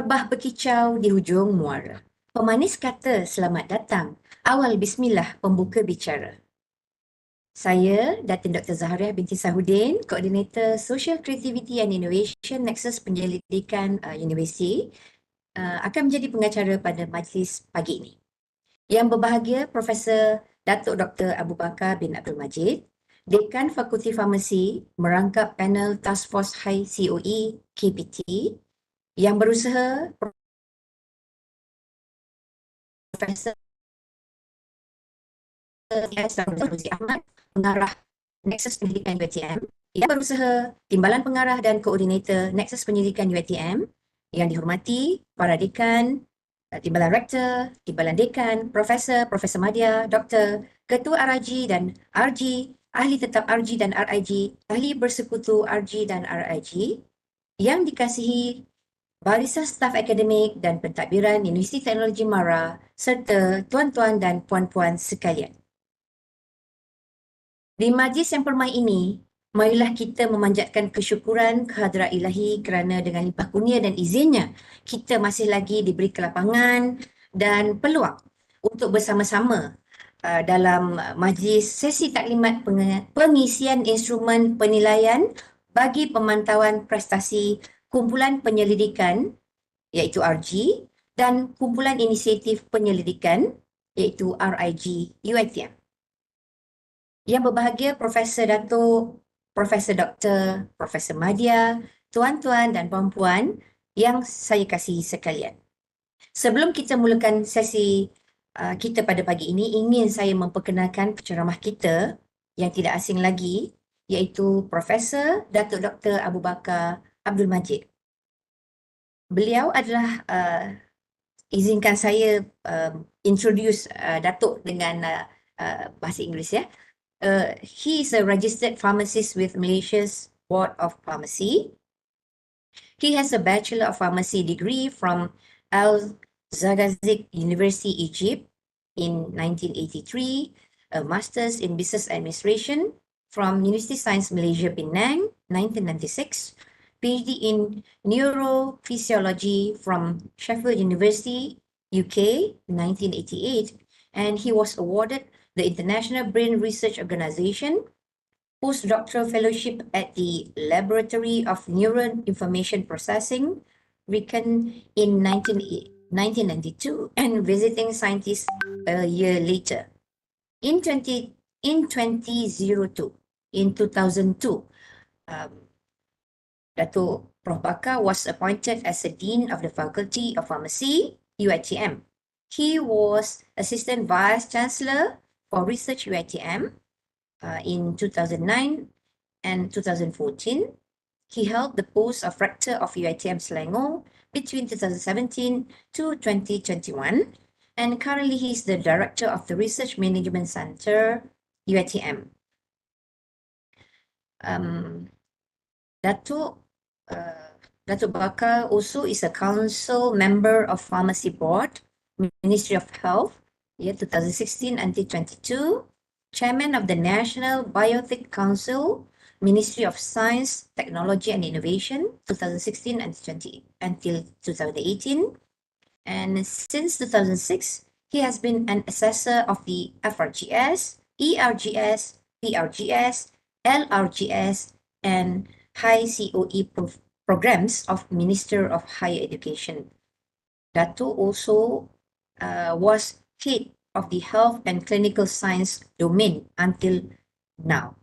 Rebah berkicau di hujung muara. Pemanis kata selamat datang. Awal bismillah pembuka bicara. Saya, Datin Dr. Zahariah binti Sahudin, Koordinator Social Creativity and Innovation Neksus Penyelidikan Universiti, akan menjadi pengacara pada majlis pagi ini. Yang berbahagia Profesor Dato Dr. Abu Bakar bin Abdul Majid, Dekan Fakulti Farmasi, merangkap panel Task Force High COE KPT, yang berusaha Profesor Ahmad, pengarah Neksus Penyelidikan UiTM, yang berusaha Timbalan Pengarah dan Koordinator Neksus Penyelidikan UiTM, yang dihormati para dekan, Timbalan Rektor, Timbalan Dekan, Profesor Madya, Doktor, Ketua RIG dan RG, Ahli Tetap RG dan RIG, Ahli Bersekutu RG dan RIG, yang dikasihi barisan staf akademik dan pentadbiran Universiti Teknologi Mara serta tuan-tuan dan puan-puan sekalian. Di majlis yang permai ini, marilah kita memanjatkan kesyukuran kehadrat ilahi kerana dengan limpah kurnia dan izinnya, kita masih lagi diberi kelapangan dan peluang untuk bersama-sama dalam majlis sesi taklimat pengisian instrumen penilaian bagi pemantauan prestasi Kumpulan Penyelidikan iaitu RG dan Kumpulan Inisiatif Penyelidikan iaitu RIG UiTM. Yang berbahagia Profesor Dato, Profesor Doktor, Profesor Madya, tuan-tuan dan puan-puan yang saya kasihi sekalian. Sebelum kita mulakan sesi kita pada pagi ini, ingin saya memperkenalkan penceramah kita yang tidak asing lagi iaitu Profesor Dato Dr. Abu Bakar Abdul Majid. Beliau adalah, izinkan saya introduce Datuk dengan bahasa Inggeris ya. He is a registered pharmacist with Malaysia's Board of Pharmacy. He has a Bachelor of Pharmacy degree from Al-Zagazig University, Egypt in 1983, a Master's in Business Administration from University Science Malaysia, Penang, 1996, PhD in Neurophysiology from Sheffield University, UK, 1988, and he was awarded the International Brain Research Organization postdoctoral fellowship at the Laboratory of Neural Information Processing, RICON, in 1992, and visiting scientist a year later. In 2002, Dato Prof. Bakar was appointed as the Dean of the Faculty of Pharmacy, UiTM. He was Assistant Vice Chancellor for Research UiTM in 2009 and 2014. He held the post of Rector of UiTM Selangor between 2017 to 2021, and currently he is the Director of the Research Management Center, UiTM. Dato Bakar also is a council member of Pharmacy Board, Ministry of Health, year 2016 until 22, Chairman of the National Biotech Council, Ministry of Science, Technology and Innovation, 2016 until 2018, and since 2006, he has been an assessor of the FRGS, ERGS, PRGS, LRGS, and High COE programs of Minister of Higher Education. Dato also was head of the Health and Clinical Science domain until now.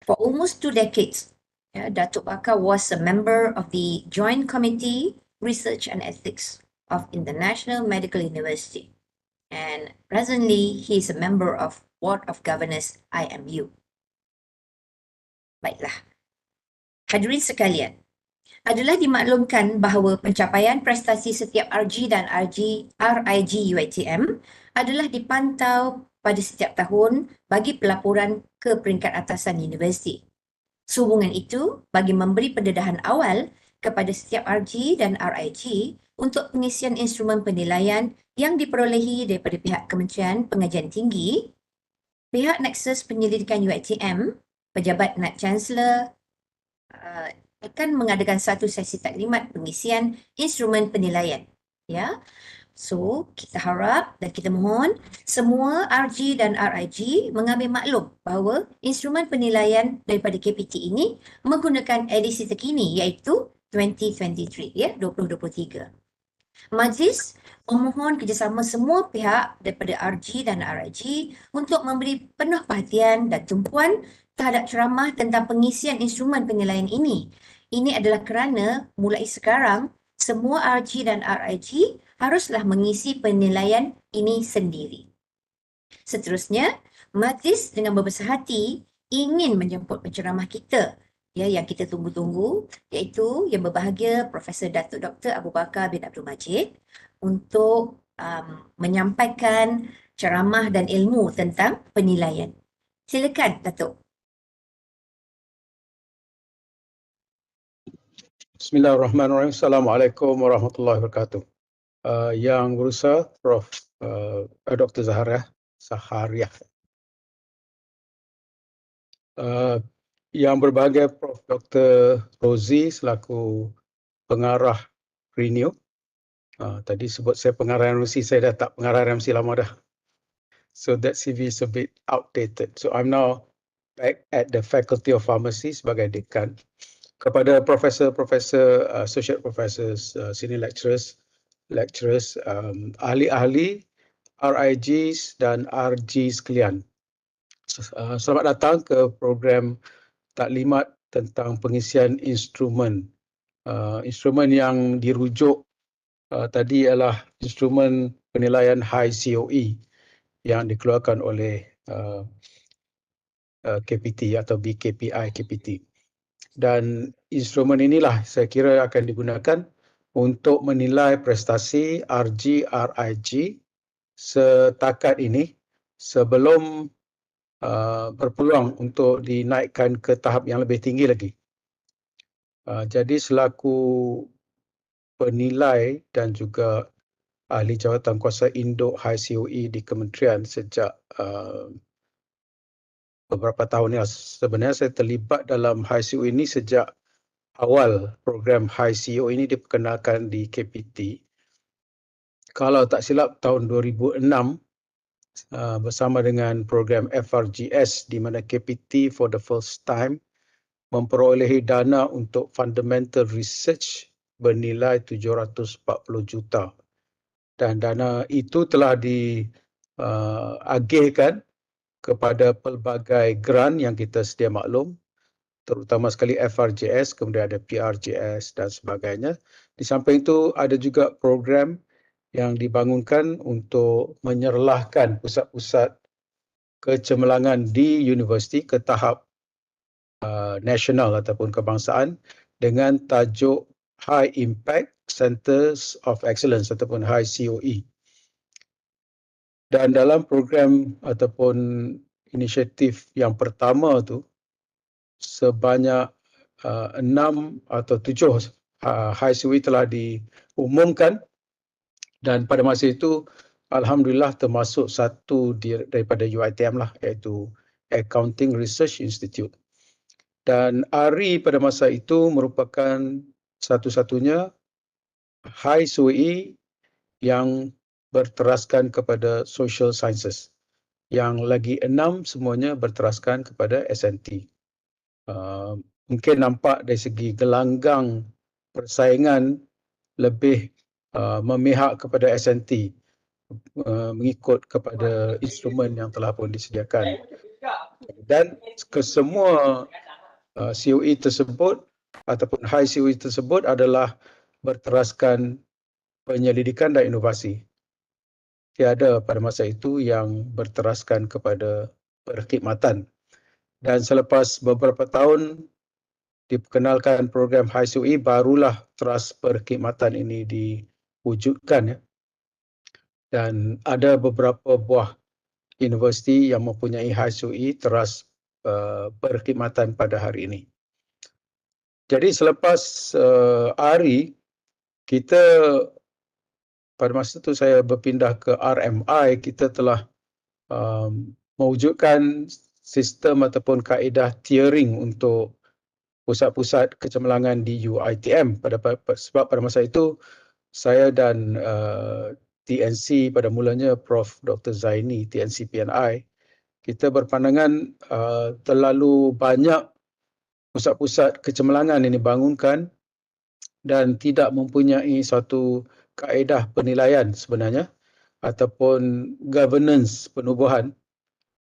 For almost 2 decades, Dato Bakar was a member of the Joint Committee Research and Ethics of International Medical University, and presently he is a member of Board of Governors IMU. Baiklah. Hadirin sekalian, adalah dimaklumkan bahawa pencapaian prestasi setiap RG dan RIG UiTM adalah dipantau pada setiap tahun bagi pelaporan ke peringkat atasan universiti. Sehubungan itu, bagi memberi pendedahan awal kepada setiap RG dan RIG untuk pengisian instrumen penilaian yang diperolehi daripada pihak Kementerian Pendidikan Tinggi, pihak Neksus Penyelidikan UiTM, Pejabat Naib Canselor, akan mengadakan satu sesi taklimat pengisian instrumen penilaian. Ya. So, kita harap dan kita mohon semua RG dan RIG mengambil maklum bahawa instrumen penilaian daripada KPT ini menggunakan edisi terkini iaitu 2023, ya, 2023. Majlis memohon kerjasama semua pihak daripada RG dan RIG untuk memberi penuh perhatian dan tumpuan terhadap ceramah tentang pengisian instrumen penilaian ini. Ini adalah kerana mulai sekarang semua RG dan RIG haruslah mengisi penilaian ini sendiri. Seterusnya, majlis dengan berbesar hati ingin menjemput penceramah kita yang kita tunggu-tunggu, iaitu yang berbahagia Profesor Dato Dr. Abu Bakar bin Abdul Majid untuk menyampaikan ceramah dan ilmu tentang penilaian. Silakan, Dato. Bismillahirrahmanirrahim. Assalamualaikum warahmatullahi wabarakatuh. Yang berusaha Prof. Dr. Zahariah. Yang berbahagia Prof. Dr. Rozi selaku pengarah Renew. Tadi sebut saya pengarah RMC, saya dah tak pengarah RMC lama dah. So that CV is a bit outdated. So I'm now back at the Faculty of Pharmacy sebagai dekan. Kepada profesor, associate professors, senior lecturers, ahli-ahli, RIGs dan RGs sekalian. Selamat datang ke program taklimat tentang pengisian instrumen. Instrumen yang dirujuk tadi ialah instrumen penilaian high COE yang dikeluarkan oleh KPT atau BKPI KPT. Dan instrumen inilah saya kira akan digunakan untuk menilai prestasi RG, RIG setakat ini sebelum berpeluang untuk dinaikkan ke tahap yang lebih tinggi lagi. Jadi selaku penilai dan juga ahli jawatan kuasa induk High COE di Kementerian sejak beberapa tahun ini. Sebenarnya saya terlibat dalam High COE ini sejak awal program High COE ini diperkenalkan di KPT. Kalau tak silap tahun 2006 bersama dengan program FRGS di mana KPT for the first time memperolehi dana untuk fundamental research bernilai 740 juta. Dan dana itu telah diagihkan kepada pelbagai grant yang kita sedia maklum, terutama sekali FRGS, kemudian ada PRGS dan sebagainya. Di samping itu ada juga program yang dibangunkan untuk menyerlahkan pusat-pusat kecemerlangan di universiti ke tahap nasional ataupun kebangsaan dengan tajuk High Impact Centers of Excellence ataupun High COE. Dan dalam program ataupun inisiatif yang pertama tu, sebanyak 6 atau 7 high COE telah diumumkan dan pada masa itu alhamdulillah termasuk satu daripada UiTM lah, iaitu Accounting Research Institute. Dan ARI pada masa itu merupakan satu-satunya high COE yang berteraskan kepada social sciences. Yang lagi 6 semuanya berteraskan kepada SNT. Mungkin nampak dari segi gelanggang persaingan lebih memihak kepada SNT mengikut kepada instrumen yang telah pun disediakan. Dan kesemua COE tersebut ataupun high COE tersebut adalah berteraskan penyelidikan dan inovasi. Tiada pada masa itu yang berteraskan kepada perkhidmatan. Dan selepas beberapa tahun diperkenalkan program High COE, barulah teras perkhidmatan ini diwujudkan. Dan ada beberapa buah universiti yang mempunyai High COE teras perkhidmatan pada hari ini. Jadi selepas ARI, kita pada masa itu saya berpindah ke RMI, kita telah mewujudkan sistem ataupun kaedah tiering untuk pusat-pusat kecemerlangan di UiTM sebab pada masa itu saya dan TNC pada mulanya Prof. Dr. Zaini, TNC PNI, kita berpandangan terlalu banyak pusat-pusat kecemerlangan ini dibangunkan dan tidak mempunyai suatu kaedah penilaian sebenarnya ataupun governance penubuhan.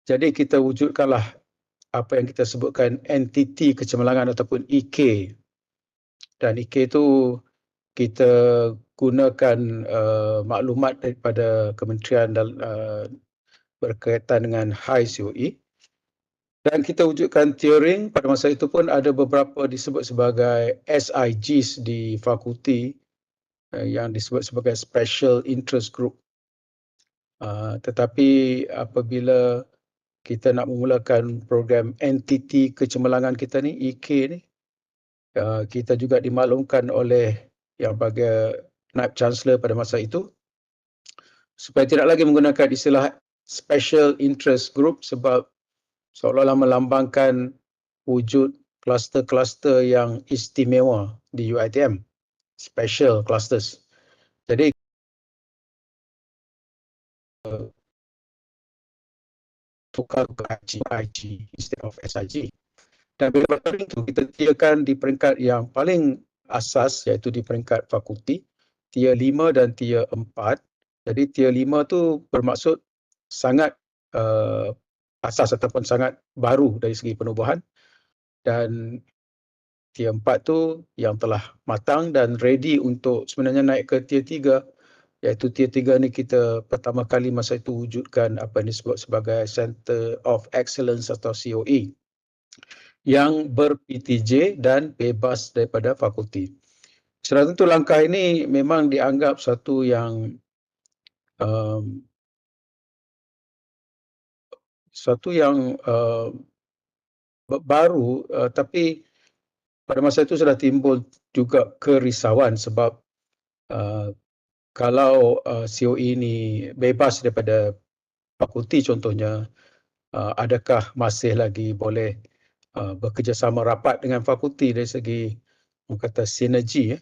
Jadi kita wujudkanlah apa yang kita sebutkan entiti kecemerlangan ataupun EK. Dan EK itu kita gunakan maklumat daripada Kementerian berkaitan dengan high COE. Dan kita wujudkan tiering. Pada masa itu pun ada beberapa disebut sebagai SIGs di fakulti yang disebut sebagai Special Interest Group. Tetapi apabila kita nak memulakan program entiti kecemerlangan kita ni, EK ni, kita juga dimaklumkan oleh yang bagi Naib Canselor pada masa itu supaya tidak lagi menggunakan istilah Special Interest Group sebab seolah-olah melambangkan wujud kluster-kluster yang istimewa di UiTM, special clusters. Jadi tukar ke IG instead of SIG. Dan bila berkali itu kita tiakan di peringkat yang paling asas iaitu di peringkat fakulti, tier 5 dan tier 4. Jadi tier 5 tu bermaksud sangat asas ataupun sangat baru dari segi penubuhan, dan tier 4 tu yang telah matang dan ready untuk sebenarnya naik ke tier 3, iaitu tier 3 ni kita pertama kali masa itu wujudkan apa yang disebut sebagai Center of Excellence atau COE yang ber-PTJ dan bebas daripada fakulti. Secara tentu langkah ini memang dianggap satu yang baru, tapi pada masa itu sudah timbul juga kerisauan sebab kalau COE ini bebas daripada fakulti contohnya, adakah masih lagi boleh bekerjasama rapat dengan fakulti dari segi kata sinergi?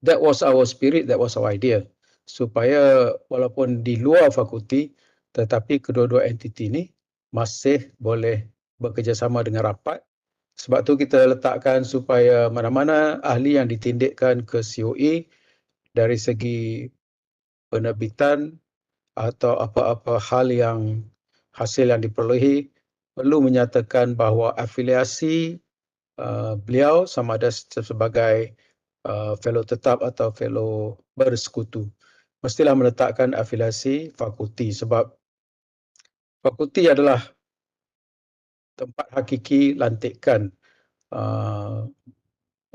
That was our spirit, that was our idea, supaya walaupun di luar fakulti tetapi kedua-dua entiti ini masih boleh bekerjasama dengan rapat. Sebab tu kita letakkan supaya mana-mana ahli yang ditindikkan ke COE dari segi penerbitan atau apa-apa hal yang hasil yang diperolehi perlu menyatakan bahawa afiliasi beliau sama ada sebagai fellow tetap atau fellow bersekutu. Mestilah meletakkan afiliasi fakulti sebab fakulti adalah tempat hakiki lantikan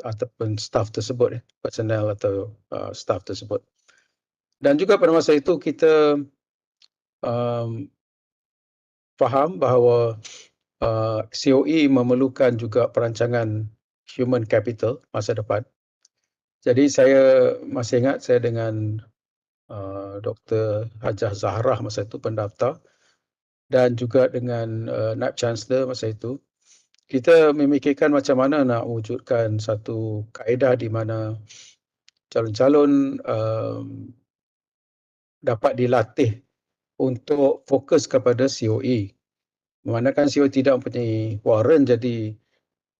ataupun staf tersebut, personel atau staf tersebut. Dan juga pada masa itu kita faham bahawa COE memerlukan juga perancangan human capital masa depan. Jadi saya masih ingat saya dengan Dr. Hajah Zahrah masa itu pendaftar dan juga dengan Naib Chancellor masa itu, kita memikirkan macam mana nak wujudkan satu kaedah di mana calon-calon dapat dilatih untuk fokus kepada COE. Memandangkan COE tidak mempunyai warrant, jadi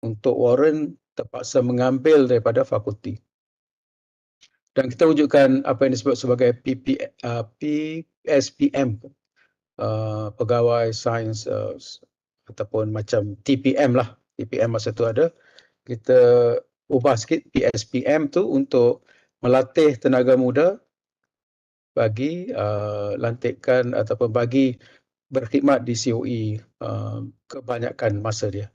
untuk warrant terpaksa mengambil daripada fakulti. Dan kita wujudkan apa yang disebut sebagai PSPM, pegawai sains ataupun macam TPM lah. TPM masa tu ada. Kita ubah sikit PSPM tu untuk melatih tenaga muda bagi lantikan ataupun bagi berkhidmat di COE kebanyakan masa dia.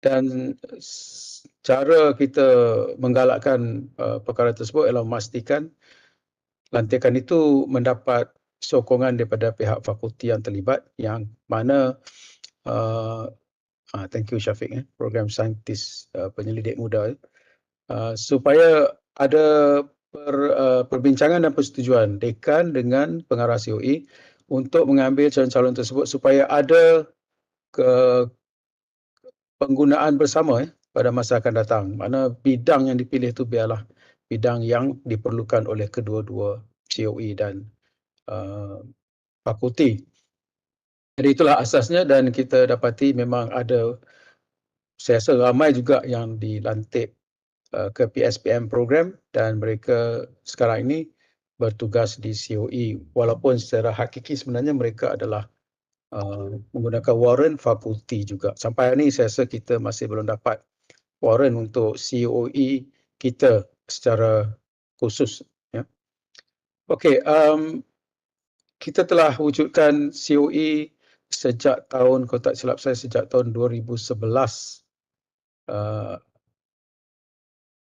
Dan cara kita menggalakkan perkara tersebut ialah memastikan lantikan itu mendapat sokongan daripada pihak fakulti yang terlibat, yang mana thank you Syafiq, program saintis penyelidik muda, supaya ada perbincangan dan persetujuan dekan dengan pengarah COE untuk mengambil calon-calon tersebut supaya ada penggunaan bersama pada masa akan datang. Mana bidang yang dipilih itu biarlah bidang yang diperlukan oleh kedua-dua COE dan fakulti. Jadi itulah asasnya, dan kita dapati memang ada, saya rasa ramai juga yang dilantik ke PSPM program, dan mereka sekarang ini bertugas di COE, walaupun secara hakiki sebenarnya mereka adalah menggunakan warrant fakulti juga. Sampai hari ini saya rasa kita masih belum dapat warrant untuk COE kita secara khusus. Ya. Okey, kita telah wujudkan COE sejak tahun, kalau tak silap saya, sejak tahun 2011.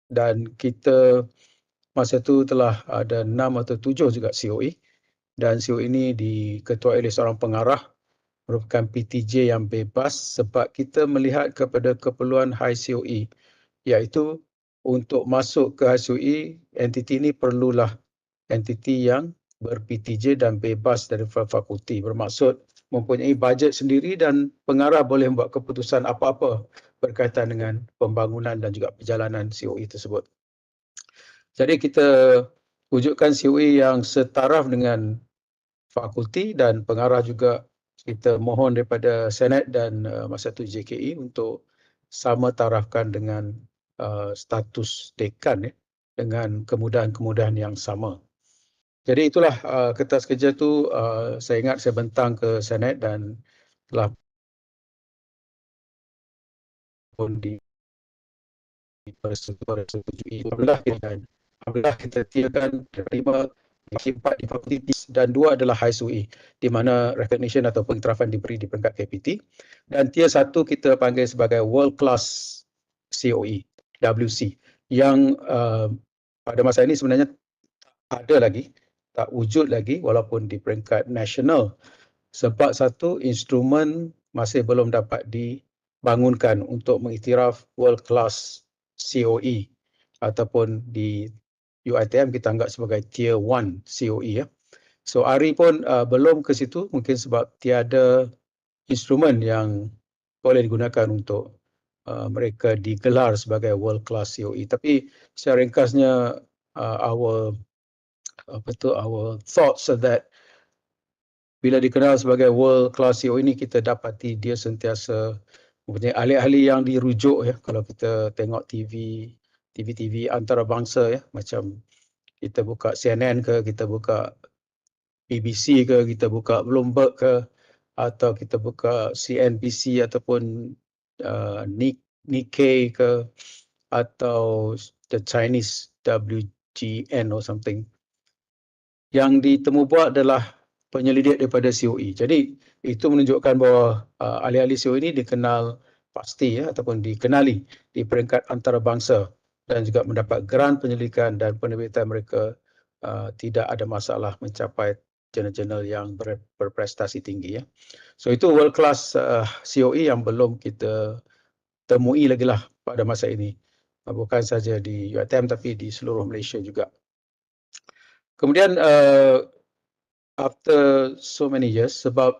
Dan kita masa itu telah ada 6 atau 7 juga COE, dan COE ini diketuai oleh seorang pengarah, merupakan PTJ yang bebas, sebab kita melihat kepada keperluan high COE, iaitu untuk masuk ke high COE, entiti ini perlulah entiti yang ber-PTJ dan bebas dari fakulti, bermaksud mempunyai bajet sendiri dan pengarah boleh membuat keputusan apa-apa berkaitan dengan pembangunan dan juga perjalanan COE tersebut. Jadi kita wujudkan COE yang setaraf dengan fakulti, dan pengarah juga kita mohon daripada Senat dan masa itu JKE untuk sama tarafkan dengan status dekan dengan kemudahan-kemudahan yang sama. Jadi itulah kertas kerja tu, saya ingat saya bentang ke Senat dan telah pun dipersetujui. Alhamdulillah kita tiadakan 5, 4 di fakulti dan 2 adalah high COE, di mana recognition atau pengiktirafan diberi di peringkat KPT, dan tier 1 kita panggil sebagai world class COE, WC, yang pada masa ini sebenarnya ada lagi, tak wujud lagi walaupun di peringkat nasional, sebab satu, instrumen masih belum dapat dibangunkan untuk mengiktiraf world class COE, ataupun di UiTM kita anggap sebagai tier 1 COE ya. So ARI pun belum ke situ, mungkin sebab tiada instrumen yang boleh digunakan untuk mereka digelar sebagai world class COE. Tapi secara ringkasnya our thoughts are that bila dikenal sebagai world class COE ini, kita dapati dia sentiasa mempunyai ahli-ahli yang dirujuk ya. Kalau kita tengok TV antarabangsa ya, macam kita buka CNN ke, kita buka BBC ke, kita buka Bloomberg ke, atau kita buka CNBC ataupun Nikkei ke, atau the Chinese WGN or something. Yang ditemu buat adalah penyelidik daripada COE. Jadi itu menunjukkan bahawa ahli-ahli COE ini dikenal pasti ya, ataupun dikenali di peringkat antarabangsa, dan juga mendapat geran penyelidikan, dan penerbitan mereka tidak ada masalah mencapai jurnal-jurnal yang berprestasi tinggi ya. So itu world class COE yang belum kita temui lagi lah pada masa ini. Bukan saja di UiTM tapi di seluruh Malaysia juga. Kemudian after so many years, sebab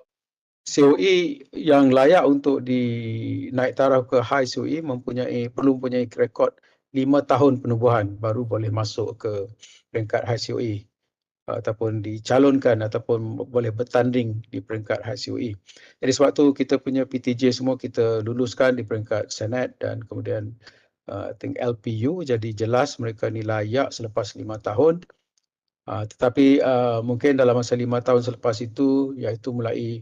COE yang layak untuk dinaik taraf ke high COE perlu mempunyai rekod 5 tahun penubuhan baru boleh masuk ke peringkat high COE, ataupun dicalonkan ataupun boleh bertanding di peringkat high COE. Jadi sebab tu kita punya PTJ semua kita luluskan di peringkat Senat, dan kemudian I think LPU, jadi jelas mereka ni layak selepas 5 tahun. Tetapi mungkin dalam masa 5 tahun selepas itu, iaitu mulai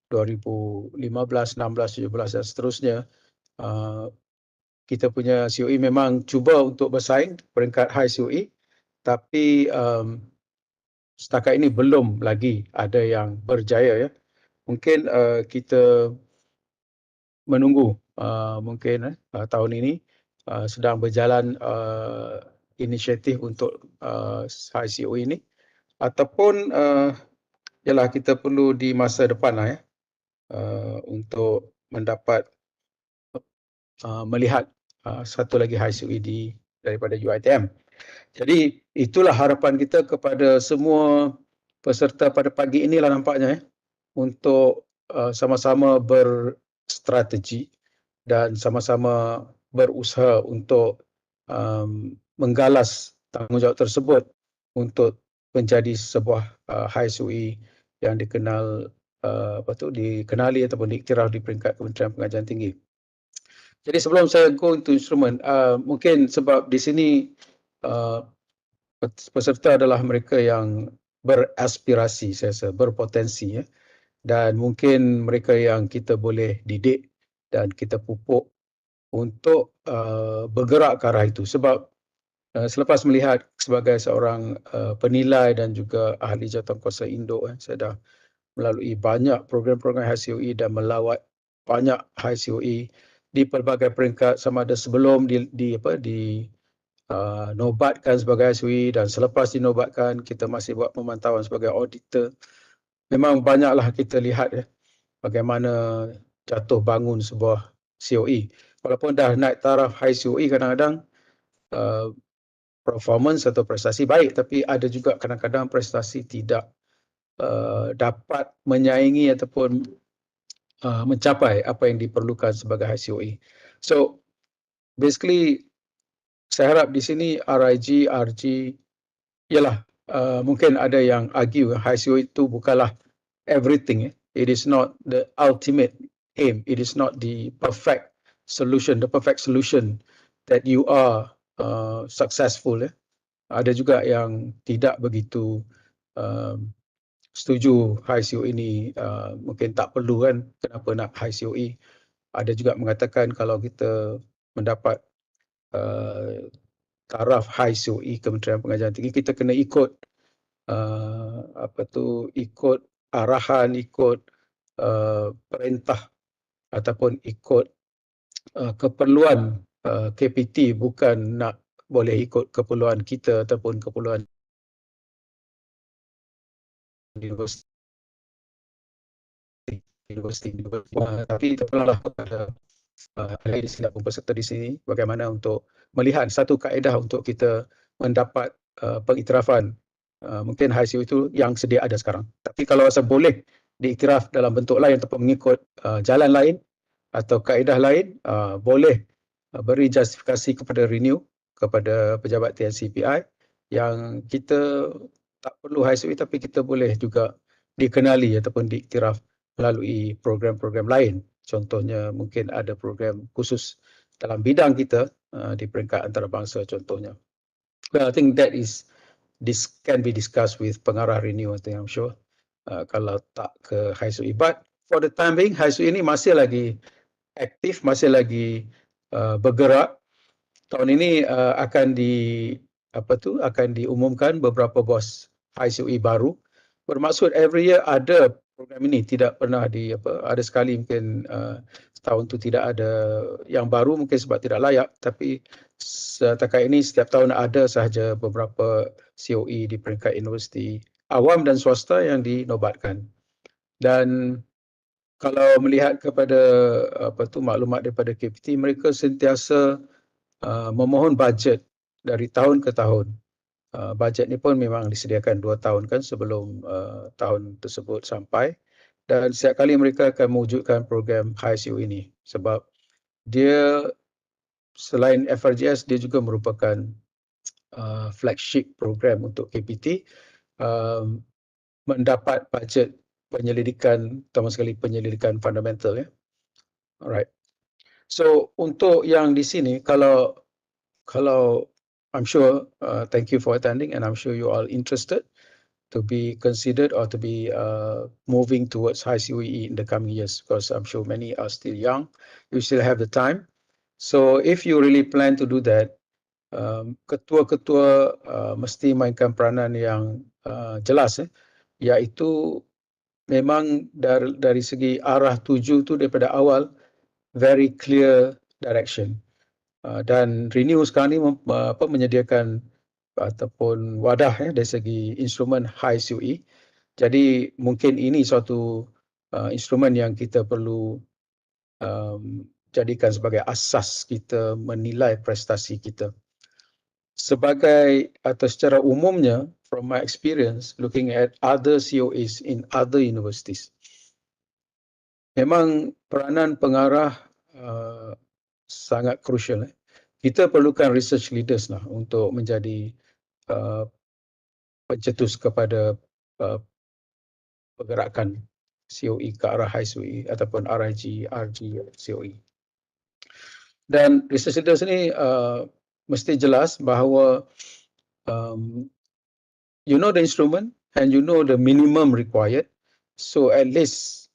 2015, 16, 17 dan seterusnya, kita punya COE memang cuba untuk bersaing peringkat high COE, tapi setakat ini belum lagi ada yang berjaya ya. Mungkin kita menunggu mungkin tahun ini sedang berjalan inisiatif untuk high COE ini, ataupun ialah kita perlu di masa depan lah ya, untuk mendapat melihat satu lagi high COE daripada UiTM. Jadi itulah harapan kita kepada semua peserta pada pagi inilah nampaknya ya, untuk sama-sama berstrategi dan sama-sama berusaha untuk menggalas tanggungjawab tersebut untuk menjadi sebuah HSUI yang dikenali ataupun diiktiraf di peringkat Kementerian Pengajian Tinggi. Jadi sebelum saya go into instrumen, mungkin sebab di sini peserta adalah mereka yang beraspirasi, saya rasa, berpotensi, ya. Dan mungkin mereka yang kita boleh didik dan kita pupuk untuk bergerak ke arah itu. Sebab selepas melihat sebagai seorang penilai dan juga ahli jawatankuasa induk, saya dah melalui banyak program-program HSUI dan melawat banyak HSUI di pelbagai peringkat, sama ada sebelum nobatkan sebagai HSUI dan selepas dinobatkan kita masih buat pemantauan sebagai auditor. Memang banyaklah kita lihat, ya, bagaimana jatuh bangun sebuah COE. Walaupun dah naik taraf HSUI, kadang-kadang performance atau prestasi baik, tapi ada juga kadang-kadang prestasi tidak dapat menyaingi ataupun mencapai apa yang diperlukan sebagai HSUI. So basically saya harap di sini RIG, RG, ialah mungkin ada yang argue HSUI itu bukanlah everything. It is not the ultimate aim. It is not the perfect solution, that you are successful. Ada juga yang tidak begitu setuju HSUI ini mungkin tak perlu, kan, kenapa nak HSUI. Ada juga mengatakan kalau kita mendapat taraf HSUI Kementerian Pengajian Tinggi, kita kena ikut ikut arahan, ikut perintah ataupun ikut keperluan KPT, bukan nak boleh ikut keperluan kita ataupun keperluan universiti. Tapi terpulanglah kepada ahli di sini ataupun peserta di sini bagaimana untuk melihat satu kaedah untuk kita mendapat pengiktirafan. Mungkin HSUI itu yang sedia ada sekarang. Tapi kalau rasa boleh diiktiraf dalam bentuk lain ataupun mengikut jalan lain atau kaedah lain, boleh beri justifikasi kepada Renew, kepada Pejabat TNCPI, yang kita tak perlu HSUI tapi kita boleh juga dikenali ataupun diiktiraf melalui program-program lain. Contohnya mungkin ada program khusus dalam bidang kita di peringkat antarabangsa contohnya. Well, I think this can be discussed with pengarah Renew, I think, I'm sure, kalau tak ke HSUI. But for the time being, HSUI ini masih lagi aktif, masih lagi bergerak. Tahun ini akan diumumkan beberapa bos HSUI baru. Bermaksud every year ada program ini, tidak pernah ada sekali mungkin tahun tu tidak ada yang baru, mungkin sebab tidak layak, tapi setakat ini setiap tahun ada sahaja beberapa COE di peringkat universiti awam dan swasta yang dinobatkan. Dan kalau melihat kepada maklumat daripada KPT, mereka sentiasa memohon bajet dari tahun ke tahun. Bajet ni pun memang disediakan 2 tahun, kan, sebelum tahun tersebut sampai, dan setiap kali mereka akan mewujudkan program HSUI ini sebab dia selain FRJS, dia juga merupakan flagship program untuk KPT, mendapat bajet penyelidikan, terutama sekali penyelidikan fundamental, ya. Alright. So untuk yang di sini, kalau I'm sure, thank you for attending, and I'm sure you all interested to be considered or to be moving towards HSUI in the coming years, because I'm sure many are still young, you still have the time. So if you really plan to do that, ketua-ketua mesti mainkan peranan yang jelas, iaitu memang dari segi arah tuju tu daripada awal, very clear direction. Dan Renew sekarang ni menyediakan ataupun wadah, dari segi instrumen HSUI. Jadi mungkin ini suatu instrumen yang kita perlu jadikan sebagai asas kita menilai prestasi kita. Sebagai atau secara umumnya, from my experience looking at other COEs in other universities, memang peranan pengarah sangat crucial. Kita perlukan research leaders lah untuk menjadi pencetus kepada pergerakan COE ke arah high COE ataupun RIG, RG, COE. Dan research leaders ni mesti jelas bahawa you know the instrument and you know the minimum required. So at least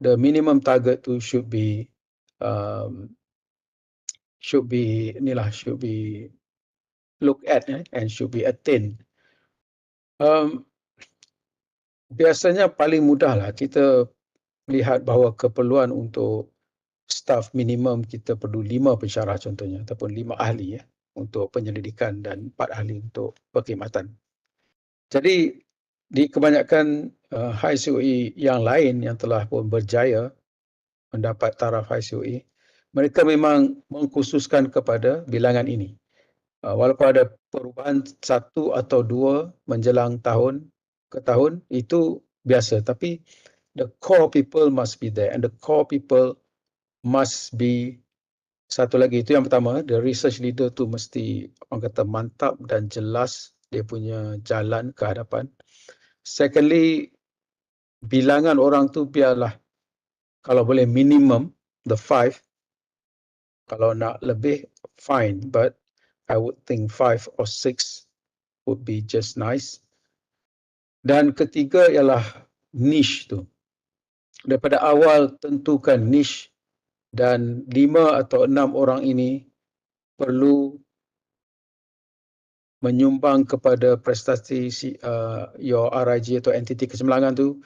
the minimum target tu should be looked at and should be attained. Biasanya paling mudah lah kita lihat bahawa keperluan untuk staf minimum kita perlu 5 pensyarah contohnya ataupun 5 ahli untuk penyelidikan dan 4 ahli untuk perkhidmatan. Jadi di kebanyakan high COE yang lain yang telah pun berjaya mendapat taraf high COE, mereka memang mengkhususkan kepada bilangan ini. Walaupun ada perubahan 1 atau 2 menjelang tahun ke tahun, itu biasa. Tapi the core people must be there and the core people must be, satu lagi itu yang pertama, the research leader tu mesti orang kata mantap dan jelas dia punya jalan ke hadapan. Secondly, bilangan orang tu biarlah kalau boleh minimum the 5, kalau nak lebih fine, but I would think 5 or 6 would be just nice. Dan ketiga ialah niche tu. Daripada awal tentukan niche dan 5 atau 6 orang ini perlu menyumbang kepada prestasi your RIG atau entiti kecemerlangan tu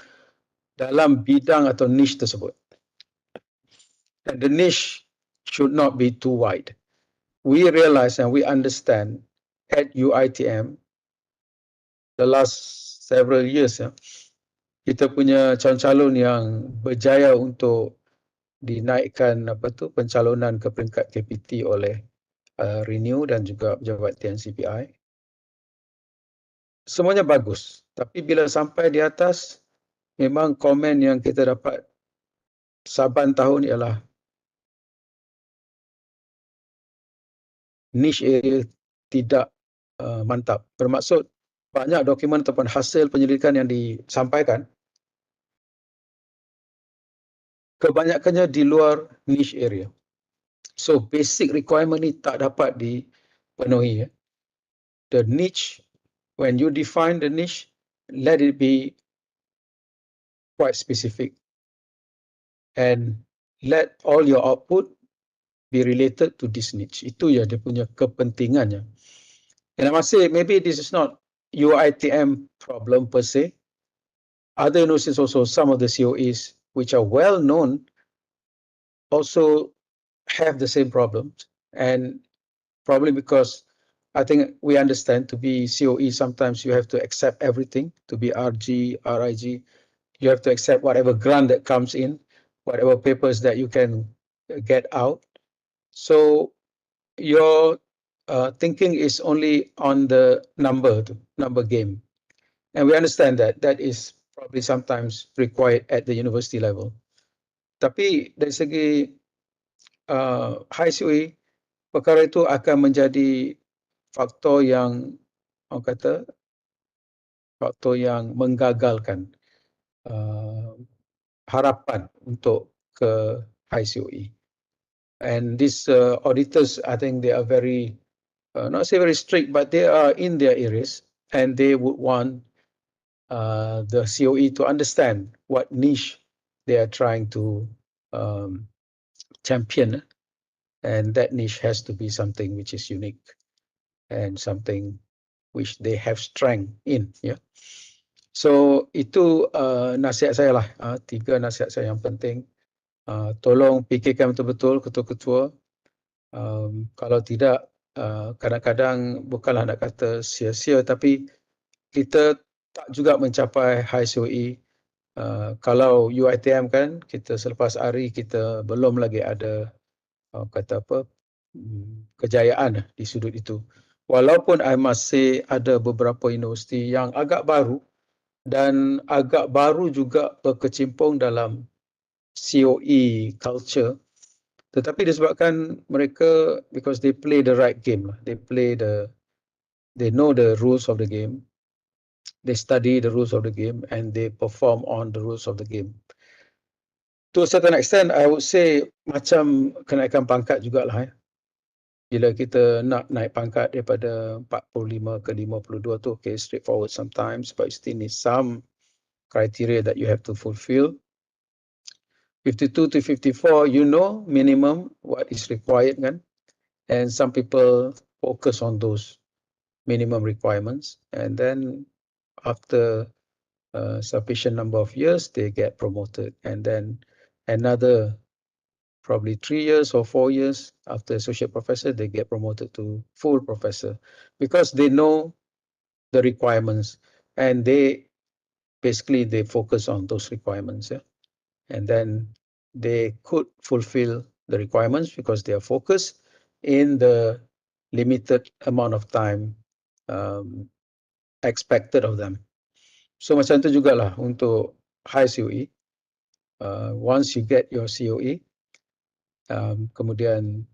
dalam bidang atau niche tersebut. And the niche should not be too wide. We realize and we understand at UiTM the last several years kita punya calon-calon yang berjaya untuk dinaikkan pencalonan ke peringkat KPT oleh Renew dan juga Pejabat TNCPI. Semuanya bagus, tapi bila sampai di atas memang komen yang kita dapat saban tahun ialah niche area tidak mantap. Bermaksud banyak dokumen ataupun hasil penyelidikan yang disampaikan kebanyakannya di luar niche area. So basic requirement ni tak dapat dipenuhi. The niche, when you define the niche, let it be quite specific and let all your output be related to this niche. Itu ya dia punya kepentingannya. And I must say, maybe this is not UiTM problem per se. Other universities also, some of the COEs which are well known also have the same problems. And probably because I think we understand to be COE, sometimes you have to accept everything. To be RG, RIG, you have to accept whatever grant that comes in, whatever papers that you can get out. So your thinking is only on the number game. And we understand that is probably sometimes required at the university level. Tapi dari segi high COE, perkara itu akan menjadi faktor yang menggagalkan harapan untuk ke high COE. And these auditors, I think they are very, not say very strict, but they are in their areas and they would want the COE to understand what niche they are trying to champion, and that niche has to be something which is unique and something which they have strength in. So itu nasihat saya lah, 3 nasihat saya yang penting. Tolong fikirkan betul-betul ketua-ketua. Kalau tidak, kadang-kadang bukanlah nak kata sia-sia, tapi kita tak juga mencapai high COE. Kalau UiTM kan, kita selepas hari kita belum lagi ada kejayaan di sudut itu. Walaupun I must say ada beberapa universiti yang agak baru dan agak baru juga berkecimpung dalam COE culture. Tetapi disebabkan mereka, because they play the right game, they know the rules of the game, they study the rules of the game, and they perform on the rules of the game. To a certain extent, I would say macam kenaikan pangkat jugalah. Bila kita nak naik pangkat daripada 45 ke 52 tu, okay, straightforward sometimes, but you still need some criteria that you have to fulfill. 52 to 54, you know minimum what is required kan, and some people focus on those minimum requirements, and then after a sufficient number of years, they get promoted, and then another probably 3 years or 4 years after associate professor, they get promoted to full professor, because they know the requirements, and they focus on those requirements, yeah? And then they could fulfill the requirements because they are focused in the limited amount of time expected of them. So macam tu jugalah untuk high COE. Once you get your COE, kemudian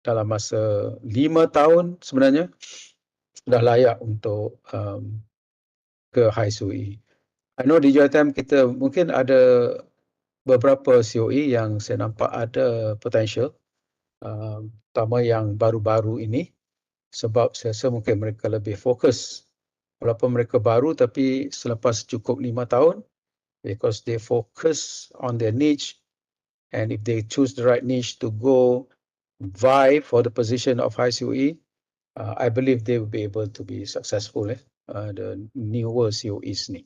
dalam masa 5 tahun sebenarnya sudah layak untuk ke high COE. I know di UiTM kita mungkin ada beberapa COE yang saya nampak ada potential, terutama yang baru-baru ini, sebab saya rasa mungkin mereka lebih fokus. Walaupun mereka baru, tapi selepas cukup 5 tahun, because they focus on their niche, and if they choose the right niche to go vie for the position of high COE, I believe they will be able to be successful, the newer COEs ni.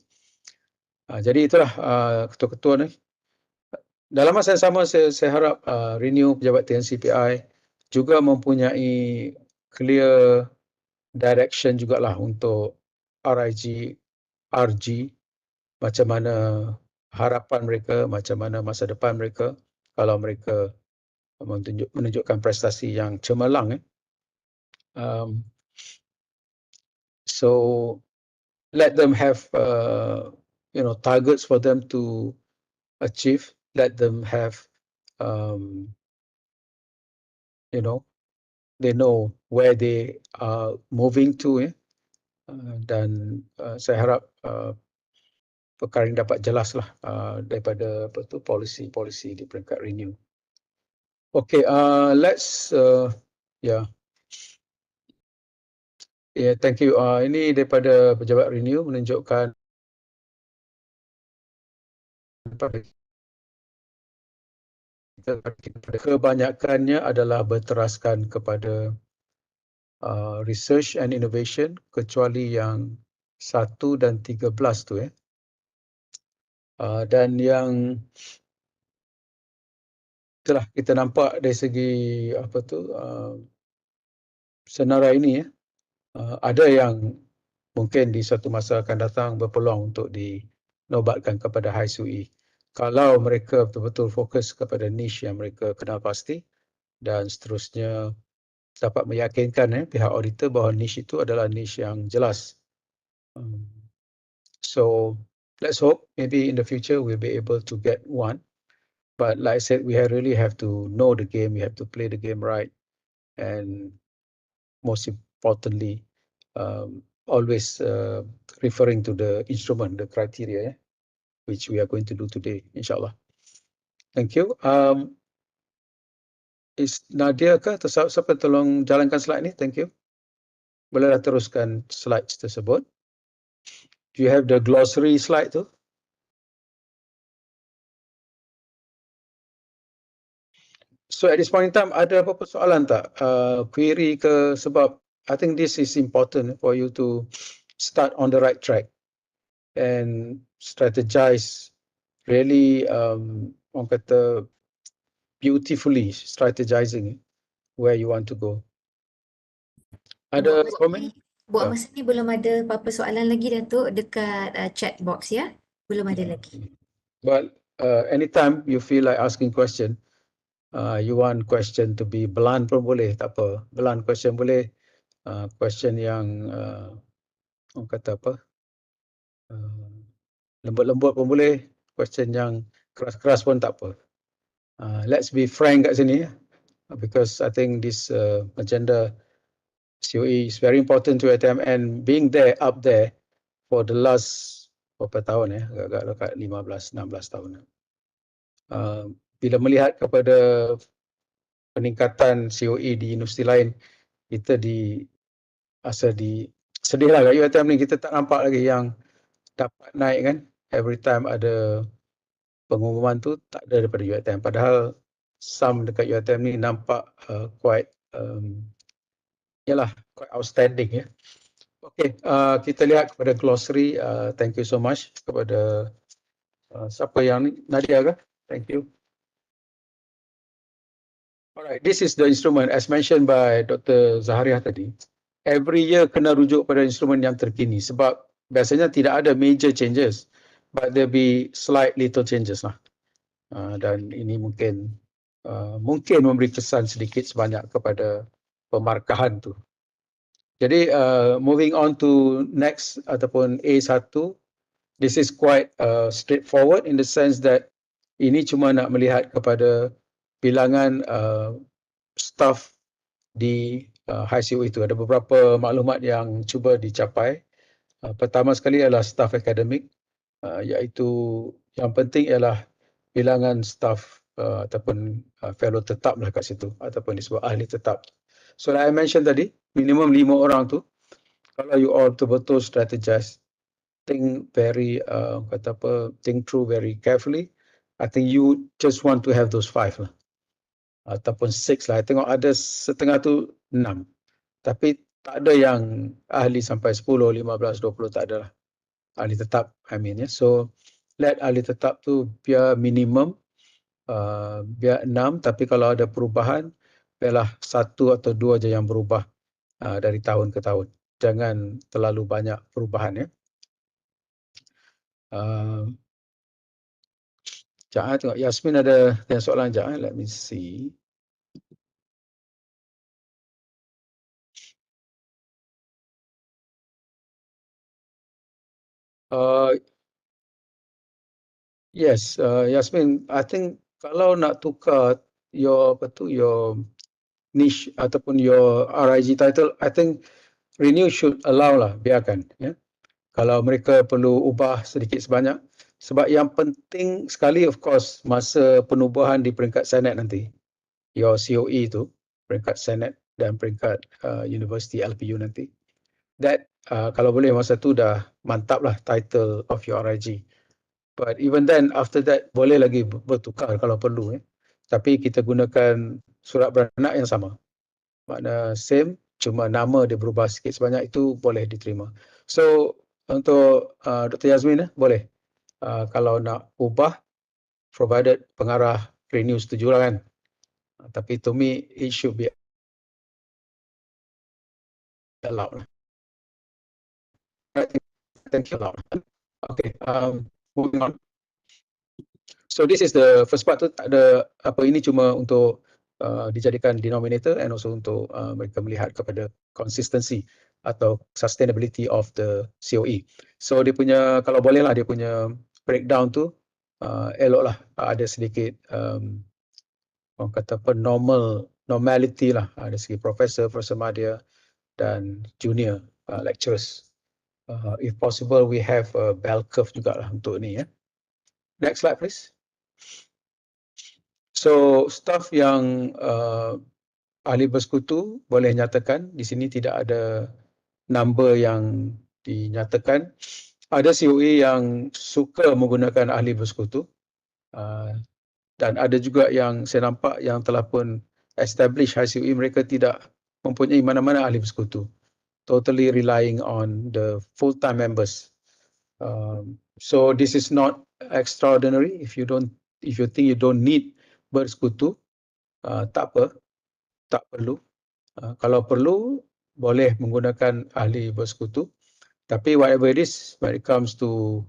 Jadi itulah ketua-ketua ni. Dalam masa yang sama, saya harap Renew Pejabat TNCPI juga mempunyai clear direction jugalah untuk RIG, RG, macam mana harapan mereka, macam mana masa depan mereka kalau mereka menunjukkan prestasi yang cemerlang. So let them have targets for them to achieve. Let them have they know where they are moving to, dan saya harap perkara ini dapat jelaslah daripada polisi-polisi di peringkat Renew. Okay, let's thank you. Ini daripada Pejabat Renew menunjukkan kebanyakannya adalah berteraskan kepada research and innovation, kecuali yang 1 dan 13 tu, dan yang telah kita nampak dari segi senarai ini, ada yang mungkin di suatu masa akan datang berpeluang untuk dinobatkan kepada high COE. Kalau mereka betul-betul fokus kepada niche yang mereka kenal pasti, dan seterusnya dapat meyakinkan pihak auditor bahawa niche itu adalah niche yang jelas. So let's hope maybe in the future we'll be able to get one. But like I said, we really have to know the game, we have to play the game right, and most importantly, always referring to the instrument, the criteria, which we are going to do today, insyaAllah. Thank you. Is Nadia ke atau siapa tolong jalankan slide ni? Thank you. Bolehlah teruskan slides tersebut. Do you have the glossary slide tu? So at this point in time, ada apa-apa soalan tak? Query ke, sebab I think this is important for you to start on the right track and strategize really, orang kata beautifully strategizing where you want to go. Ada komen? Buat masa ni belum ada apa-apa soalan lagi, Dato', dekat chat box ya. Belum ada lagi. But anytime you feel like asking question, you want question to be blunt pun boleh, tak apa. Blunt question boleh, question yang orang kata apa, lembut-lembut pun boleh, question yang keras-keras pun tak apa. Let's be frank kat sini, because I think this agenda COE is very important to UiTM, and being there up there for the last berapa tahun agak-agak 15-16 tahun. Bila melihat kepada peningkatan COE di universiti lain, kita sedih lah kat UiTM ni, kita tak nampak lagi yang dapat naik kan. Every time ada pengumuman tu tak ada daripada UiTM, padahal some dekat UiTM ni nampak quite quite outstanding ya. Okay, kita lihat kepada glossary. Thank you so much kepada siapa yang ni, Nadia ke? Thank you. Alright, this is the instrument as mentioned by Dr. Zahariah tadi. Every year kena rujuk pada instrumen yang terkini sebab biasanya tidak ada major changes, but there be slight little changes lah. Dan ini mungkin memberi kesan sedikit sebanyak kepada pemarkahan tu. Jadi moving on to next ataupun A1, this is quite straightforward in the sense that ini cuma nak melihat kepada bilangan staff di high COE itu. Ada beberapa maklumat yang cuba dicapai. Pertama sekali adalah staff akademik, iaitu yang penting ialah bilangan staff ataupun fellow tetap lah kat situ, ataupun disebut ahli tetap. So like I mentioned tadi, minimum 5 orang tu, kalau you all betul-betul strategize, think through very carefully, I think you just want to have those 5 lah, ataupun 6 lah. I tengok ada setengah tu 6, tapi tak ada yang ahli sampai 10, 15, 20, tak ada lah. Ahli tetap, I mean ya. So let ahli tetap tu biar minimum, biar 6, tapi kalau ada perubahan, biarlah 1 atau 2 je yang berubah dari tahun ke tahun. Jangan terlalu banyak perubahan ya. Jangan tengok Yasmin ada soalan, jangan, let me see. Yes, Yasmin, I think kalau nak tukar your niche ataupun your RIG title, I think Renew should allow lah, biarkan ya. Kalau mereka perlu ubah sedikit sebanyak, sebab yang penting sekali of course masa penubuhan di peringkat Senate nanti, your COE tu, peringkat Senate dan peringkat University LPU nanti, that kalau boleh masa tu dah mantap lah title of your RIG. But even then, after that, boleh lagi bertukar kalau perlu. Tapi kita gunakan surat beranak yang sama. Makna same, cuma nama dia berubah sikit sebanyak, itu boleh diterima. So, untuk Dr. Yasmin, boleh. Kalau nak ubah, provided pengarah Renew setuju lah kan. Tapi to me, it should be allowed. Thank you, allowed. Okay, moving on. So this is the first part tu, tak ada apa, ini cuma untuk dijadikan denominator and also untuk mereka melihat kepada consistency atau sustainability of the COE. So dia punya, kalau boleh lah, dia punya breakdown tu elok lah, ada sedikit orang kata apa, normality lah, ada segi profesor madya dan junior lecturers. If possible, we have a bell curve juga lah untuk ni ya. Next slide please. So staff yang ahli bersekutu boleh nyatakan, di sini tidak ada number yang dinyatakan. Ada COE yang suka menggunakan ahli bersekutu, dan ada juga yang saya nampak yang telah pun establish high COE, mereka tidak mempunyai mana-mana ahli bersekutu, totally relying on the full-time members. So this is not extraordinary. If you think you don't need bersekutu, tak apa, tak perlu. Kalau perlu, boleh menggunakan ahli bersekutu. Tapi whatever it is, when it comes to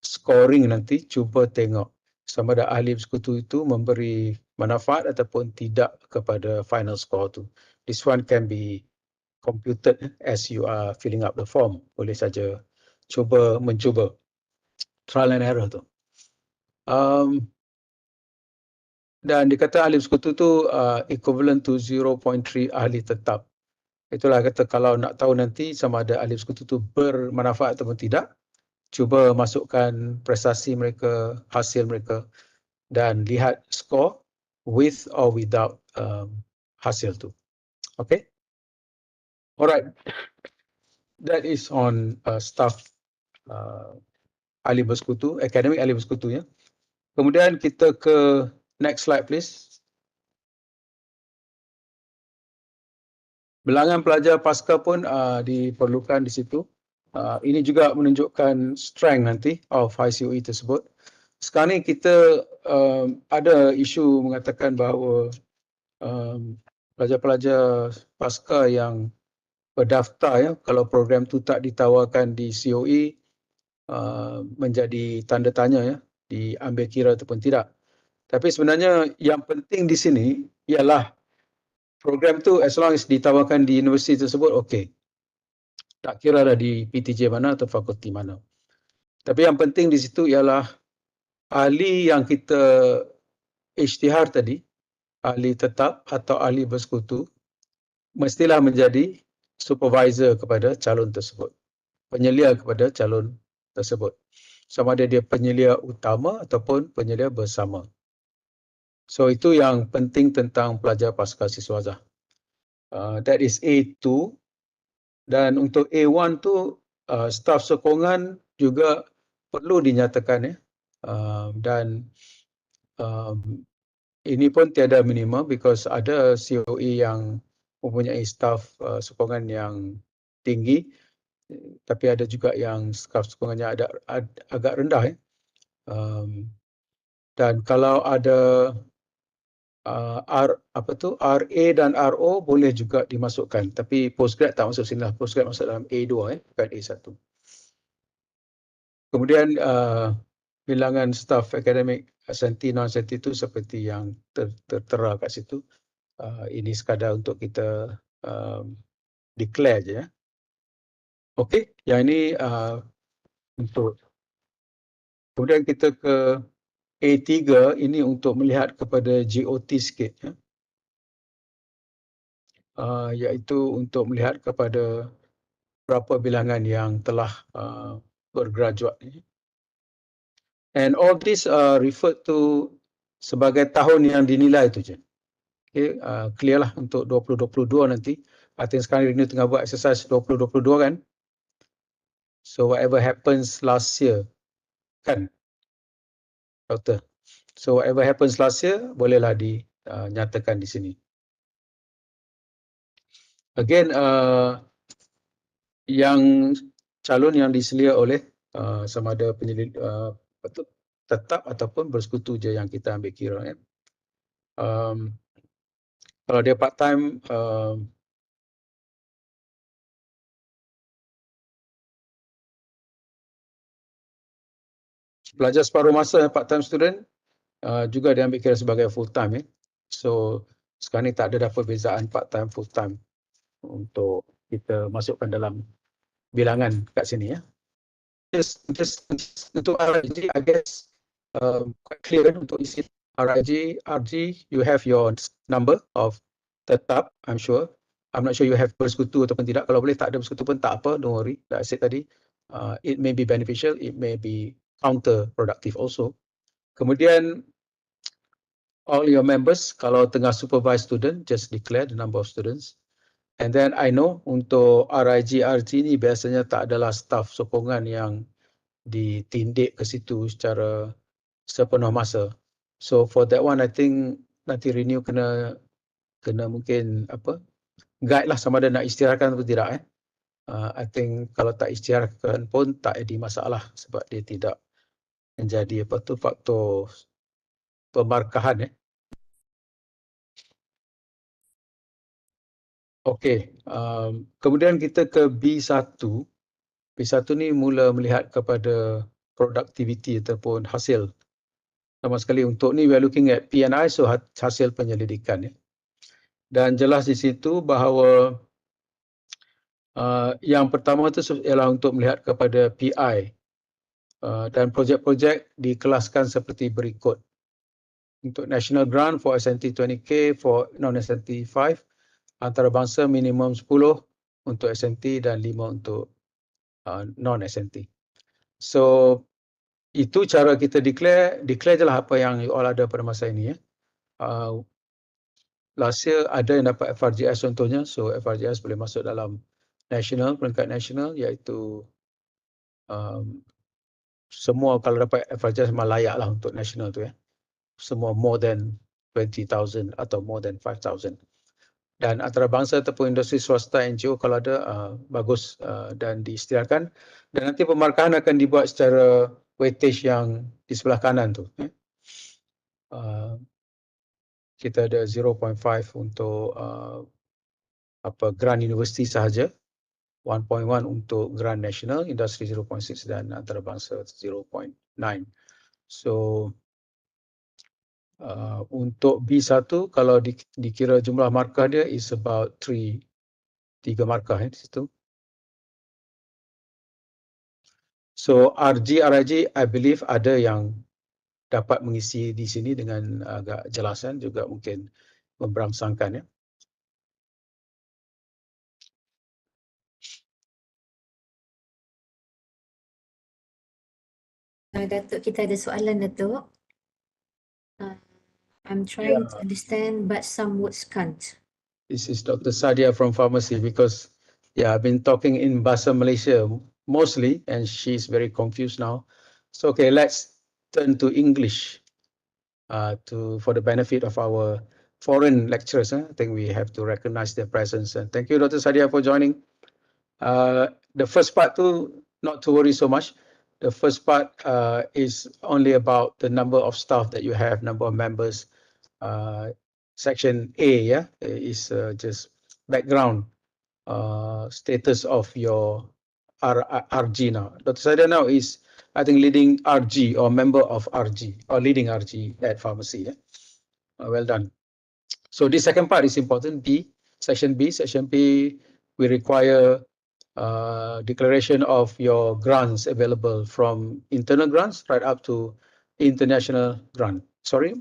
scoring nanti, cuba tengok sama ada ahli bersekutu itu memberi manfaat ataupun tidak kepada final score tu. This one can be computed as you are filling up the form. Boleh saja mencuba. Trial and error tu. Dan dikata ahli bersekutu tu equivalent to 0.3 ahli tetap. Itulah kata kalau nak tahu nanti sama ada ahli bersekutu tu bermanfaat ataupun tidak, cuba masukkan prestasi mereka, hasil mereka dan lihat skor with or without hasil tu. Okay? Alright. That is on staff ahli bersekutu, akademik ahli bersekutu ya. Kemudian kita ke next slide please. Bilangan pelajar pasca pun diperlukan di situ. Ini juga menunjukkan strength nanti of ICUE tersebut. Sekarang ni kita ada isu mengatakan bahawa pelajar-pelajar pasca yang berdaftar ya, kalau program tu tak ditawarkan di COE, menjadi tanda tanya ya, diambil kira ataupun tidak. Tapi sebenarnya yang penting di sini ialah program tu as long as ditawarkan di universiti tersebut, okey. Tak kira lah di PTJ mana atau fakulti mana. Tapi yang penting di situ ialah ahli yang kita isytihar tadi, ahli tetap atau ahli bersekutu, mestilah menjadi supervisor kepada calon tersebut, penyelia kepada calon tersebut. Sama ada dia penyelia utama ataupun penyelia bersama. So itu yang penting tentang pelajar pasca siswazah. That is A2. Dan untuk A1 tu staf sokongan juga perlu dinyatakan ya. Dan ini pun tiada minimum because ada COE yang mempunyai staf sokongan yang tinggi, tapi ada juga yang staf sokongannya agak rendah ya. Dan kalau ada RA dan RO boleh juga dimasukkan, tapi postgrad tak masuk sini lah. Postgrad masuk dalam A2 bukan A1. Kemudian bilangan staf akademik senti non-senti itu seperti yang tertera kat situ. Ini sekadar untuk kita declare je ya. Okey, yang ini untuk. Kemudian kita ke A3, ini untuk melihat kepada GOT sikit ya. Iaitu untuk melihat kepada berapa bilangan yang telah bergraduate. And all this referred to sebagai tahun yang dinilai itu je. Okay, clear lah untuk 2022 nanti. Artinya sekarang ini tengah buat exercise 2022 kan. So whatever happens last year kan, Doktor. So whatever happens last year bolehlah dinyatakan di sini. Again, yang calon yang diselia oleh sama ada tetap ataupun bersekutu je yang kita ambil kira. Kalau dia part time, pelajar separuh masa part time student juga diambil kira sebagai full time. So sekarang ni tak ada dah perbezaan part time full time untuk kita masukkan dalam bilangan kat sini ya. Just untuk RIG, I guess quite clear kan untuk isi RIG, RG, you have your number of tetap, I'm sure. I'm not sure you have bersekutu ataupun tidak. Kalau boleh tak ada bersekutu pun tak apa, don't worry. Like I said tadi, it may be beneficial, it may be counterproductive also. Kemudian all your members, kalau tengah supervise student, just declare the number of students. And then I know untuk RIG, RG ni biasanya tak adalah staf sokongan yang ditindik ke situ secara sepenuh masa. So for that one, I think nanti renew kena mungkin guide lah sama ada nak isytiharkan atau tidak. I think kalau tak isytiharkan pun tak ada masalah sebab dia tidak menjadi faktor pemarkahan. Okey, kemudian kita ke B1. B1 ni mula melihat kepada productivity ataupun hasil. Sama sekali untuk ni we are looking at PNI, so hasil penyelidikan. Dan jelas di situ bahawa yang pertama itu ialah untuk melihat kepada PI dan projek-projek dikelaskan seperti berikut. Untuk national grant for SNT 20K, for non-SNT 5, antarabangsa minimum 10 untuk SNT dan 5 untuk non-SNT. So itu cara kita declare je lah apa yang you all ada pada masa ini ya. Last year ada yang dapat FRGS contohnya, so FRGS boleh masuk dalam national, peringkat national, iaitu semua kalau dapat FRGS memang layak lah untuk national tu ya. Semua more than 20,000 atau more than 5,000. Dan antarabangsa ataupun industri swasta NGO kalau ada bagus dan diisytiharkan. Dan nanti pemarkahan akan dibuat secara weightage yang di sebelah kanan tu. Kita ada 0.5 untuk grant universiti sahaja, 1.1 untuk grant national, industri 0.6 dan antarabangsa 0.9. So untuk B1 kalau dikira jumlah markah dia is about 3 markah di situ. So RG, RIG, I believe ada yang dapat mengisi di sini dengan agak jelasan juga mungkin memberangsangkan ya. Datuk, kita ada soalan, Datuk. I'm trying to understand, but some words can't. This is Dr. Sadia from pharmacy because I've been talking in Bahasa Malaysia mostly and she's very confused now. So okay, let's turn to English for the benefit of our foreign lecturers. I think we have to recognize their presence. And thank you, Dr. Sadia, for joining. The first part too, not to worry so much. The first part is only about the number of staff that you have, number of members. Section A is just background status of your RG now. Dr. Sadia now is, I think, leading RG or member of RG or leading RG at pharmacy. Well done. So this second part is important. Section B, we require declaration of your grants available from internal grants right up to international grant. Sorry,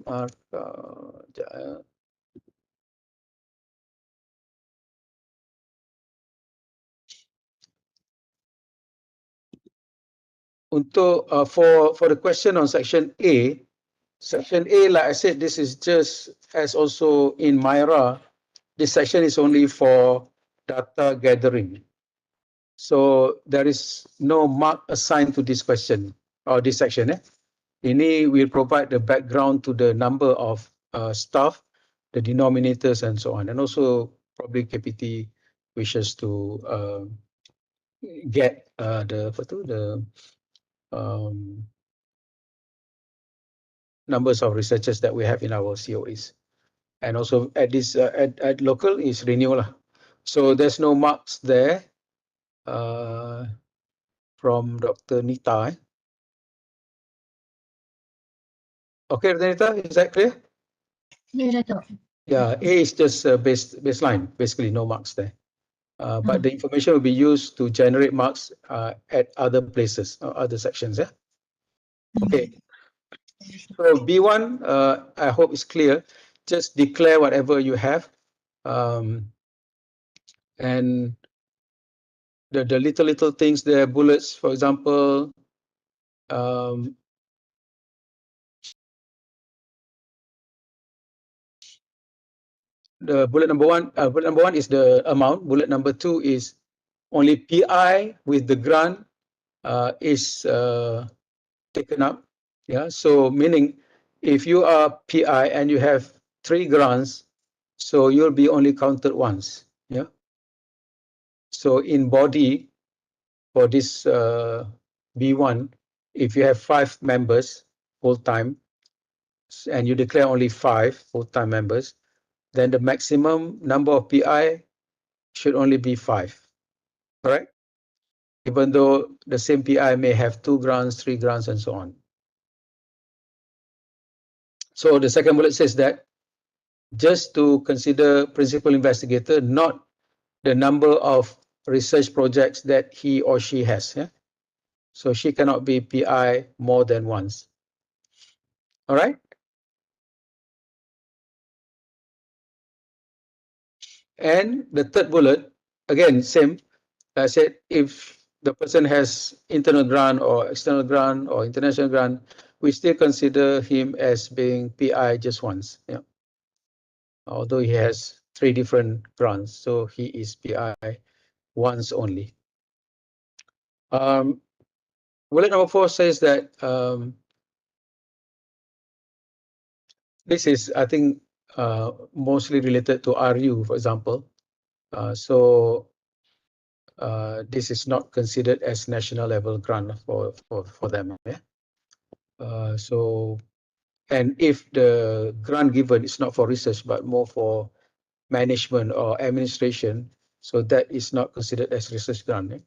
untuk for the question on section A, like I said, this is just as also in MyRA, this section is only for data gathering. So there is no mark assigned to this question or this section. Ini will provide the background to the number of staff, the denominators and so on, and also probably KPT wishes to get the numbers of researchers that we have in our COEs, and also at this at local is renewal. So there's no marks there from Dr. Nita. Okay, Nita, is that clear? Yeah, Datuk. Yeah, A is just baseline, basically no marks there. But the information will be used to generate marks at other places, other sections. Okay. So B1, I hope it's clear. Just declare whatever you have, and the little things there, bullets, for example. The bullet number one is the amount. Bullet number 2 is only PI with the grant is taken up. So meaning if you are PI and you have 3 grants, so you'll be only counted once. So in body for this B1, if you have 5 members full-time and you declare only 5 full-time members, then the maximum number of PI should only be 5, correct? Even though the same PI may have 2 grants, 3 grants, and so on. So the second bullet says that just to consider principal investigator, not the number of research projects that he or she has. So she cannot be PI more than once. All right? And the third bullet, again, same. I said if the person has internal grant or external grant or international grant, we still consider him as being PI just once. Yeah. Although he has 3 different grants, so he is PI once only. Bullet number 4 says that this is, I think, mostly related to RU, for example. This is not considered as national level grant for them. Yeah? And if the grant given is not for research but more for management or administration, so that is not considered as research grant. Yeah?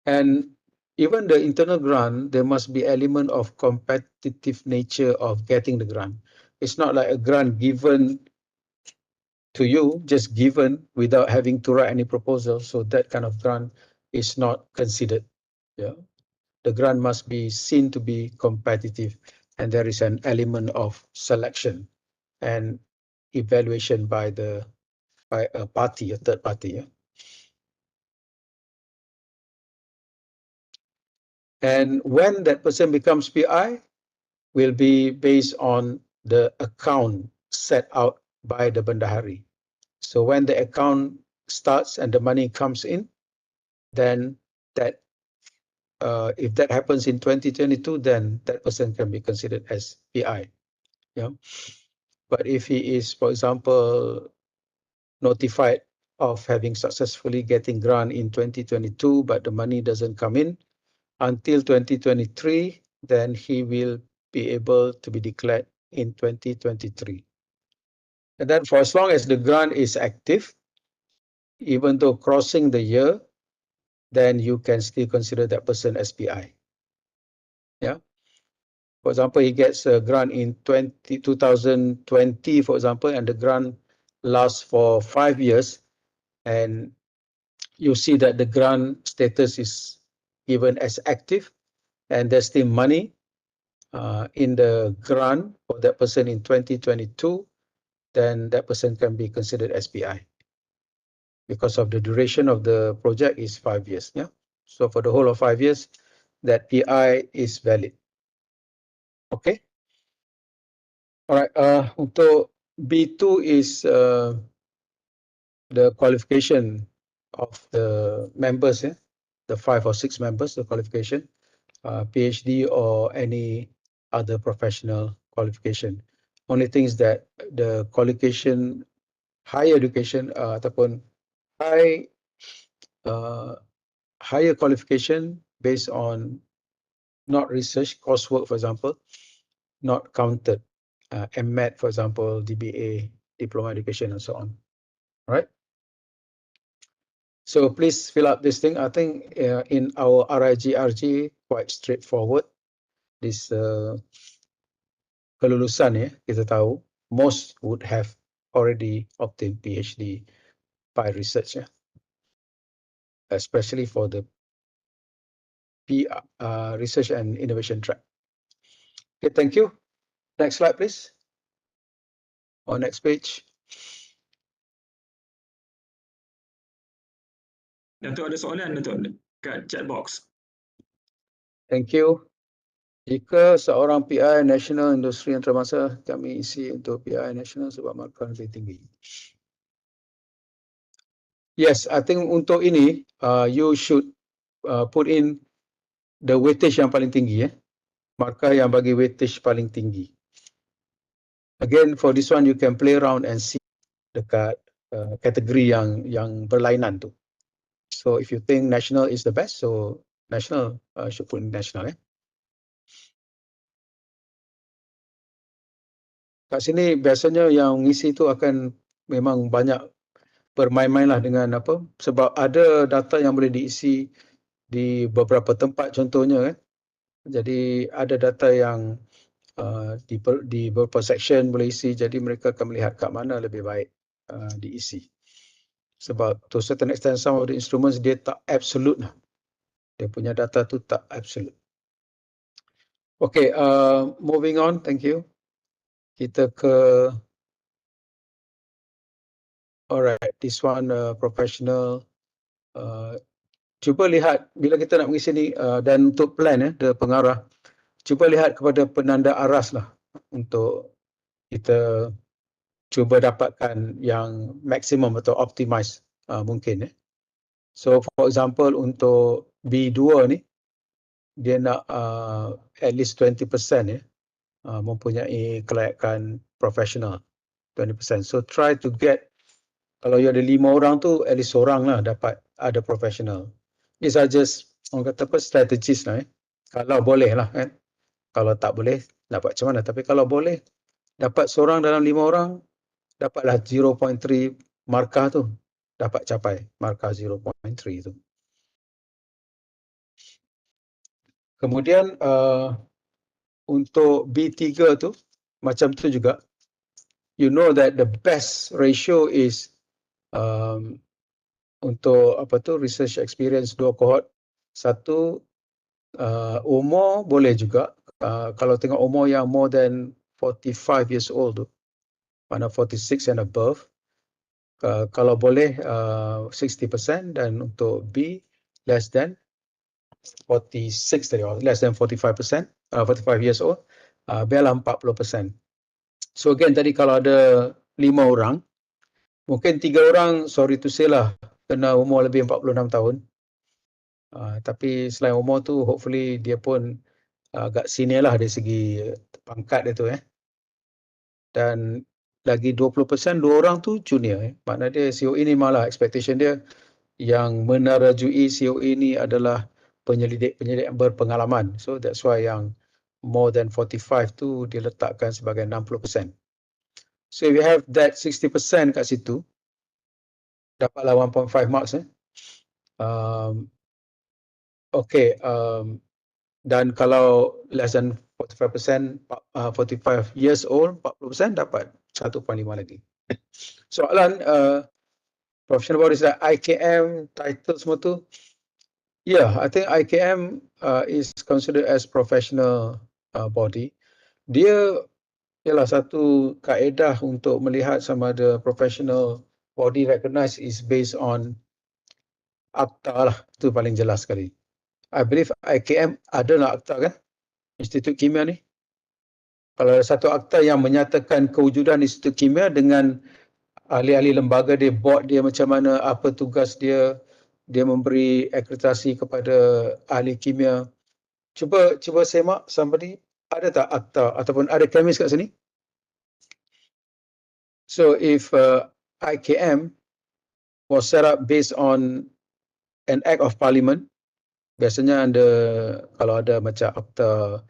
And even the internal grant, there must be element of competitive nature of getting the grant. It's not like a grant given to you, just given without having to write any proposal. So that kind of grant is not considered. Yeah. The grant must be seen to be competitive, and there is an element of selection and evaluation by a party, a third party. Yeah? And when that person becomes PI, will be based on the account set out by the bendahari. So when the account starts and the money comes in, then that if that happens in 2022, then that person can be considered as PI. Yeah. But if he is, for example, notified of having successfully getting grant in 2022, but the money doesn't come in until 2023, then he will be able to be declared in 2023. And then for as long as the grant is active, even though crossing the year, then you can still consider that person as PI. Yeah. For example, he gets a grant in 2020, for example, and the grant lasts for 5 years, and you see that the grant status is given as active, and there's still money in the grant for that person in 2022, then that person can be considered as PI because of the duration of the project is 5 years. Yeah. So for the whole of 5 years, that PI is valid. Okay. All right. Untuk B2 is the qualification of the members. Yeah? The 5 or 6 members, the qualification, PhD or any other professional qualification. Only things that the qualification, higher education ataupun higher qualification based on not research, coursework, for example, not counted. MMed, for example, DBA, diploma education, and so on. All right. So please fill up this thing. I think in our RIG quite straightforward. This kelulusan ya, kita tahu most would have already obtained PhD by research ya. Especially for the research and innovation track. Okay, thank you. Next slide, please. Or next page. Dato ada soalan Dato kat chat box. Thank you. Jika seorang PI National Industri Antarabangsa, kami isi untuk PI National sebab markah lebih tinggi. Yes, I think untuk ini, you should put in the weightage yang paling tinggi. Markah yang bagi weightage paling tinggi. Again, for this one, you can play around and see dekat kategori yang berlainan tu. So if you think national is the best, so national should put in national. Kat sini biasanya yang ngisi tu akan memang banyak bermain-main lah dengan apa, sebab ada data yang boleh diisi di beberapa tempat contohnya kan. Jadi ada data yang di beberapa section boleh isi, jadi mereka akan melihat kat mana lebih baik diisi. Sebab to certain extent some of the instruments dia tak absolute lah. Dia punya data tu tak absolute. Okay, moving on, thank you. Kita ke Alright, this one professional. Cuba lihat bila kita nak mengisi ni dan untuk plan pengarah, cuba lihat kepada penanda aras lah untuk kita cuba dapatkan yang maksimum atau optimize mungkin. So for example untuk B2 ni dia nak at least 20% mempunyai kelayakan profesional 20%. So try to get, kalau you ada 5 orang tu at least seorang lah dapat ada profesional. These are just orang kata apa strategies lah. Kalau boleh lah kan. Kalau tak boleh nak buat macam mana. Tapi kalau boleh dapat seorang dalam 5 orang dapatlah 0.3 markah tu dapat capai markah 0.3 tu. Kemudian untuk B3 tu macam tu juga. You know that the best ratio is untuk apa tu research experience 2 cohort. Satu umur boleh juga. Kalau tengok umur yang more than 45 years old tu, mana 46 and above, kalau boleh 60%, dan untuk B less than 46 tadi, less than 45%, 45 years old, biarlah 40%. So again tadi kalau ada 5 orang, mungkin 3 orang sorry to say lah kena umur lebih 46 tahun. Tapi selain umur tu hopefully dia pun agak senior lah dari segi pangkat dia tu. Dan lagi 20% 2 orang tu junior. Maknanya dia COE ni malah expectation dia yang menarajui COE ni adalah penyelidik-penyelidik yang berpengalaman. So that's why yang more than 45 tu diletakkan sebagai 60%. So if you have that 60% kat situ, dapatlah 1.5 marks. Okay, dan kalau less than 45%, 45 years old, 40% dapat 1.5 lagi. Soalan professional bodies like IKM, title semua tu, yeah, I think IKM is considered as professional body. Dia ialah satu kaedah untuk melihat sama ada professional body recognized is based on akta lah, itu paling jelas sekali. I believe IKM adalah akta kan, Institut Kimia ni. Kalau ada satu akta yang menyatakan kewujudan Institut Kimia dengan ahli-ahli lembaga dia, board dia macam mana, apa tugas dia, dia memberi akreditasi kepada ahli kimia. Cuba semak somebody, ada tak akta ataupun ada kemis kat sini? So if IKM was set up based on an act of parliament, biasanya ada, kalau ada macam akta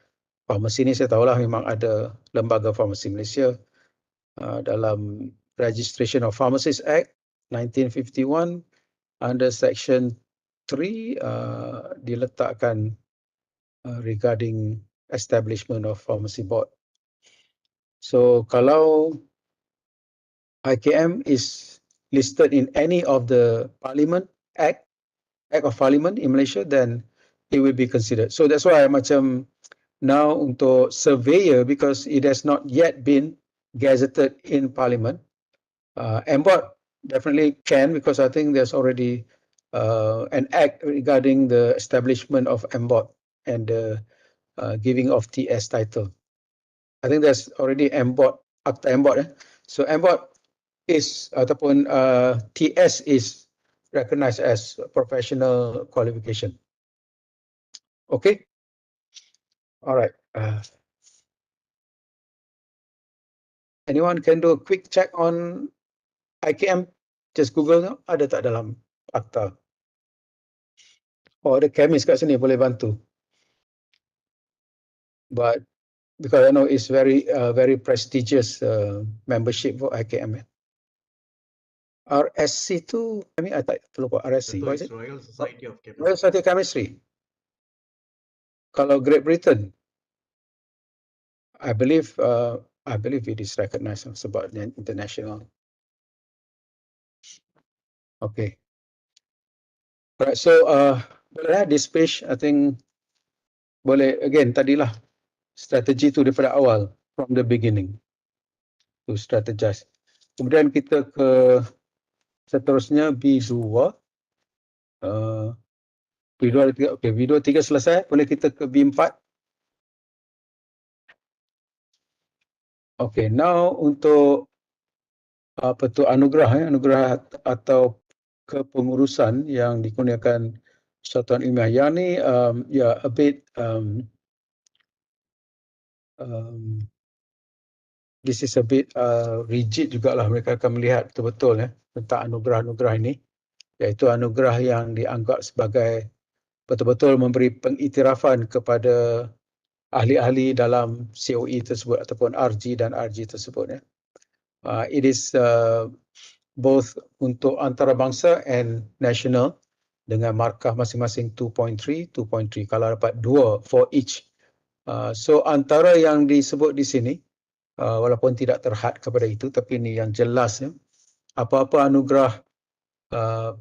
farmasi ni saya tahulah memang ada lembaga farmasi Malaysia dalam Registration of Pharmacists Act 1951 under section 3 diletakkan regarding establishment of pharmacy board. So kalau IKM is listed in any of the parliament act of parliament in Malaysia, then it will be considered. So that's why macam now untuk surveyor, because it has not yet been gazetted in parliament, MBOT definitely can, because I think there's already an act regarding the establishment of MBOT and the giving of TS title. I think there's already MBOT, akta MBOT. So MBOT is, ataupun TS is recognized as professional qualification. Okay. All right. Anyone can do a quick check on IKM? Just Google, ada tak dalam akta? Oh, ada kemis kat sini, boleh bantu. But because I know it's very prestigious membership for IKM. RSC tu, I tak terlupa RSC. What is it? Royal Society of Chemistry. Royal Society of Chemistry. Kalau Great Britain, I believe it is recognized sebab international. Okay. Alright, so boleh this page, I think boleh again tadilah strategi tu daripada awal, from the beginning to strategize. Kemudian kita ke seterusnya B2. B2 ada 3. Okey, B2 3 selesai. Boleh kita ke B4. Okey, now untuk apa tu anugerah anugerah atau kepengurusan yang dikurniakan Persatuan Ilmiah. Yang ni a bit this is a bit rigid jugalah, mereka akan melihat betul-betul tentang anugerah-anugerah ini, iaitu anugerah yang dianggap sebagai betul-betul memberi pengiktirafan kepada ahli-ahli dalam COE tersebut ataupun RG dan RG tersebut. It is both untuk antarabangsa and national dengan markah masing-masing 2.3, 2.3. Kalau dapat 2 for each. So antara yang disebut di sini, walaupun tidak terhad kepada itu, tapi ini yang jelas, apa-apa anugerah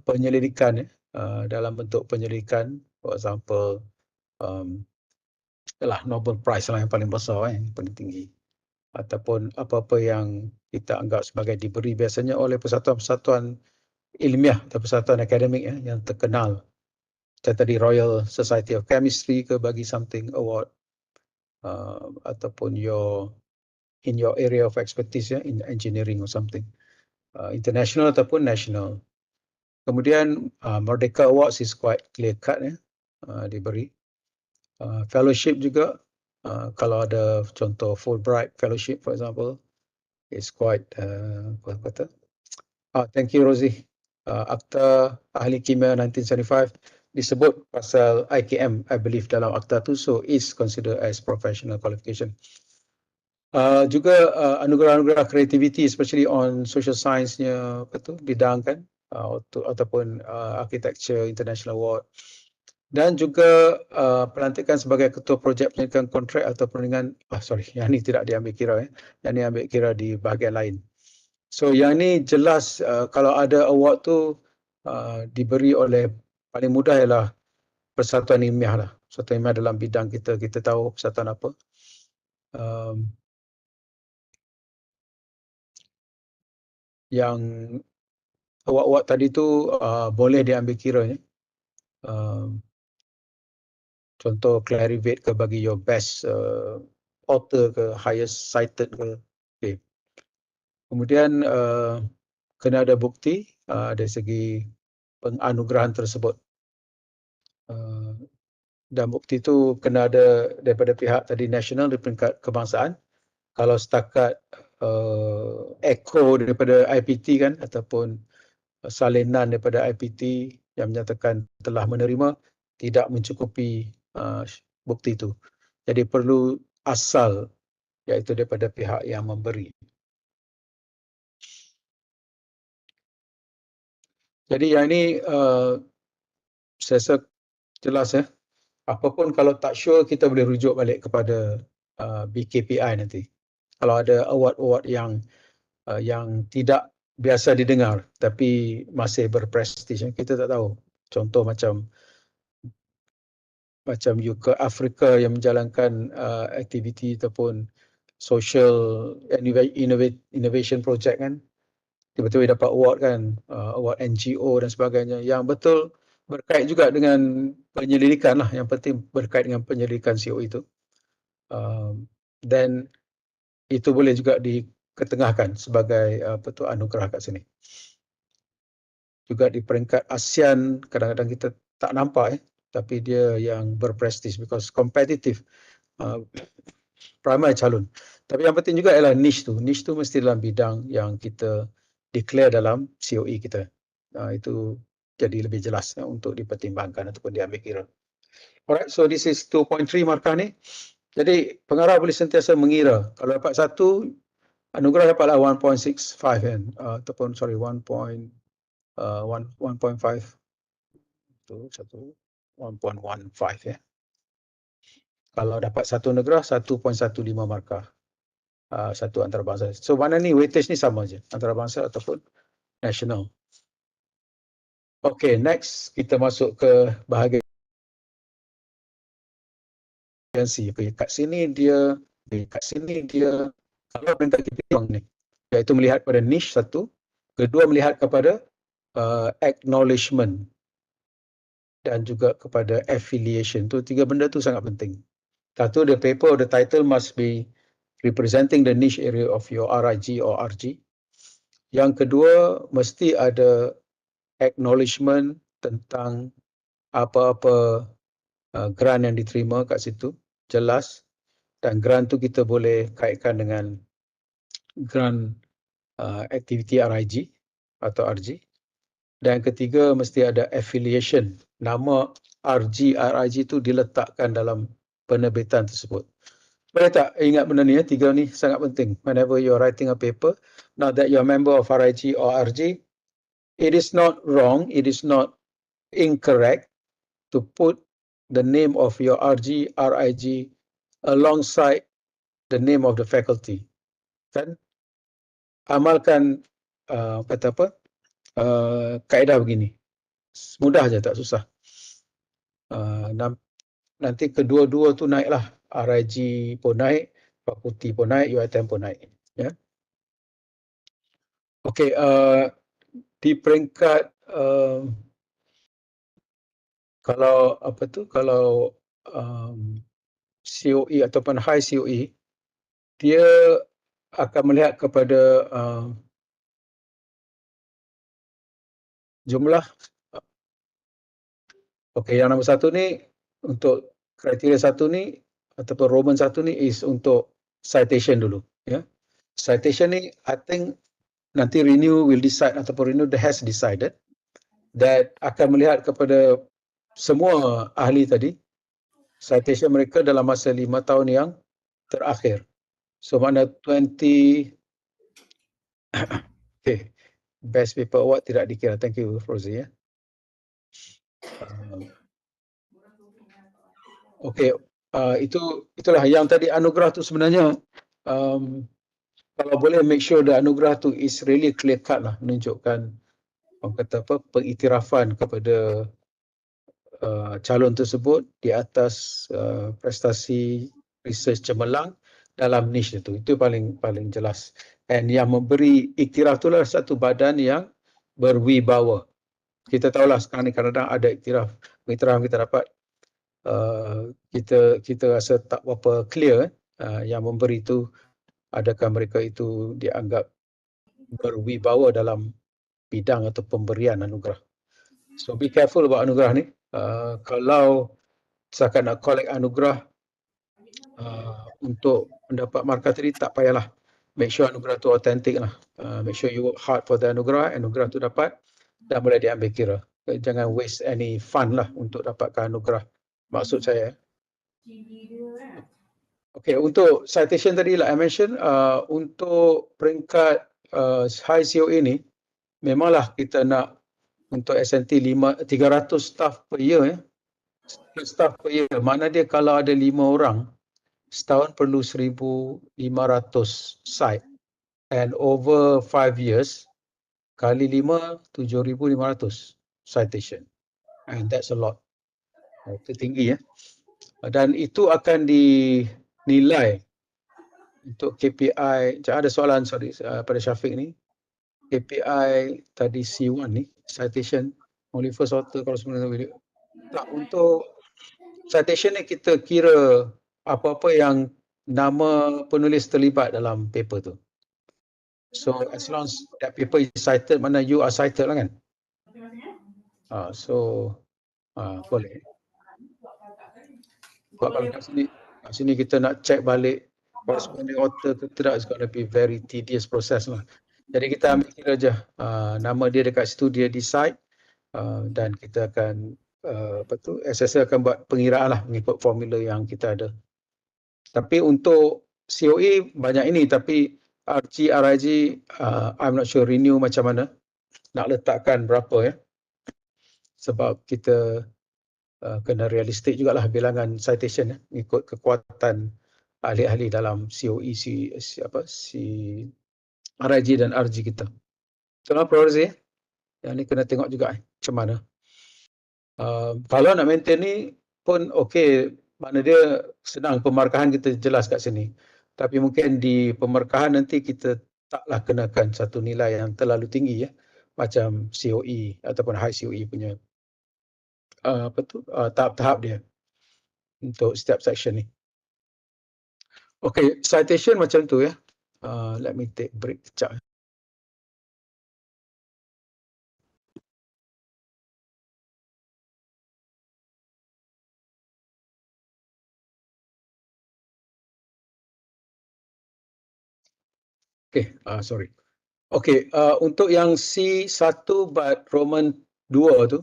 penyelidikan dalam bentuk penyelidikan, for example, Nobel Prize lah yang paling besar, yang paling tinggi, ataupun apa-apa yang kita anggap sebagai diberi biasanya oleh persatuan-persatuan ilmiah atau persatuan akademik yang terkenal. Macam tadi Royal Society of Chemistry ke bagi something award, ataupun in your area of expertise, in engineering or something, international ataupun national. Kemudian Merdeka Awards is quite clear cut, diberi. Fellowship juga, kalau ada contoh Fulbright Fellowship for example, is quite apa kata? Thank you Rosie. Akta Ahli Kimia 1975 disebut pasal IKM, I believe, dalam akta tu, so is considered as professional qualification. Juga anugerah-anugerah kreativiti, especially on social science-nya bidang kan, ataupun architecture international award, dan juga pelantikan sebagai ketua projek penyelidikan kontrak atau perundingan. Yang ni tidak diambil kira, yang ni ambil kira di bahagian lain. So yang ni jelas, kalau ada award tu diberi oleh, paling mudah ialah persatuan ilmiah lah. Persatuan ilmiah dalam bidang kita tahu persatuan apa. Yang award-award tadi tu boleh diambil kira. Contoh Clarivate ke bagi your best author ke, highest cited ke. Okay. Kemudian kena ada bukti dari segi penganugerahan tersebut. Dan bukti itu kena ada daripada pihak tadi nasional di peringkat kebangsaan. Kalau setakat echo daripada IPT kan, ataupun salinan daripada IPT yang menyatakan telah menerima, tidak mencukupi bukti itu. Jadi perlu asal, iaitu daripada pihak yang memberi. Jadi yang ini saya rasa jelas apapun kalau tak sure, kita boleh rujuk balik kepada BKPI nanti. Kalau ada award-award yang tidak biasa didengar tapi masih berprestij, kita tak tahu. Contoh macam UK Afrika yang menjalankan aktiviti ataupun social innovation project kan, tiba-tiba dapat award kan, award NGO dan sebagainya, yang betul berkait juga dengan penyelidikan lah, yang penting berkait dengan penyelidikan CO itu. Dan itu boleh juga diketengahkan sebagai anugerah kat sini. Juga di peringkat ASEAN, kadang-kadang kita tak nampak tapi dia yang berprestij because competitive, ramai calon. Tapi yang penting juga ialah niche tu. Niche tu mesti dalam bidang yang kita declare dalam COE kita. Itu jadi lebih jelas untuk dipertimbangkan ataupun diambil kira. Alright, so this is 2.3 markah ni. Jadi pengarah boleh sentiasa mengira. Kalau dapat 1, anugerah dapatlah 1.65 kan, ataupun 1.5 tu 1.15 Kalau dapat 1 negara, 1.15 markah. Satu antarabangsa. So mana ni weightage ni sama je, antarabangsa ataupun national. Okay, next kita masuk ke bahagian C. Okay, kat sini dia, kalau peringkat kita ni, iaitu melihat pada niche satu, kedua melihat kepada acknowledgement dan juga kepada affiliation. Tu tiga benda tu sangat penting. Satu, the paper or the title must be representing the niche area of your RIG or RG. Yang kedua, mesti ada acknowledgement tentang apa-apa grant yang diterima kat situ, jelas. Dan grant tu kita boleh kaitkan dengan grant aktiviti RIG atau RG. Dan ketiga, mesti ada affiliation. Nama RG, RIG itu diletakkan dalam penerbitan tersebut. Boleh tak ingat benda ni? Tiga ni sangat penting. Whenever you're writing a paper, now that you're a member of RIG or RG, it is not wrong, it is not incorrect to put the name of your RG, RIG alongside the name of the faculty. Kan? Amalkan kata apa? Kaedah begini. Mudah aja, tak susah. Nanti kedua-dua tu naiklah. RIG pun naik, fakulti pun naik, UiTM pun naik. Ya. Okey, di peringkat kalau apa tu? Kalau COE ataupun high COE, dia akan melihat kepada jumlah. Okey, yang nombor satu ni untuk kriteria satu ni ataupun Roman satu ni is untuk citation dulu. Ya, citation ni I think nanti renew will decide ataupun renew has decided that akan melihat kepada semua ahli tadi citation mereka dalam masa 5 tahun yang terakhir. So mana 20 okay. Best Paper Award tidak dikira. Thank you, Rosie. Ya. Okey, itulah yang tadi anugerah tu sebenarnya kalau boleh make sure the anugerah tu is really clear cut lah, menunjukkan orang kata apa, pengiktirafan kepada calon tersebut di atas prestasi research cemerlang dalam niche itu. Itu paling jelas. And yang memberi iktiraf itulah satu badan yang berwibawa. Kita tahulah sekarang ni kadang-kadang ada iktiraf kita dapat kita rasa tak berapa clear yang memberi itu, adakah mereka itu dianggap berwibawa dalam bidang atau pemberian anugerah. So be careful about anugerah ni. Kalau setakat nak collect anugerah untuk mendapat markah tadi, tak payahlah. Make sure anugerah tu authentic lah. Make sure you work hard for the anugerah tu dapat dan boleh diambil kira. Jangan waste any fund lah untuk dapatkan anugerah. Maksud saya. Okay, untuk citation tadi like I mention, untuk peringkat high COE ni, memanglah kita nak untuk SNT 300 staff per year. Ya. Staff per year. Mana dia kalau ada 5 orang, setahun perlu 1,500 site. And over 5 years, kali 5, 7,500 citation. And that's a lot. Itu tinggi ya. Dan itu akan dinilai untuk KPI. Ada soalan pada Syafiq ni. KPI tadi C1 ni, citation, only first author kalau sebenarnya video. Tak, untuk citation ni kita kira apa-apa yang nama penulis terlibat dalam paper tu. So as long as that paper is cited, mana you are cited lah kan. Boleh. Sebab kalau kat sini kita nak check balik corresponding author ke tidak, it's going to be very tedious process lah. Jadi kita ambil kira je nama dia dekat situ, dia decide dan kita akan SSL akan buat pengiraan lah mengikut formula yang kita ada. Tapi untuk COE banyak ini, tapi RG, RIG, I'm not sure renew macam mana, nak letakkan berapa ya. Sebab kita kena realistik jugalah bilangan citation ya, ikut kekuatan ahli-ahli dalam COE, RIG dan RG kita. Kenapa Rosie? Yang ni kena tengok juga macam mana. Kalau nak maintain ni pun okey, mana dia senang, pemarkahan kita jelas kat sini. Tapi mungkin di pemarkahan nanti kita taklah kenakan satu nilai yang terlalu tinggi ya. macam COE ataupun high COE punya tahap-tahap dia untuk setiap section ni. Okay, citation macam tu ya. Let me take break kejap. Okay, sorry. Okay, untuk yang C1 but Roman 2 tu,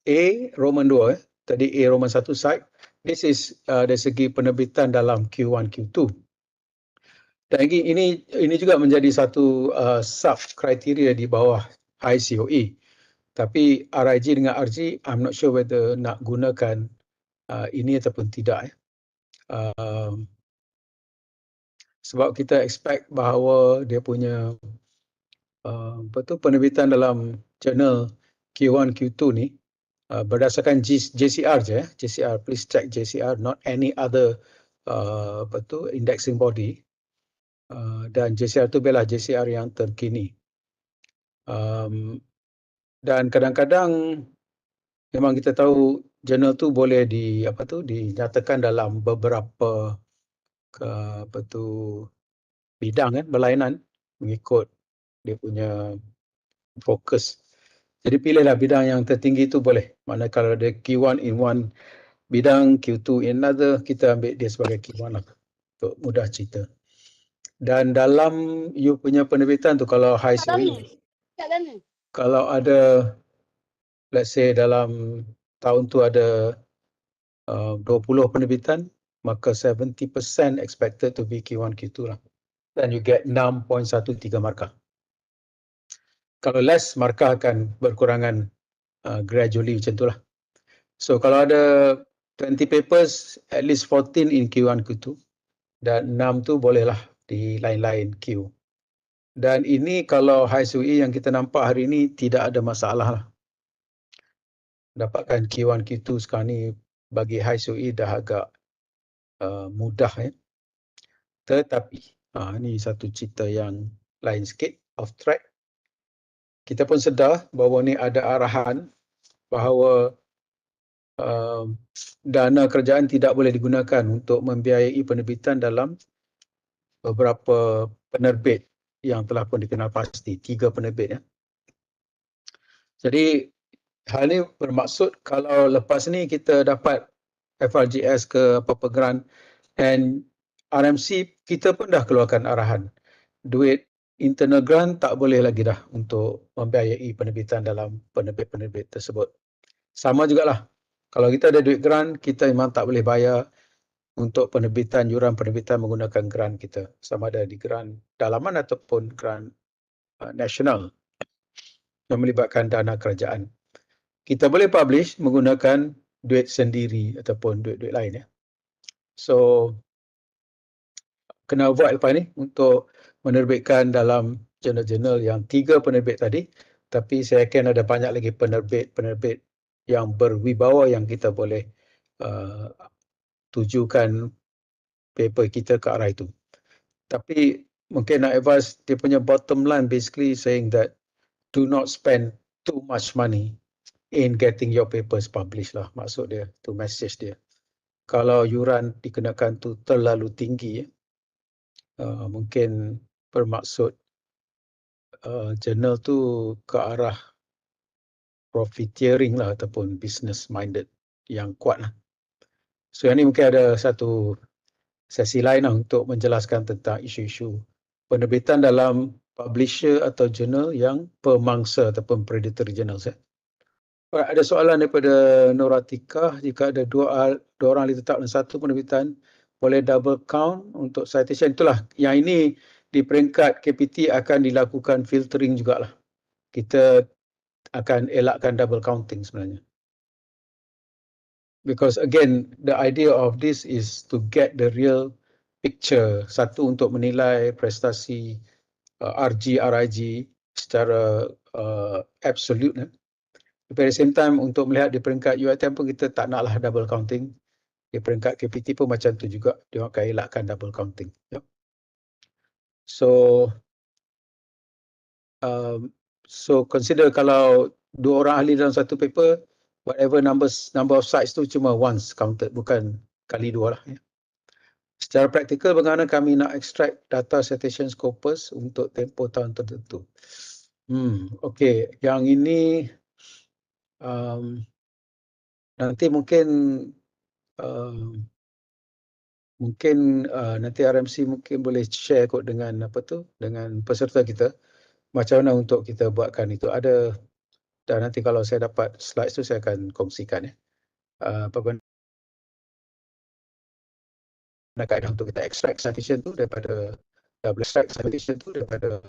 A Roman 2 tadi A Roman 1 side, this is dari segi penerbitan dalam Q1, Q2. Dan ini juga menjadi satu sub kriteria di bawah high COE. Tapi RIG dengan RG, I'm not sure whether nak gunakan ini ataupun tidak. Sebab kita expect bahawa dia punya penerbitan dalam jurnal Q1, Q2 ni berdasarkan JCR je. JCR, please check JCR, not any other indexing body. Dan JCR tu biarlah JCR yang terkini. Dan kadang-kadang memang kita tahu jurnal tu boleh dinyatakan dalam beberapa bidang berlainan mengikut dia punya fokus. Jadi pilihlah bidang yang tertinggi tu boleh. Mana kalau ada Q1 in one bidang, Q2 in another, kita ambil dia sebagai Q1 lah untuk mudah cerita. Dan dalam you punya penerbitan tu kalau high COE, kalau ada let's say dalam tahun tu ada 20 penerbitan, maka 70% expected to be Q1, Q2 lah. Dan you get 6.13 markah. Kalau less, markah akan berkurangan gradually macam tu lah. So kalau ada 20 papers, at least 14 in Q1, Q2. Dan 6 tu bolehlah di lain-lain Q. Dan ini kalau high COE yang kita nampak hari ini tidak ada masalah lah. Dapatkan Q1, Q2 sekarang ni bagi high COE dah agak mudah ya. Tetapi ini satu cerita yang lain sikit, off track. Kita pun sedar bahawa ni ada arahan bahawa dana kerajaan tidak boleh digunakan untuk membiayai penerbitan dalam beberapa penerbit yang telah pun dikenal pasti, 3 penerbit ya. Jadi hal ini bermaksud kalau lepas ni kita dapat FRGS ke apa-apa grant and RMC, kita pun dah keluarkan arahan. Duit internal grant tak boleh lagi dah untuk membiayai penerbitan dalam penerbit-penerbit tersebut. Sama jugalah, kalau kita ada duit grant, kita memang tak boleh bayar untuk penerbitan, yuran penerbitan menggunakan grant kita. Sama ada di grant dalaman ataupun grant nasional yang melibatkan dana kerajaan. Kita boleh publish menggunakan duit sendiri ataupun duit-duit lain ya. So, kena avoid lepas ni untuk menerbitkan dalam jurnal-jurnal yang 3 penerbit tadi, tapi saya yakin ada banyak lagi penerbit yang berwibawa yang kita boleh tujukan paper kita ke arah itu. Tapi mungkin nak advise dia punya bottom line basically saying that do not spend too much money in getting your papers published lah, maksud dia, tu message dia. Kalau yuran dikenakan tu terlalu tinggi, mungkin bermaksud jurnal tu ke arah profiteering lah ataupun business minded yang kuat lah. So yang ni mungkin ada satu sesi lain lah untuk menjelaskan tentang isu-isu penerbitan dalam publisher atau jurnal yang pemangsa ataupun predatory journals ya. Ada soalan daripada Noratika, jika ada dua orang ditetap dan satu penerbitan, boleh double count untuk citation. Itulah, yang ini di peringkat KPT akan dilakukan filtering jugalah. Kita akan elakkan double counting sebenarnya. Because again, the idea of this is to get the real picture. Satu, untuk menilai prestasi RG, RIG secara absolute. Tapi at the same time, untuk melihat di peringkat UiTM pun kita tak naklah double counting. Di peringkat KPT pun macam tu juga. Dia akan elakkan double counting. So, So consider kalau 2 orang ahli dalam satu paper, whatever number of sites tu cuma once counted, bukan kali 2 lah. Ya. Secara praktikal, bagaimana kami nak extract data citation corpus untuk tempoh tahun tertentu? Okey, yang ini nanti mungkin nanti RMC mungkin boleh share kot dengan dengan peserta kita macam mana untuk kita buatkan itu. Ada, dan nanti kalau saya dapat slides tu saya akan kongsikan ya. Bagaimana kaedah untuk kita extract citation tu daripada extract citation tu daripada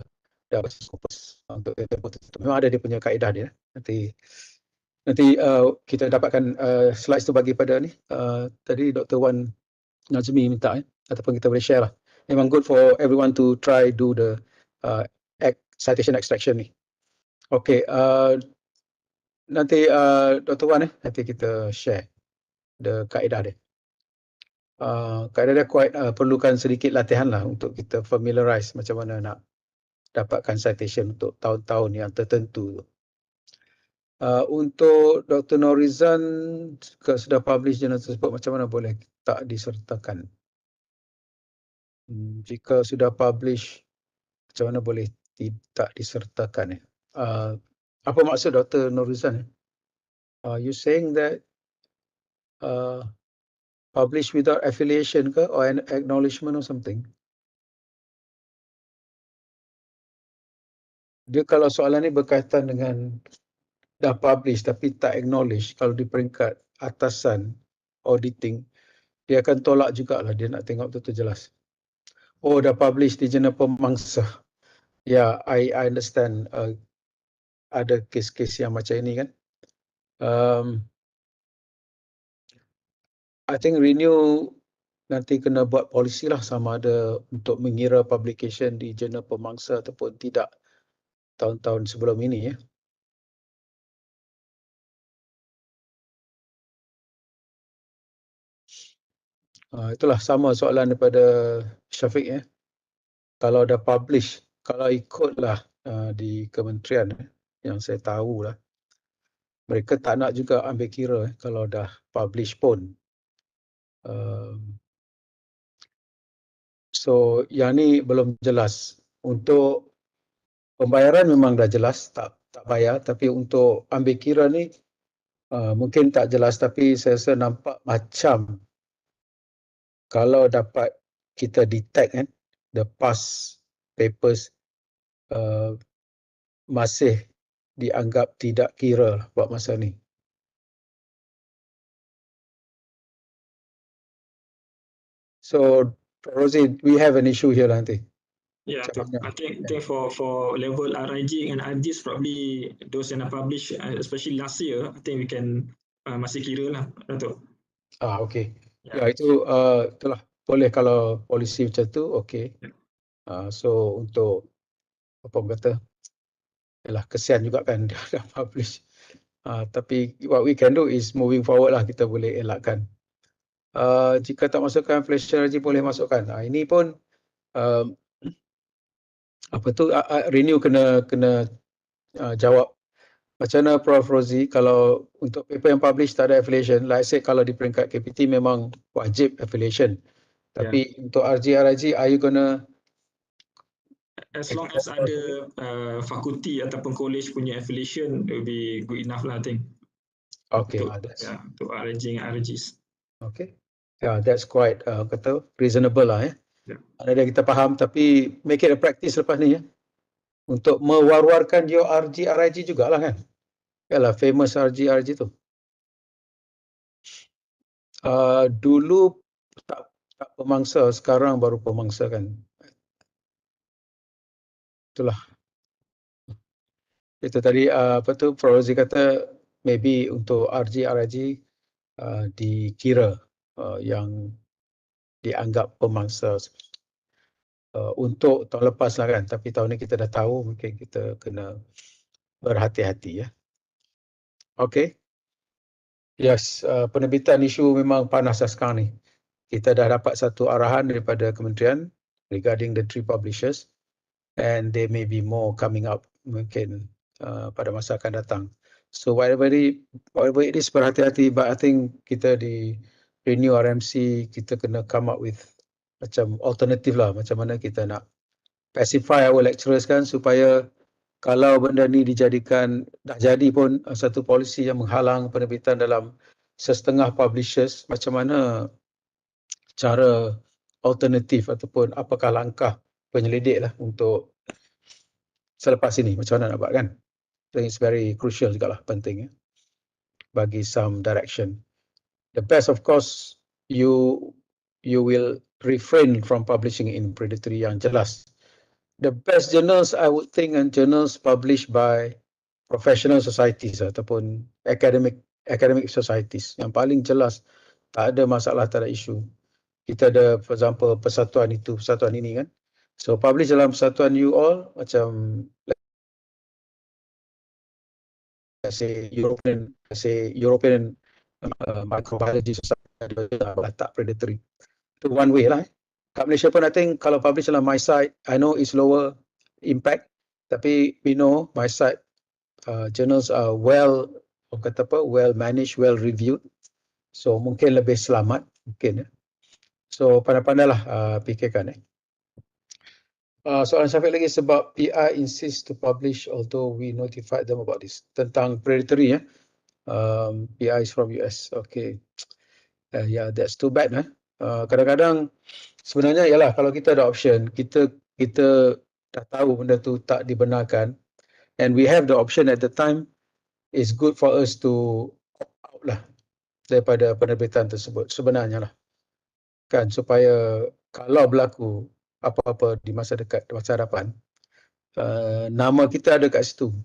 database corpus untuk tempoh tertentu. Memang ada dia punya kaedah dia. Nanti kita dapatkan slides tu bagi pada ni. Tadi Dr. Wan Nazmi minta ataupun kita boleh share lah. Memang good for everyone to try do the citation extraction ni. Okay, nanti Dr. Wan nanti kita share the kaedah dia. Kaedah dia quite perlukan sedikit latihan lah untuk kita familiarize macam mana nak dapatkan citation untuk tahun-tahun yang tertentu tu. Untuk Dr. Norizan sudah publish jurnal tersebut, macam mana boleh tak disertakan? Jika sudah publish, macam mana boleh tidak disertakan? Apa maksud Dr. Norizan? You saying that publish without affiliation ke, or an acknowledgement or something? Dia kalau soalan ni berkaitan dengan dah publish tapi tak acknowledge, kalau di peringkat atasan auditing, dia akan tolak jugalah, dia nak tengok betul-betul jelas. Oh, dah publish di jurnal pemangsa. Ya, I understand. Ada kes-kes yang macam ini kan. I think Renew nanti kena buat polisi lah sama ada untuk mengira publication di jurnal pemangsa ataupun tidak tahun-tahun sebelum ini ya. Itulah sama soalan daripada Syafiq ya. Kalau dah publish, kalau ikutlah di kementerian yang saya tahu lah, mereka tak nak juga ambil kira kalau dah publish pun. So yang ni belum jelas. Untuk pembayaran memang dah jelas, tak bayar, tapi untuk ambil kira ni mungkin tak jelas, tapi saya rasa nampak macam kalau dapat kita detect the past papers masih dianggap tidak kira buat masa ni. So Rosie, we have an issue here nanti. Yeah, I think for level RIG and RGs, probably those yang publish, especially last year, I think we can masih kira lah, Dato. Okay. Ya, itu itulah boleh kalau polisi macam tu, okay. So untuk apa orang kata, yalah kesian juga kan dia dah publish. Tapi what we can do is moving forward lah, kita boleh elakkan. Jika tak masukkan flash RG boleh masukkan. Ini pun Renew kena jawab. Macam mana Prof. Rozi, kalau untuk paper yang publish tak ada affiliation, like I said, kalau di peringkat KPT memang wajib affiliation. Tapi untuk RG, are you gonna... As long as ada fakulti ataupun college punya affiliation, it will be good enough lah, I think. Okay, untuk RIG and RGs. Okay. Yeah, that's quite reasonable lah Ada yang kita faham, tapi make it a practice lepas ni untuk mewar-warkan your RG, RIG jugalah kan. Yalah, famous RG tu. Dulu tak pemangsa, sekarang baru pemangsa kan. Itulah. Itu tadi Prof. Rozi kata maybe untuk RG, RIG dikira yang dianggap pemangsa. Untuk tahun lepas lah kan, tapi tahun ni kita dah tahu, mungkin kita kena berhati-hati ya. Okay. Yes, penerbitan isu memang panas sekarang ni. Kita dah dapat satu arahan daripada kementerian regarding the 3 publishers, and there may be more coming up. Mungkin pada masa akan datang. So whatever it is, berhati-hati, but I think kita di Renew RMC, kita kena come up with macam alternative lah, macam mana kita nak pacify our lecturers kan, supaya kalau benda ni dijadikan, dah jadi pun satu polisi yang menghalang penerbitan dalam setengah publishers, macam mana cara alternatif ataupun apakah langkah penyelidik lah untuk selepas ini, macam mana nak buat kan. I think it's very crucial juga lah, penting ya, bagi some direction. The best of course, you will refrain from publishing in predatory yang jelas. The best journals I would think, and journals published by professional societies ataupun academic societies yang paling jelas, tak ada masalah, tak ada isu. Kita ada for example persatuan itu, persatuan ini kan. So publish dalam persatuan you all, macam let's say European microbiology society, tak predatory. Itu one way lah. Kat Malaysia pun I think kalau publish dalam my site, I know it's lower impact, tapi we know my site journals are well managed, well reviewed. So mungkin lebih selamat, mungkin ya. So pandai-pandailah fikirkan. Soalan Syafiq lagi sebab PI insist to publish although we notified them about this. Tentang predatory ya. PI is from US. Okay. Yeah, that's too bad. Kadang-kadang sebenarnya ialah kalau kita ada option, kita dah tahu benda tu tak dibenarkan, and we have the option at the time, it's good for us to opt out lah daripada penerbitan tersebut sebenarnya lah. Kan, supaya kalau berlaku apa-apa di masa dekat, masa hadapan, nama kita ada kat situ.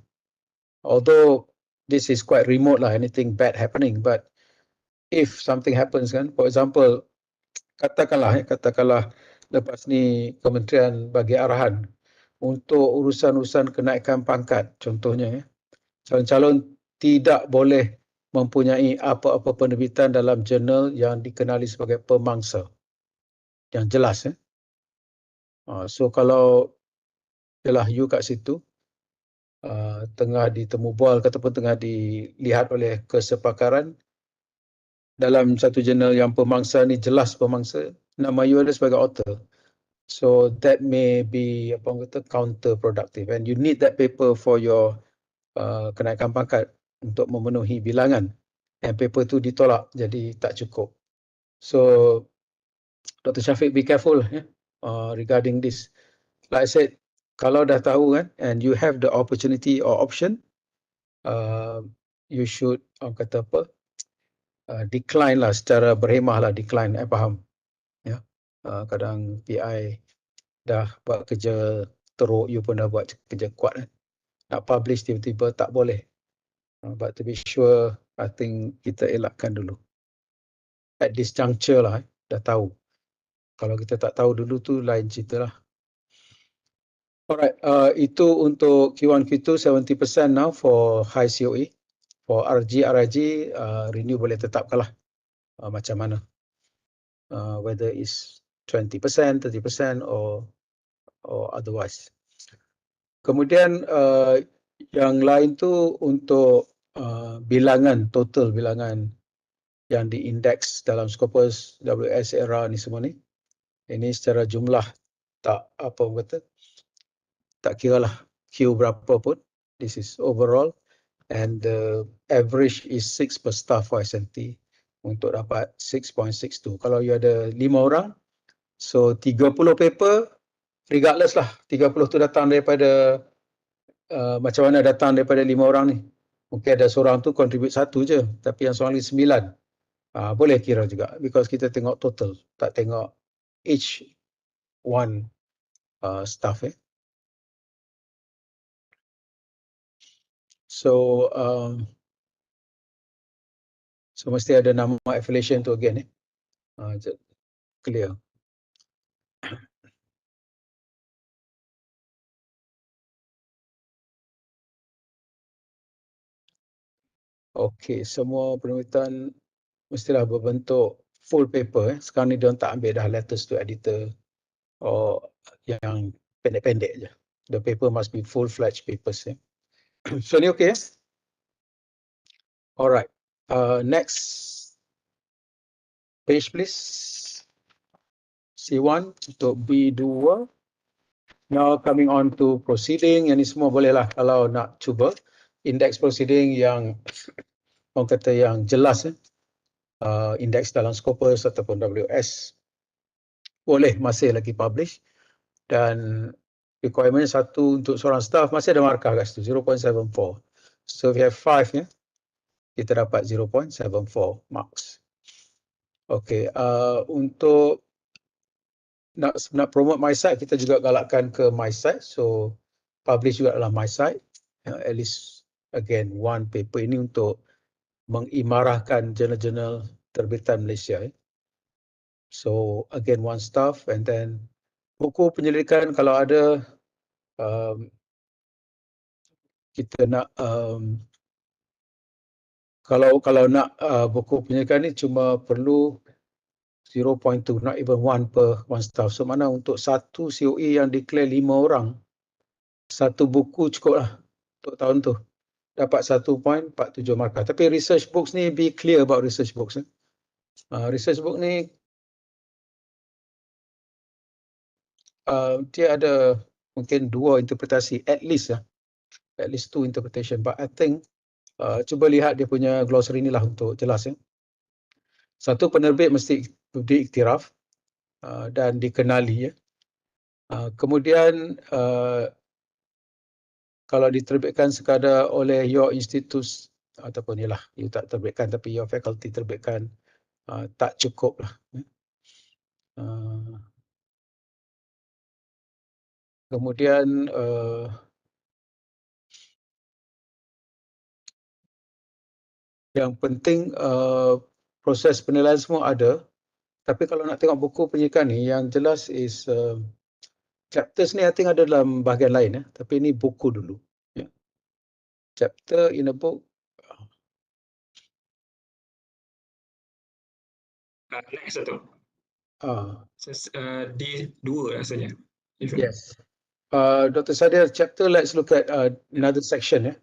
Although this is quite remote lah, anything bad happening, but if something happens kan, for example, katakanlah lepas ni Kementerian bagi arahan untuk urusan-urusan kenaikan pangkat, contohnya calon-calon tidak boleh mempunyai apa-apa penerbitan dalam jurnal yang dikenali sebagai pemangsa, yang jelas. So kalau ialah you kat situ, tengah ditemu bual ataupun tengah dilihat oleh kesepakaran dalam satu jurnal yang pemangsa ni jelas pemangsa, nama you ada sebagai author. So that may be counterproductive, and you need that paper for your kenaikan pangkat untuk memenuhi bilangan, and paper tu ditolak, jadi tak cukup. So Dr. Syafiq, be careful regarding this. Like I said, kalau dah tahu kan, and you have the opportunity or option, you should decline lah, secara berhemah lah, decline. Faham ya. Kadang PI dah buat kerja teruk, you pun dah buat kerja kuat, nak publish tiba-tiba tak boleh. But to be sure, I think kita elakkan dulu at this juncture lah. Dah tahu. Kalau kita tak tahu dulu tu lain cerita lah. Alright, itu untuk Q1, Q2, 70% now for high COE. For RIG, renew boleh tetapkan lah macam mana. Whether it's 20%, 30% or otherwise. Kemudian yang lain tu untuk bilangan, total bilangan yang diindeks dalam Scopus, WS, ERA ni semua ni. Ini secara jumlah tak tak kira lah Q berapa pun. This is overall, and the average is 6 per staff for SNT untuk dapat 6.62. Kalau you ada 5 orang, so 30 paper, regardless lah 30 tu datang daripada macam mana datang daripada 5 orang ni. Mungkin ada seorang tu contribute 1 je, tapi yang seorang ni 9. Boleh kira juga, because kita tengok total, tak tengok each one staff. So mesti ada nama affiliation tu again. Clear. Okey, semua penerbitan mestilah berbentuk full paper. Sekarang ni dia tak ambil dah letters to editor or yang pendek-pendek je. The paper must be full-fledged papers. So ni okay ya? Alright. Next page please. C1 untuk B2. Now coming on to proceeding, yang ni semua boleh lah kalau nak cuba. Indeks proceeding yang orang kata yang jelas, indeks dalam Scopus ataupun WS boleh masih lagi publish, dan requirement satu untuk seorang staff masih ada markah kat situ 0.74. So we have 5 ya, kita dapat 0.74 marks. Okay, untuk nak promote my site, kita juga galakkan ke my site, so publish juga dalam my site, at least again one paper ini untuk mengimarahkan jurnal-jurnal terbitan Malaysia. So again one staff, and then buku penyelidikan kalau ada, kita nak kalau nak buku penyelidikan ni cuma perlu 0.2, not even 1 per one staff. So mana untuk satu COE yang declare 5 orang, satu buku cukup lah untuk tahun tu, dapat 1.47 markah. Tapi research books ni, be clear about research books. Research book ni dia ada mungkin 2 interpretasi, at least 2 interpretation, but I think cuba lihat dia punya glossary ni lah untuk jelas. Satu, penerbit mesti diiktiraf dan dikenali. Kemudian kalau diterbitkan sekadar oleh your institute ataupun ialah you tak terbitkan tapi your faculty terbitkan, tak cukup lah. Kemudian yang penting proses penilaian semua ada, tapi kalau nak tengok buku penyelidikan ni, yang jelas is chapters ni I think ada dalam bahagian lain, tapi ini buku dulu. Chapter in a book. Next Dato. D2 rasanya. Yes. Dr. Sadir, chapter, let's look at another section.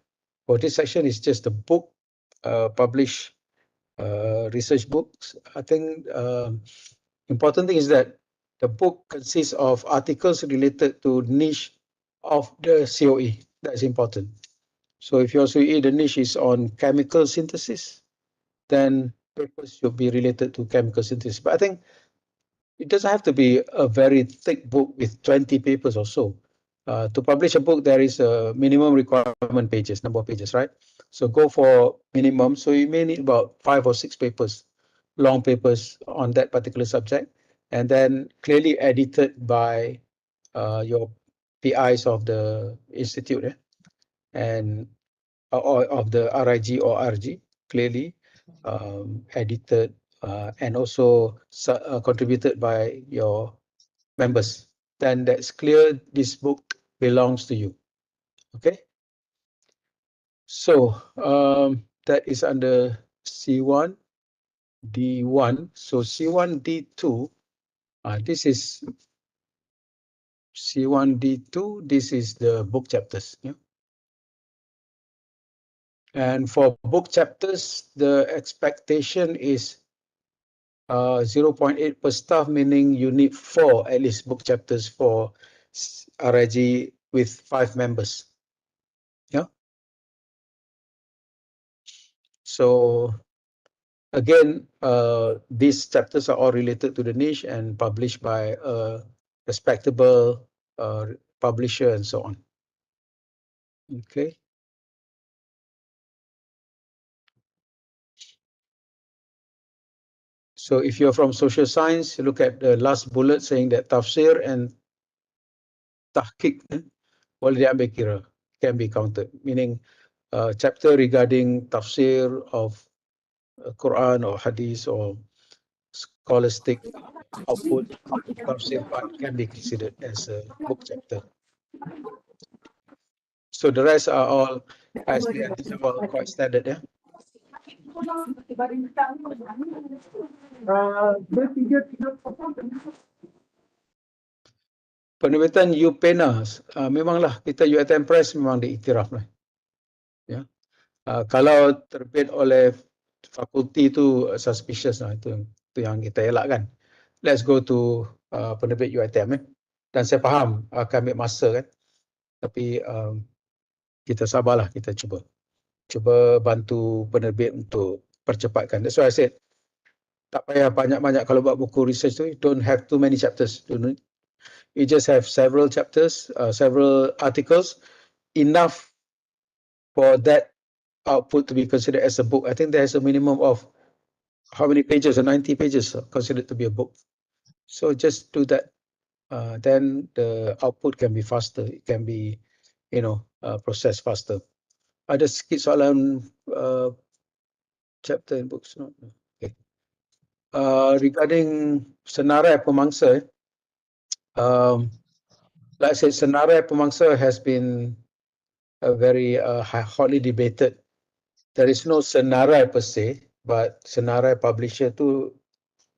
For this section is just the book, publish research books. I think important thing is that the book consists of articles related to niche of the COE. That's important. So if your COE, the niche is on chemical synthesis, then papers should be related to chemical synthesis. But I think it doesn't have to be a very thick book with 20 papers or so. To publish a book, there is a minimum requirement pages, number of pages, right? So go for minimum. So you may need about 5 or 6 papers, long papers on that particular subject, and then clearly edited by your PIs of the institute, and or of the RIG or RG, clearly edited and also contributed by your members. Then that's clear, this book belongs to you. Okay, so that is under C1 D1. So C1 D2, this is C1 D2, this is the book chapters. And for book chapters, the expectation is 0.8 per staff, meaning you need 4 at least book chapters for RIG with 5 members. So again, these chapters are all related to the niche and published by a respectable publisher and so on. Okay. So if you're from social science, look at the last bullet saying that tafsir and tahqiq boleh diambil kira, can be counted, meaning chapter regarding tafsir of Quran or hadith or scholastic output tafsir part can be considered as a book chapter. So the rest are all, as these are all quite standard. Penerbitan UPENA, memanglah kita UiTM Press memang diiktiraf lah. Ya. Kalau terbit oleh fakulti itu suspicious lah, itu yang kita elakkan. Let's go to penerbit UiTM dan saya faham akan ambil masa kan, tapi kita sabarlah, kita cuba bantu penerbit untuk percepatkan. That's why I said tak payah banyak-banyak kalau buat buku research tu, you don't have too many chapters. You just have several chapters, several articles, enough for that output to be considered as a book. I think there's a minimum of how many pages? 90 pages considered to be a book. So just do that. Then the output can be faster. It can be, processed faster. Ada sikit soalan chapter in books. No? Okay. Regarding senarai pemangsa, like I said, senarai pemangsa has been very hotly debated. There is no senarai per se, but senarai publisher tu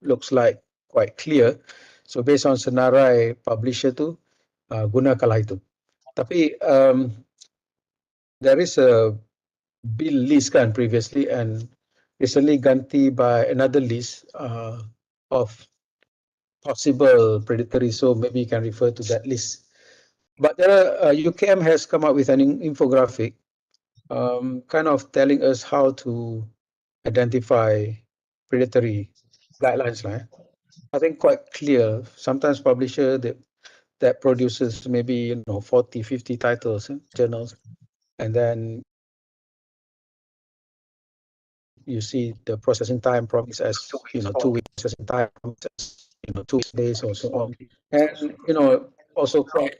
looks like quite clear. So based on senarai publisher tu, gunakanlah itu. Tapi there is a bill list kan previously and recently ganti by another list of possible predatory. So maybe you can refer to that list. But UKM has come up with an infographic kind of telling us how to identify predatory guidelines. I think quite clear. Sometimes publisher that produces maybe 40, 50 titles, journals, and then you see the processing time promise as 2 weeks processing time, 2 days or so on, and also quite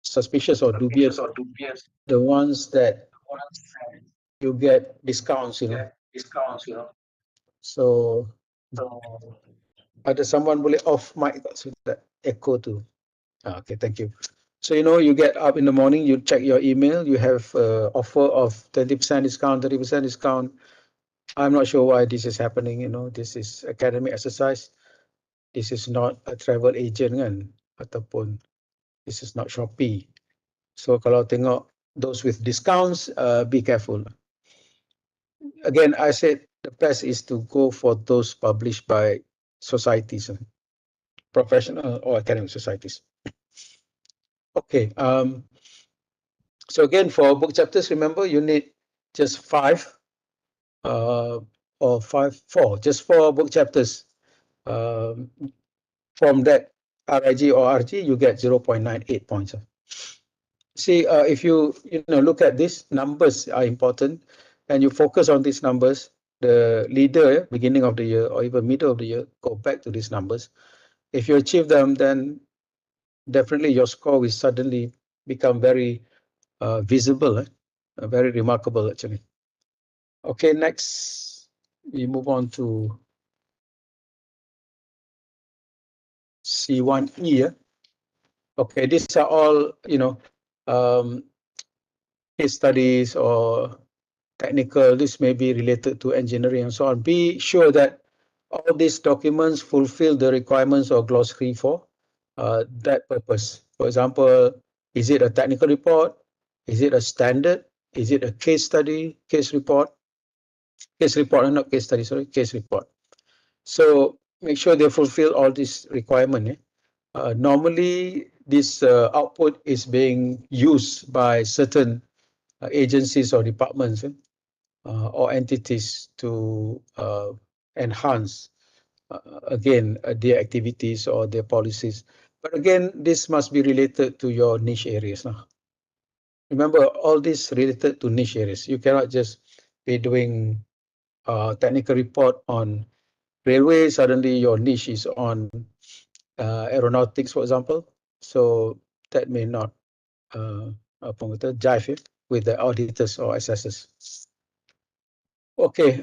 suspicious or dubious the ones that you get discounts, So ada someone boleh off mic tak, so that echo tu. Okay, thank you. So you get up in the morning, you check your email, you have offer of 20% discount, 30% discount. I'm not sure why this is happening. This is academic exercise. This is not a travel agent kan, ataupun this is not Shopee. So kalau tengok those with discounts, be careful. Again, I said the best is to go for those published by societies, professional or academic societies. Okay. So again, for book chapters, remember you need just 5 or 4, just 4 book chapters. From that RIG or RG, you get 0.98 points. See, if you look at this, numbers are important, and you focus on these numbers. The leader, beginning of the year or even middle of the year, go back to these numbers. If you achieve them, then definitely your score will suddenly become very visible, very remarkable actually. Okay, next we move on to C1E. Okay, these are all case studies or technical. This may be related to engineering and so on. Be sure that all these documents fulfill the requirements of Clause 3 for that purpose. For example, is it a technical report? Is it a standard? Is it a case study, case report? Case report, not case study, sorry, case report. So make sure they fulfill all these requirements. Normally, this output is being used by certain agencies or departments or entities to enhance, again, their activities or their policies. But again, this must be related to your niche areas. Remember, all this related to niche areas. You cannot just be doing a technical report on railway, suddenly your niche is on aeronautics, for example. So that may not jive with the auditors or assessors. Okay,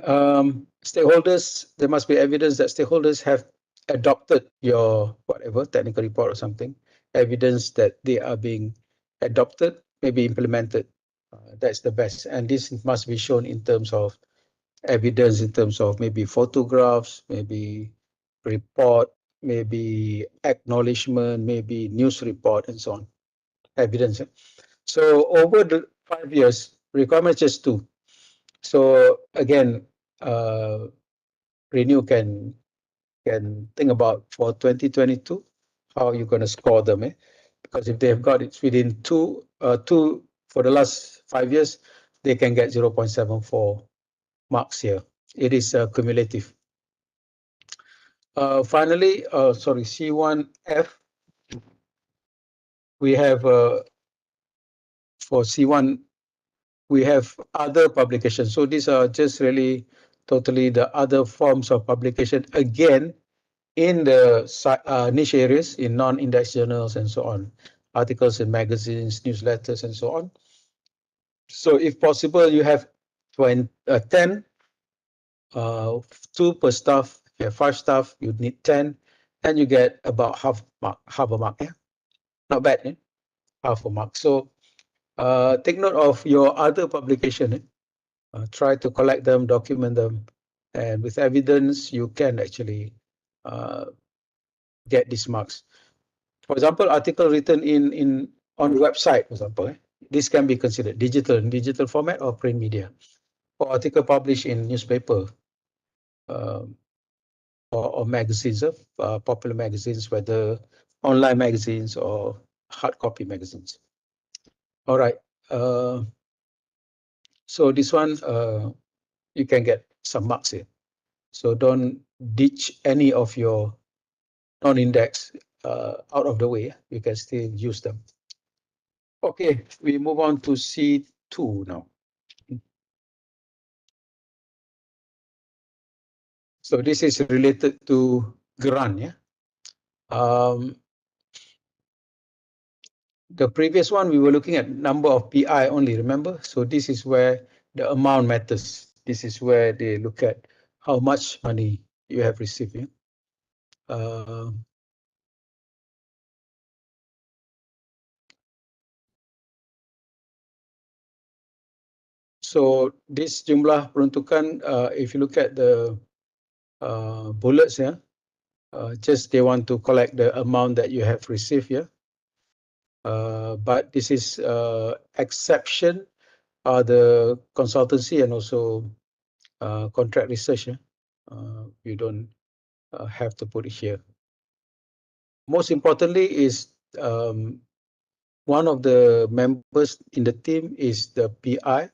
stakeholders, there must be evidence that stakeholders have adopted your whatever technical report or something, evidence that they are being adopted, maybe implemented. That's the best. And this must be shown in terms of evidence, in terms of maybe photographs, maybe report, maybe acknowledgement, maybe news report, and so on. Evidence. So over the 5 years, requirement just 2. So again, Renew can think about for 2022 how you're going to score them, because if they've got it within two for the last 5 years, they can get 0.74 marks here. It is cumulative. Finally, sorry, C1F, we have for C1 we have other publications. So these are just really totally the other forms of publication, again, in the niche areas, in non-index journals and so on, articles in magazines, newsletters, and so on. So if possible, you have 10, 2 per staff. If you have 5 staff, you need 10, and you get about half a mark. Yeah, not bad. Yeah? Half a mark. So take note of your other publication. Try to collect them, document them, and with evidence, you can actually get these marks. For example, article written on the website, for example, this can be considered digital format or print media. Or article published in newspaper or magazines, popular magazines, whether online magazines or hard copy magazines. All right. So this one, you can get some marks here. So don't ditch any of your non-index out of the way. You can still use them. Okay, we move on to C2 now. So this is related to grant. Yeah. The previous one, we were looking at number of PI only, remember? So this is where the amount matters. This is where they look at how much money you have received. Yeah? So this jumlah peruntukan, if you look at the bullets here, just they want to collect the amount that you have received here. But this is exception the consultancy and also contract research. You don't have to put it here. Most importantly is one of the members in the team is the PI.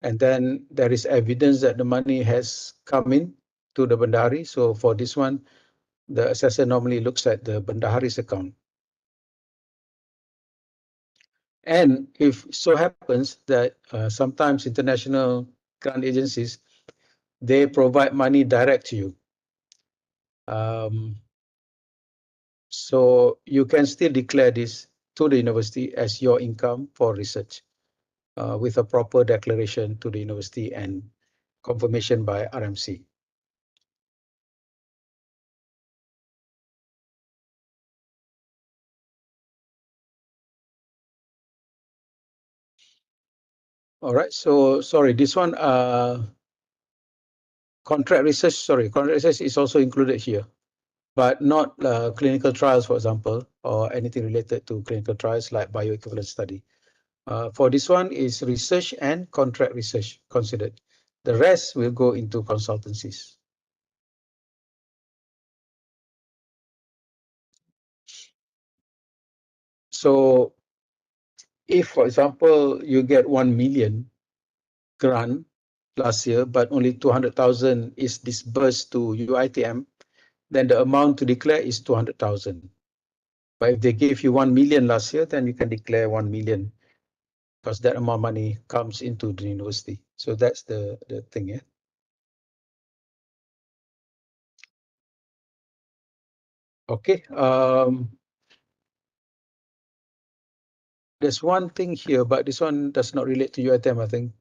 And then there is evidence that the money has come in to the bendahari. So for this one, the assessor normally looks at the bendahari's account. And if so happens that sometimes international grant agencies, they provide money direct to you. So you can still declare this to the university as your income for research with a proper declaration to the university and confirmation by RMC. All right, so sorry, this one, contract research is also included here, but not clinical trials, for example, or anything related to clinical trials like bioequivalence study. For this one is research and contract research considered. The rest will go into consultancies. So if, for example, you get 1 million grant last year, but only 200,000 is disbursed to UiTM, then the amount to declare is 200,000. But if they gave you 1 million last year, then you can declare 1 million because that amount of money comes into the university. So that's the thing, yeah. Okay. There's one thing here, but this one does not relate to UiTM, I think.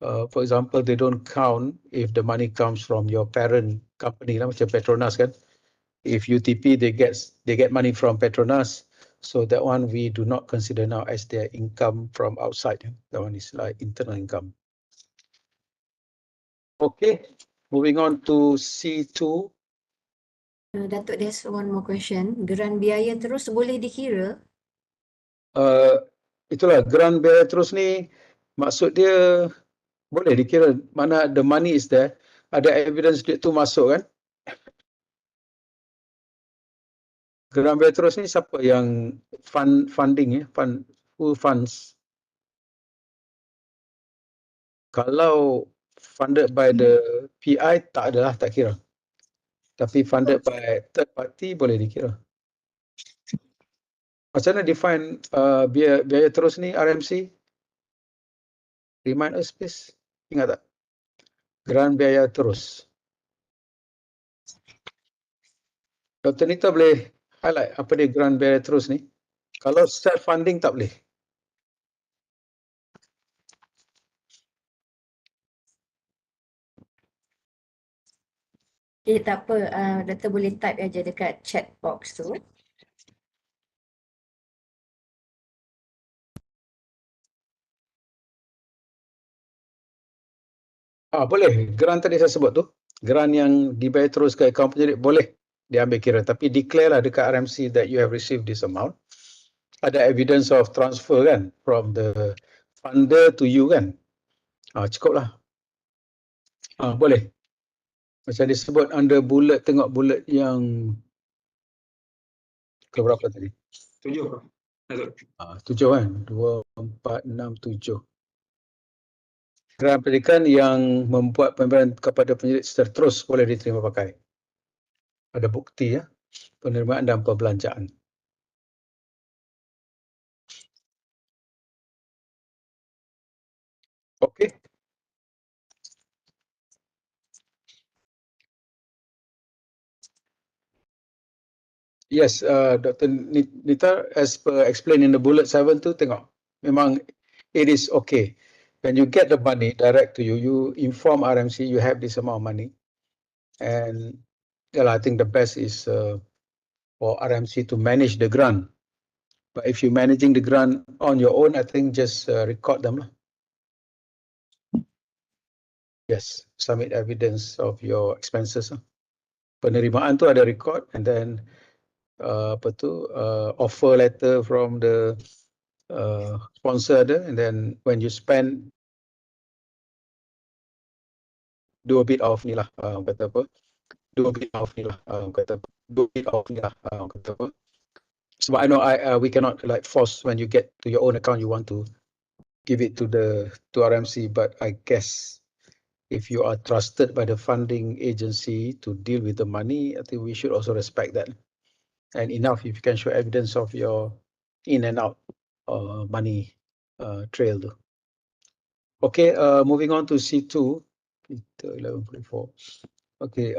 For example, they don't count if the money comes from your parent company, macam Petronas kan. If UTP, they get money from Petronas. So that one we do not consider now as their income from outside. That one is like internal income. Okay, moving on to C2. Datuk, there's one more question. Geran biaya terus boleh dikira? itulah grant biaya terus ni, maksud dia boleh dikira mana the money is there, ada evidence duit tu masuk kan. Grant biaya terus ni siapa yang funding ya, who funds? Kalau funded by the PI tak adalah, tak kira. Tapi funded by third party boleh dikira. Macam mana define biaya terus ni RMC? Remind us please. Ingat tak? Grant biaya terus. Dr. Nita boleh highlight apa dia grant biaya terus ni? Kalau self funding tak boleh. Okay, tak apa. Dato boleh type aja dekat chat box tu. Boleh. Grant tadi saya sebut tu. Grant yang dibayar terus ke akaun penyidik boleh diambil kira. Tapi declare lah dekat RMC that you have received this amount. Ada evidence of transfer kan from the funder to you kan. Cukup lah. Boleh. Macam disebut under bullet, tengok bullet yang ke berapa tadi? 7. 7 kan? 2, 4, 6, 7. Grant pendidikan yang membuat pemberian kepada penyidik secara terus boleh diterima pakai. Ada bukti ya, penerimaan dan perbelanjaan. Okey. Yes, Dr. Nita, as per explained in the bullet 7 tu, tengok. Memang it is okay. When you get the money direct to you, you inform RMC you have this amount of money. And I think the best is for RMC to manage the grant. But if you're managing the grant on your own, I think just record them lah. Yes, submit evidence of your expenses. Penerimaan tu ada record, and then offer letter from the sponsor ada, and then when you spend, do a bit of ni lah, kata apa, do a bit of ni lah, kata apa, do a bit of ni lah, kata apa. Sebab I know we cannot like force when you get to your own account you want to give it to RMC, but I guess if you are trusted by the funding agency to deal with the money, I think we should also respect that. And enough if you can show evidence of your in and out money trail. Okay, moving on to C2, 11.4. Okay,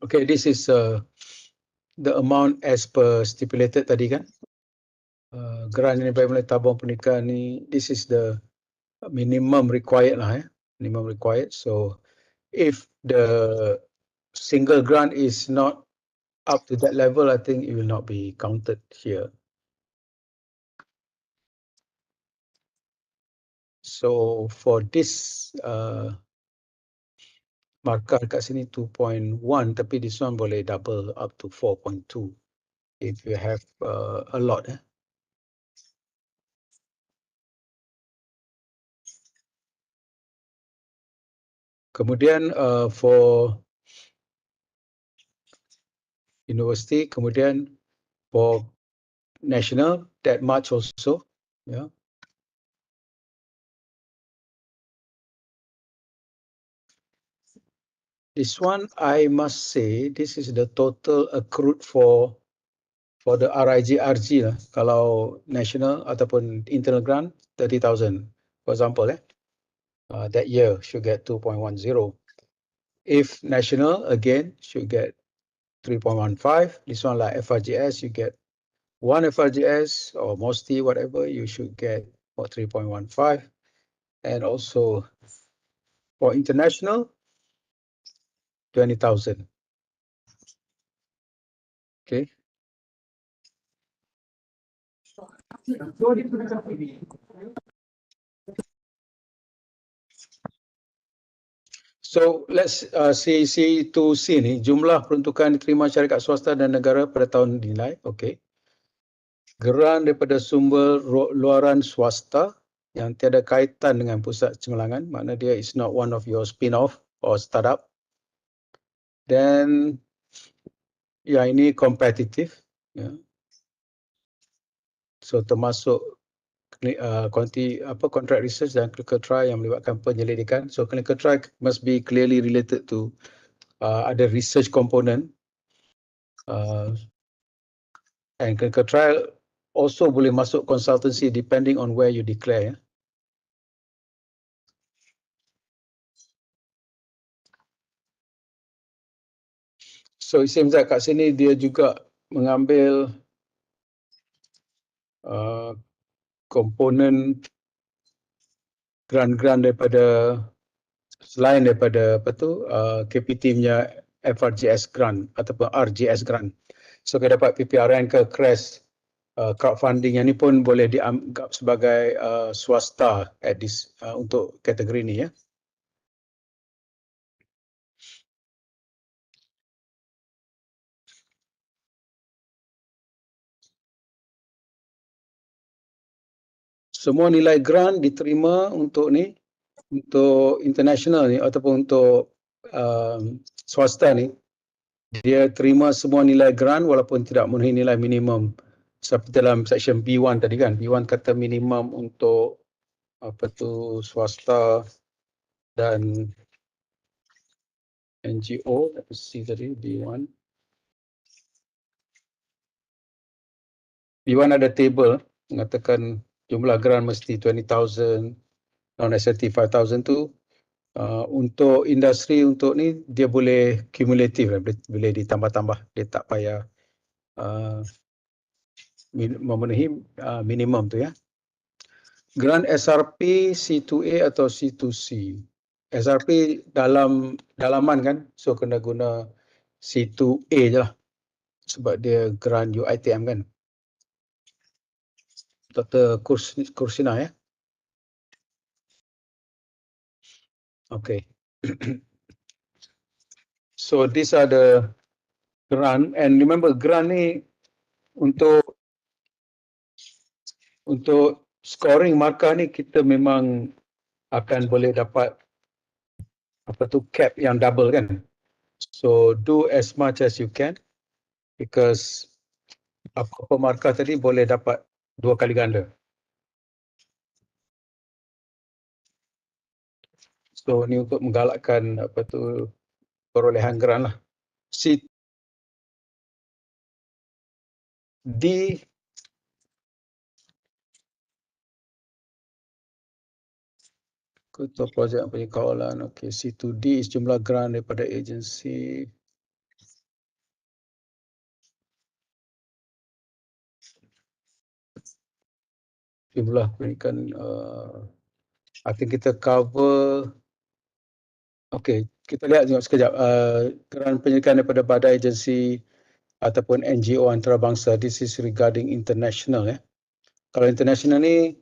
okay, this is the amount as per stipulated tadi kan. Grant yang dibayar oleh tabung pendidikan ni, this is the minimum required lah, minimum required. So if the single grant is not up to that level, I think it will not be counted here. So for this markah kat sini 2.1, tapi this one boleh double up to 4.2 if you have a lot. Kemudian for university, kemudian for national, that much also. Yeah. This one, I must say, this is the total accrued for the RIG RG lah. Kalau national ataupun internal grant, 30,000. For example, that year should get 2.10. If national, again, should get 3.15. This one like FRGS, you get one FRGS or MOSTI, whatever, you should get for 3.15. And also for international, 20,000. Okay. So let's see C2C ni, jumlah peruntukan diterima syarikat swasta dan negara pada tahun dinilai. Okay. Geran daripada sumber luaran swasta yang tiada kaitan dengan pusat cemerlangan, makna dia is not one of your spin-off or startup. Dan ya, ini kompetitif, ya. So termasuk contract research dan clinical trial yang melibatkan penyelidikan. So clinical trial must be clearly related to ada research component, and clinical trial also boleh masuk consultancy depending on where you declare, ya. So it seems that kat sini dia juga mengambil komponen grant-grant daripada selain daripada KPT punya FRGS grant ataupun RGS grant. So kita dapat PPRN ke CRES, crowdfunding yang ni pun boleh dianggap sebagai swasta at this untuk kategori ni, ya. Semua nilai grant diterima untuk ni, untuk international ni ataupun untuk swasta ni, dia terima semua nilai grant walaupun tidak memenuhi nilai minimum. Seperti dalam section B1 tadi kan, B1 kata minimum untuk swasta dan NGO, C tadi B1. B1 ada table mengatakan jumlah grant mesti 20,000, non-SLT 5,000 tu. Untuk industri untuk ni dia boleh kumulatif, boleh ditambah-tambah, dia tak payah memenuhi minimum tu, ya. Grant SRP C2A atau C2C. SRP dalaman kan, so kena guna C2A je lah sebab dia grant UiTM kan. Dr. Kursina, ya. Okay. So these are the grant, and remember grant ni untuk scoring markah ni kita memang akan boleh dapat cap yang double kan. So do as much as you can, because apa markah tadi boleh dapat 2 kali ganda. So ni untuk menggalakkan perolehan grant lah. D ketua projek penyekawalan. Okey, C2D is jumlah grant daripada agensi. Jumlah pendidikan, I think kita cover. Okey, kita lihat sekejap. Grant pendidikan daripada badan agensi ataupun NGO antarabangsa. This is regarding international, ya. Kalau international ni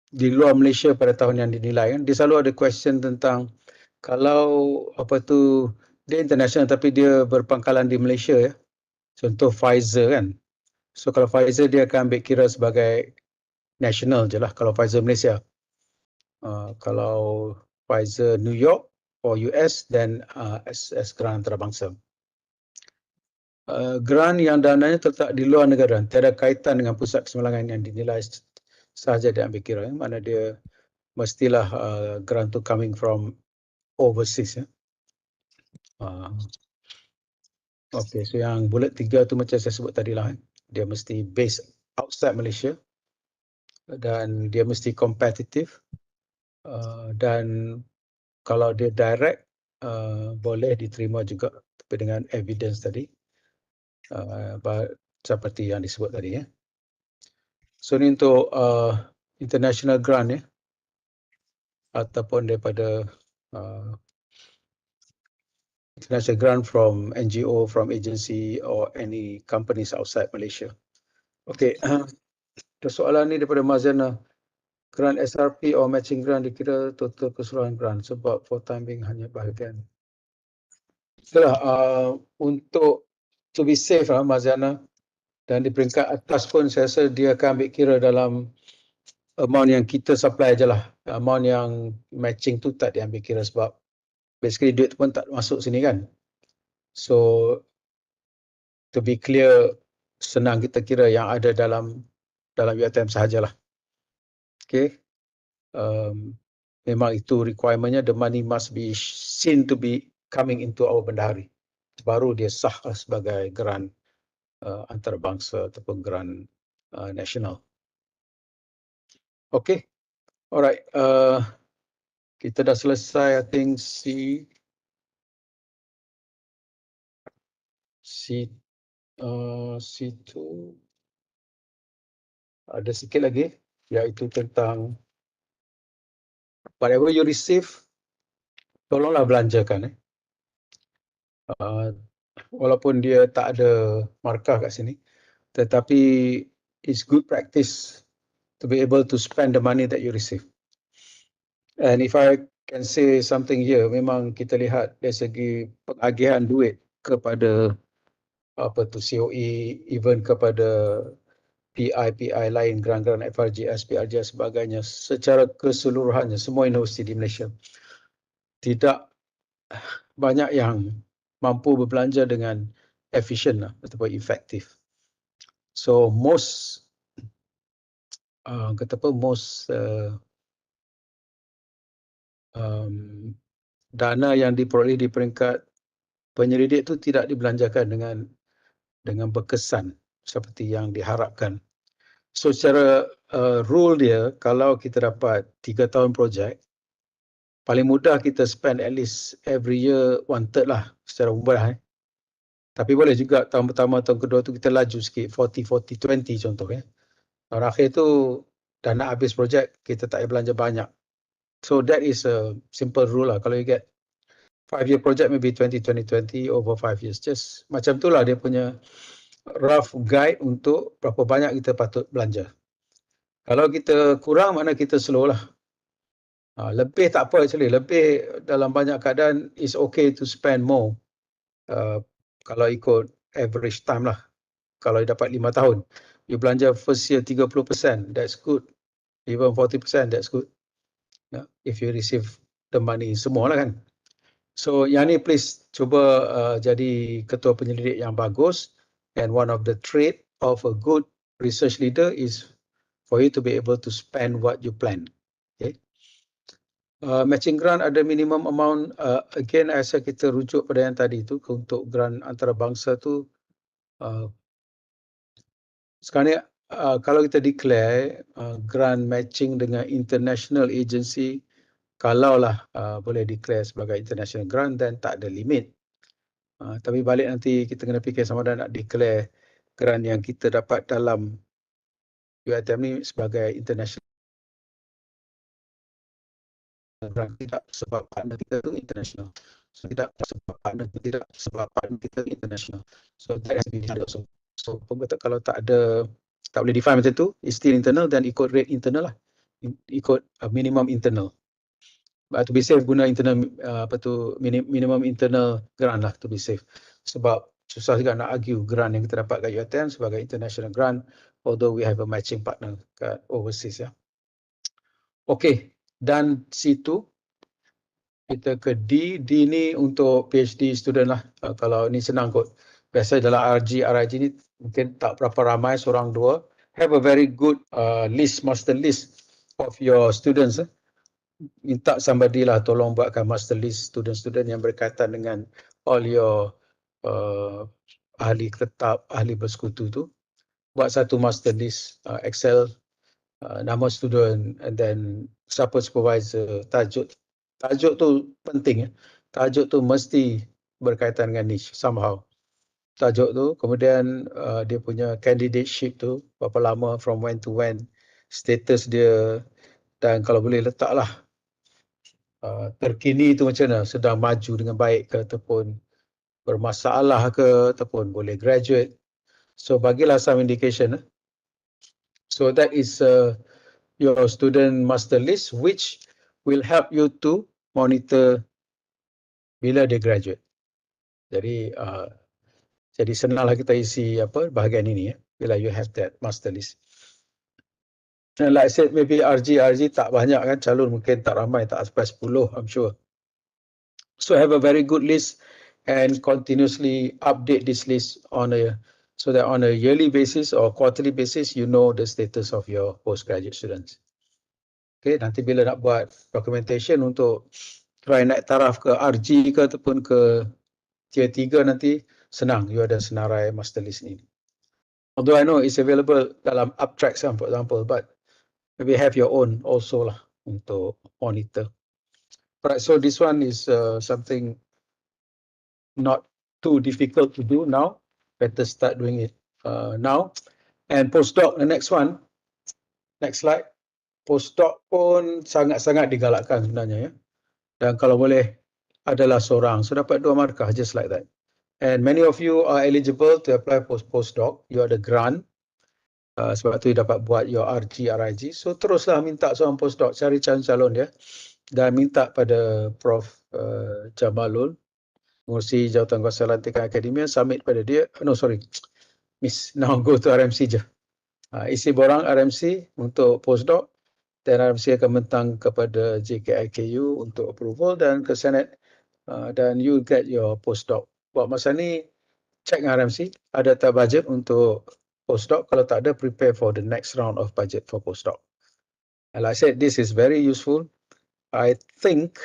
di luar Malaysia pada tahun yang dinilai kan, dia selalu ada question tentang kalau dia international tapi dia berpangkalan di Malaysia, ya. Contoh Pfizer kan. So kalau Pfizer dia akan ambil kira sebagai national je lah kalau Pfizer Malaysia. Kalau Pfizer New York or US, then as grant antarabangsa. Grant yang dananya terletak di luar negara, tiada kaitan dengan pusat kesemelangan yang dinilai sahaja diambil kira, ya. Mana dia mestilah grant tu coming from overseas, ya. Okay, so yang bullet 3 tu macam saya sebut tadi lah, dia mesti based outside Malaysia dan dia mesti kompetitif, dan kalau dia direct boleh diterima juga tapi dengan evidence tadi, seperti yang disebut tadi, ya. So ni untuk international grant, ya, ataupun daripada international grant from NGO, from agency or any companies outside Malaysia. Okay, soalan ni daripada Mazana. Grant SRP or matching grant dikira total keseluruhan grant sebab for time being hanya bahagian. Itulah untuk to be safe, Mazana, Dan di peringkat atas pun saya rasa dia akan ambil kira dalam amount yang kita supply je lah. Amount yang matching tu tak diambil kira sebab basically duit tu pun tak masuk sini kan. So to be clear, senang kita kira yang ada dalam UiTM sahajalah. Okay. Memang itu requirementnya, the money must be seen to be coming into our bendahari. Baru dia sah sebagai grant antarabangsa ataupun grant nasional. Okay. Alright. Kita dah selesai, I think C2 ada sikit lagi, iaitu tentang whatever you receive, tolonglah belanjakan. Walaupun dia tak ada markah kat sini, tetapi it's good practice to be able to spend the money that you receive. And if I can say something here, memang kita lihat dari segi pengagihan duit kepada COE, even kepada PI lain, grant-grant FRGS, PRGS sebagainya, secara keseluruhannya semua universiti di Malaysia tidak banyak yang mampu berbelanja dengan efisien ataupun efektif. So most dana yang diperoleh di peringkat penyelidik itu tidak dibelanjakan dengan berkesan seperti yang diharapkan. So secara rule dia, kalau kita dapat 3 tahun projek, paling mudah kita spend at least every year 1/3 lah secara umrah. Tapi boleh juga tahun pertama, tahun kedua tu kita laju sikit, 40-40-20 contoh. Tahun akhir tu dah nak habis projek, kita tak payah belanja banyak. So that is a simple rule lah. Kalau you get 5-year project, maybe 20-20-20 over 5 years. Just macam tu lah dia punya rough guide untuk berapa banyak kita patut belanja. Kalau kita kurang, mana kita slow lah. Lebih tak apa actually. Lebih dalam banyak keadaan is okay to spend more. Kalau ikut average time lah. Kalau dapat 5 tahun, you belanja first year 30%, that's good. Even 40%, that's good. If you receive the money semua lah kan. So yang ni please cuba jadi ketua penyelidik yang bagus. And one of the trait of a good research leader is for you to be able to spend what you plan. Okay. Matching grant ada minimum amount. Again, saya kita rujuk pada yang tadi tu untuk grant antarabangsa tu. Sekarang ni kalau kita declare grant matching dengan international agency, kalaulah boleh declare sebagai international grant, dan tak ada limit. Tapi balik nanti kita kena fikir sama ada nak declare grant yang kita dapat dalam UiTM ni sebagai international grant, tidak sebab partner kita tu international. So tidak sebab partner kita international. So that has to be decided also. So kalau tak boleh define macam tu, is still internal, dan ikut rate internal lah. Ikut minimum internal. But to be safe, guna internal minimum internal grant lah, to be safe. Sebab susah juga nak argue grant yang kita dapat kat UiTM sebagai international grant, although we have a matching partner kat overseas ya. Okay, dan situ kita ke D. D ni untuk PhD student lah. Kalau ni senang kot. Biasa dalam RIG ni mungkin tak berapa ramai, seorang dua. Have a very good master list of your students. Minta somebody lah tolong buatkan master list student-student yang berkaitan dengan all your ahli tetap, ahli bersekutu tu. Buat satu master list, Excel, nama student, and then siapa supervisor, tajuk. Tajuk tu penting. Tajuk tu mesti berkaitan dengan niche somehow. Tajuk tu, kemudian dia punya candidateship tu, berapa lama, from when to when, status dia, dan kalau boleh letaklah terkini tu macam mana, sedang maju dengan baik ke, ataupun bermasalah ke, ataupun boleh graduate. So bagilah some indication. So that is your student master list, which will help you to monitor bila dia graduate. Jadi Jadi senanglah kita isi bahagian ini bila you have that master list. And like I said, maybe RG tak banyak kan, calon mungkin tak ramai, tak sampai 10, I'm sure. So have a very good list and continuously update this list so that on a yearly basis or quarterly basis, you know the status of your postgraduate students. Okay, nanti bila nak buat documentation untuk try naik taraf ke RG ke ataupun ke tier 3 nanti, senang, you ada senarai master list ni. Although I know it's available dalam Uptracks for example, but maybe have your own also lah untuk monitor. Right, so this one is something not too difficult to do now. Better start doing it now. And postdoc, the next one. Next slide. Postdoc pun sangat-sangat digalakkan sebenarnya ya. Dan kalau boleh adalah seorang. So dapat 2 markah just like that. And many of you are eligible to apply for postdoc. You ada grant. Sebab tu you dapat buat your RG, RIG. So teruslah minta seorang postdoc, cari calon-calon dia. Dan minta pada Prof. Jamalul, Pengurusi Jawatankuasa Lantikan Akademia, submit pada dia. No, sorry. Miss, now go to RMC je. Isi borang RMC untuk postdoc. Dan RMC akan mentang kepada JKIKU untuk approval dan ke Senate. Dan you get your postdoc. Buat masa ni, check dengan RMC. Ada tak budget untuk postdoc? Kalau tak ada, prepare for the next round of budget for postdoc. And like I said, this is very useful. I think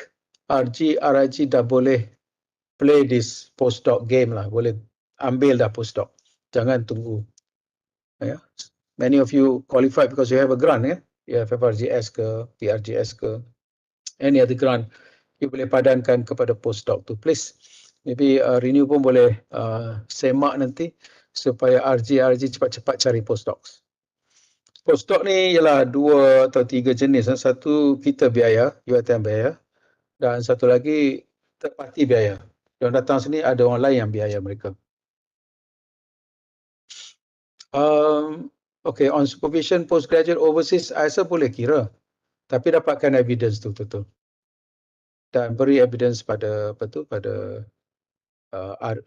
RG, RIG dah boleh play this postdoc game lah. Boleh ambil dah postdoc. Jangan tunggu. Yeah. Many of you qualified because you have a grant. You have FRGS ke, PRGS ke, any other grant. You boleh padankan kepada postdoc tu. Please, maybe Renew pun boleh semak nanti supaya RG cepat-cepat cari postdocs. Postdoc ni ialah 2 atau 3 jenis. Satu kita biaya, UiTM biaya. Dan satu lagi third party biaya. Yang datang sini ada orang lain yang biaya mereka. Okay, on supervision postgraduate overseas, I rasa boleh kira. Tapi dapatkan evidence tu betul-betul. Dan beri evidence pada pada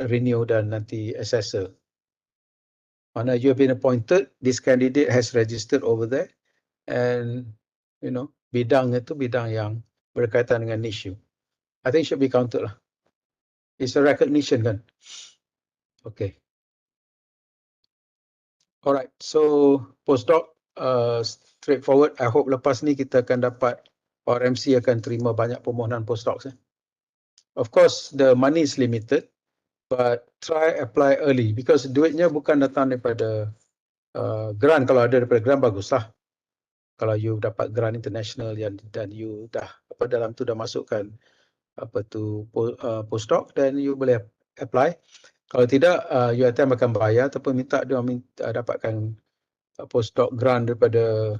Renew dan nanti assessor. Mana you have been appointed, this candidate has registered over there, and you know bidang itu bidang yang berkaitan dengan issue. I think should be counted lah. It's a recognition kan. Okay. Alright, so postdoc straightforward. I hope lepas ni kita akan dapat RMC akan terima banyak permohonan postdocs. Of course, the money is limited, but try apply early because duitnya bukan datang daripada grant. Kalau ada daripada grant baguslah. Kalau you dapat grant international dan you dah dalam tu dah masukkan postdoc, then you boleh apply. Kalau tidak, UiTM akan bayar ataupun minta dia dapatkan postdoc grant daripada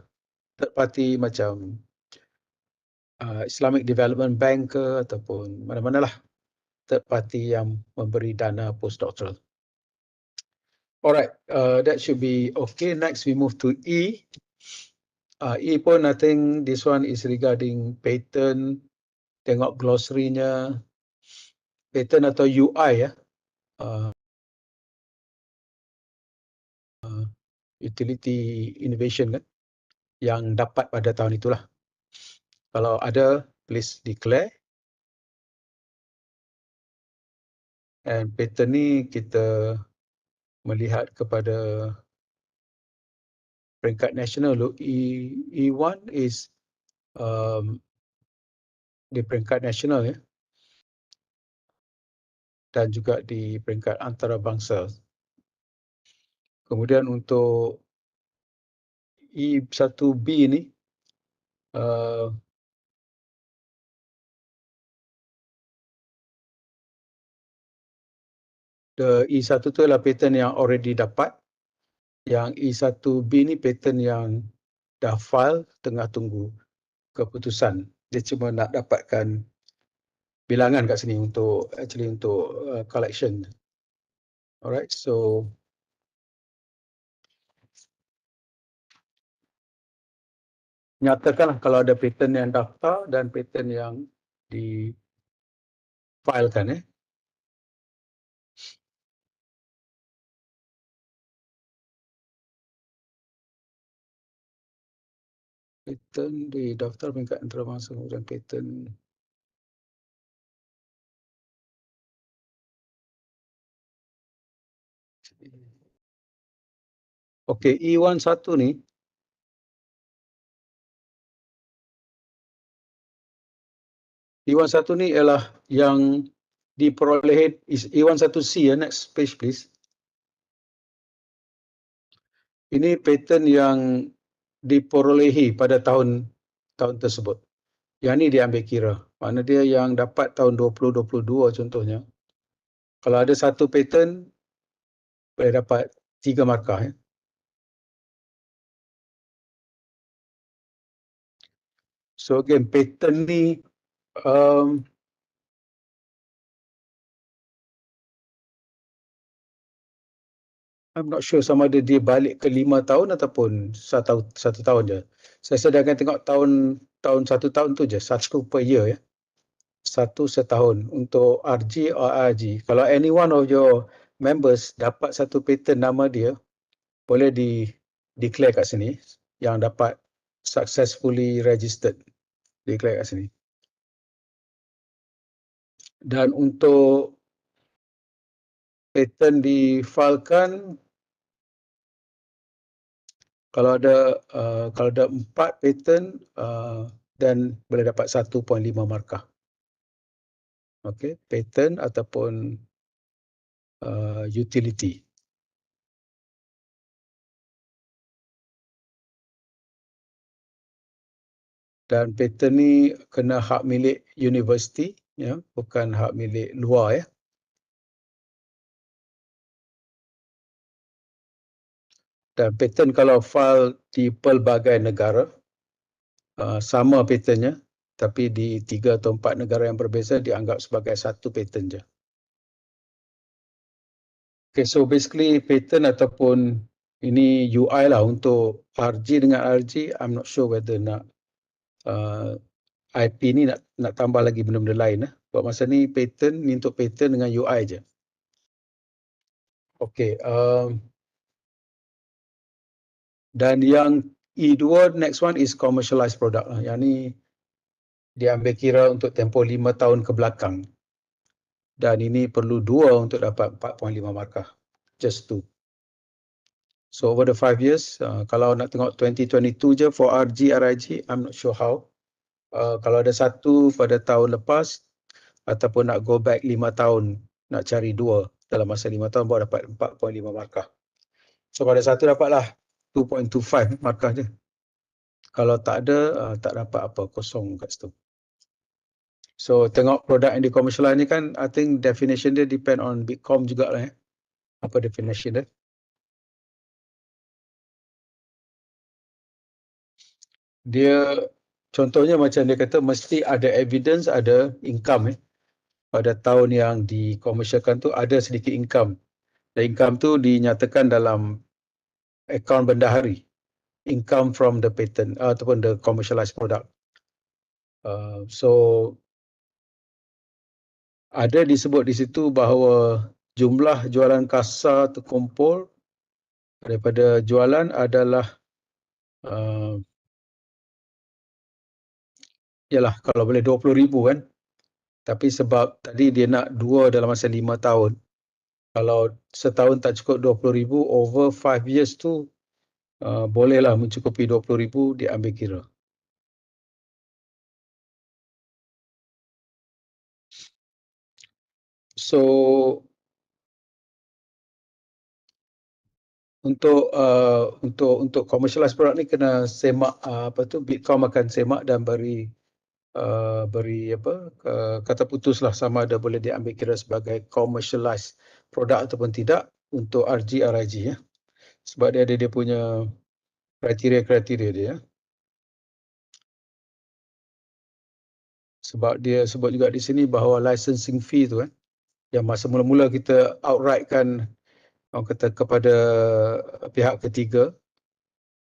third party macam Islamic Development Bank ke ataupun mana-mana lah third party yang memberi dana postdoctoral. Alright, that should be okay. Next we move to E. E pun I think this one is regarding patent. Tengok glossary-nya. Patent atau UI ya. Utility innovation kan yang dapat pada tahun itulah. Kalau ada, please declare. And patent ni kita melihat kepada peringkat nasional. E1 is di peringkat nasional ya. Dan juga di peringkat antarabangsa. Kemudian untuk E1B ni the E1 tu adalah patent yang already dapat. Yang E1B ni patent yang dah file, tengah tunggu keputusan. Dia cuma nak dapatkan bilangan kat sini untuk collection. Alright, so nyatakanlah kalau ada patent yang daftar dan patent yang di filekan Patent di daftar peringkat antarabangsa dan patent. Okey, E11 ni E11 ni ialah yang diperolehi E11C ya, next page please. Ini patent yang diperolehi pada tahun tersebut. Yang ni dia ambil kira. Mana dia yang dapat tahun 2022 contohnya. Kalau ada satu patent boleh dapat 3 markah ya. So again, patent ni I'm not sure sama ada dia balik ke 5 tahun ataupun satu tahun je. Saya sedangkan tengok tahun 1 tahun tu je, 1 per year ya. 1 setahun untuk RG or RG. Kalau any one of your members dapat satu patent nama dia, boleh declare kat sini yang dapat successfully registered. Declare kat sini. Dan untuk patent difilekan, kalau ada 4 patent dan boleh dapat 1.5 markah. Okey, patent ataupun utility. Dan patent ni kena hak milik universiti ya, bukan hak milik luar ya. Dan patent kalau file di pelbagai negara sama patentnya, tapi di 3 atau 4 negara yang berbeza dianggap sebagai satu patent je. Okay, so basically patent ataupun ini UI lah untuk RG dengan RG, I'm not sure whether nak IP ni nak tambah lagi benda-benda lain. Buat masa ni patent ni untuk patent dengan UI je. Okay, dan yang E2 next one is commercialized product. Yang ni dia ambil kira untuk tempoh 5 tahun ke belakang. Dan ini perlu 2 untuk dapat 4.5 markah. Just 2. So over the 5 years, kalau nak tengok 2022 je for RG, RIG, I'm not sure how. Kalau ada 1 pada tahun lepas, ataupun nak go back 5 tahun, nak cari 2 dalam masa 5 tahun, baru dapat 4.5 markah. So kalau ada 1 dapatlah 2.25 markah je. Kalau tak ada, tak dapat apa, kosong kat situ. So tengok produk yang di-commercialize ni kan, I think definition dia depend on Bitcom jugalah ya. Apa definition dia? Dia contohnya macam dia kata mesti ada evidence, ada income pada tahun yang dikomersialkan tu ada sedikit income. Dan income tu dinyatakan dalam akaun bendahari. Income from the patent ataupun the commercialized product. So ada disebut di situ bahawa jumlah jualan kasa terkumpul daripada jualan adalah yalah kalau boleh 20,000 kan. Tapi sebab tadi dia nak 2 dalam masa 5 tahun. Kalau setahun tak cukup 20,000, over 5 years tu bolehlah mencukupi 20,000 diambil kira. So untuk commercialized product ni kena semak Bitcom akan semak dan beri kata putuslah sama ada boleh diambil kira sebagai commercialized product ataupun tidak untuk RG RIG ya. Sebab dia ada dia punya kriteria dia. Sebab dia sebut juga di sini bahawa licensing fee tu yang masa mula-mula kita outright kan orang kata kepada pihak ketiga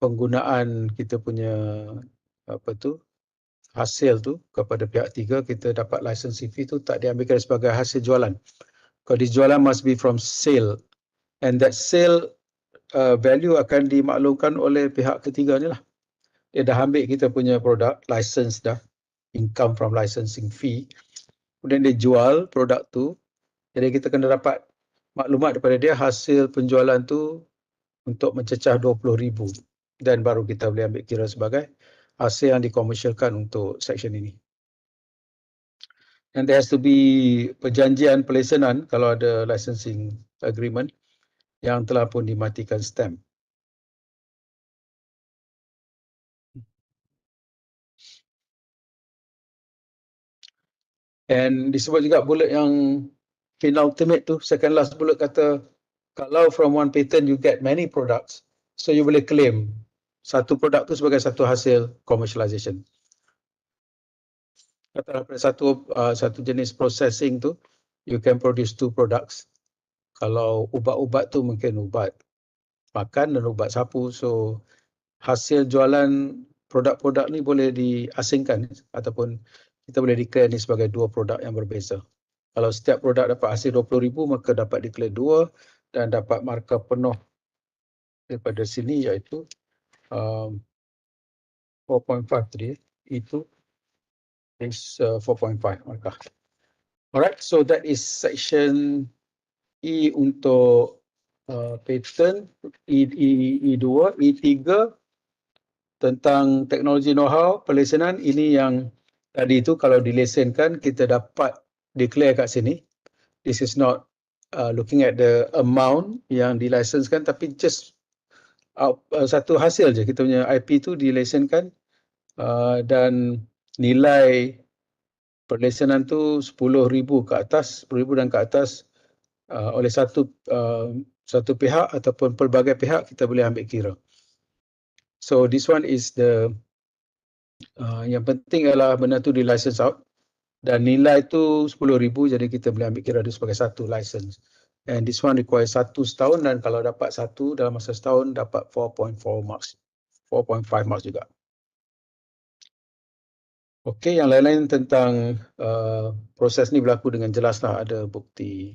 penggunaan kita punya hasil tu kepada pihak ketiga, kita dapat licensing fee tu tak diambil kira sebagai hasil jualan. Kalau dijualan must be from sale, and that sale value akan dimaklumkan oleh pihak ketiga ni lah. dia dah ambil kita punya produk, license dah, income from licensing fee, kemudian dia jual produk tu, jadi kita kena dapat maklumat daripada dia hasil penjualan tu untuk mencecah 20,000 dan baru kita boleh ambil kira sebagai hasil yang dikomersialkan untuk section ini. And there has to be perjanjian pelesenan kalau ada licensing agreement yang telah pun dimatikan stamp. And disebut juga bullet yang penultimate tu, second last bullet kata, kalau from one patent you get many products, so you boleh claim satu produk tu sebagai satu hasil commercialization. Kata daripada satu jenis processing tu, you can produce 2 products. Kalau ubat-ubat tu mungkin ubat makan dan ubat sapu, so hasil jualan produk-produk ni boleh diasingkan ataupun kita boleh declare ni sebagai 2 produk yang berbeza. Kalau setiap produk dapat hasil 20,000, maka dapat declare 2 dan dapat markah penuh daripada sini, iaitu 4.5 tadi, itu is 4.5 markah. Alright, so that is section E untuk patent, E2, E3 tentang teknologi know-how, pelesenan. Ini yang tadi tu kalau dilesenkan kita dapat declare kat sini. This is not looking at the amount yang dilisenskan, tapi just satu hasil je. Kita punya IP tu dilesenkan dan nilai perlesenan tu 10,000 ke atas, 10,000 dan ke atas oleh satu pihak ataupun pelbagai pihak, kita boleh ambil kira. So this one is the yang penting ialah benda tu di license out dan nilai tu 10,000, jadi kita boleh ambil kira dia sebagai satu license. And this one require 1 setahun, dan kalau dapat 1 dalam masa setahun dapat 4.4 marks, 4.5 marks juga. Okey, yang lain-lain tentang proses ni berlaku dengan jelaslah, ada bukti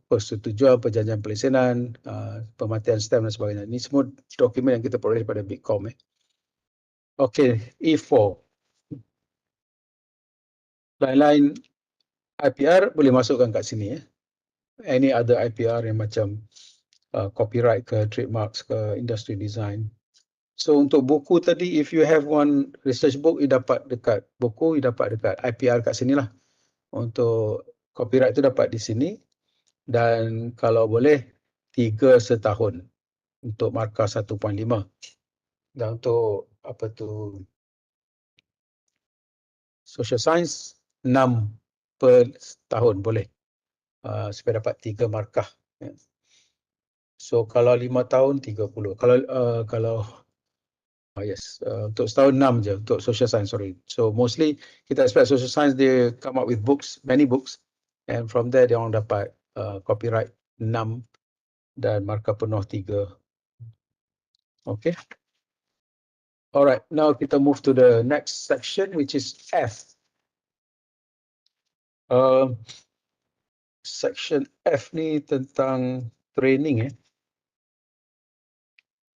persetujuan, perjanjian pelesenan, pematian stamp dan sebagainya. Ini semua dokumen yang kita peroleh daripada BigCom. Okey, E4. Lain-lain IPR boleh masukkan kat sini. Any other IPR yang macam copyright ke, trademarks ke, industry design. So untuk buku tadi, if you have one research book, you dapat dekat buku, you dapat dekat IPR kat sini lah. Untuk copyright tu dapat di sini, dan kalau boleh 3 setahun untuk markah 1.5. Dan untuk apa tu, social science 6 per tahun boleh, supaya dapat 3 markah. So kalau 5 tahun 30. Kalau untuk setahun 6 je untuk social science, sorry. So mostly kita expect social science dia come up with books, many books, and from there dia orang dapat copyright 6 dan markah penuh 3. Okay. Alright, now kita move to the next section, which is F. Section F ni tentang training.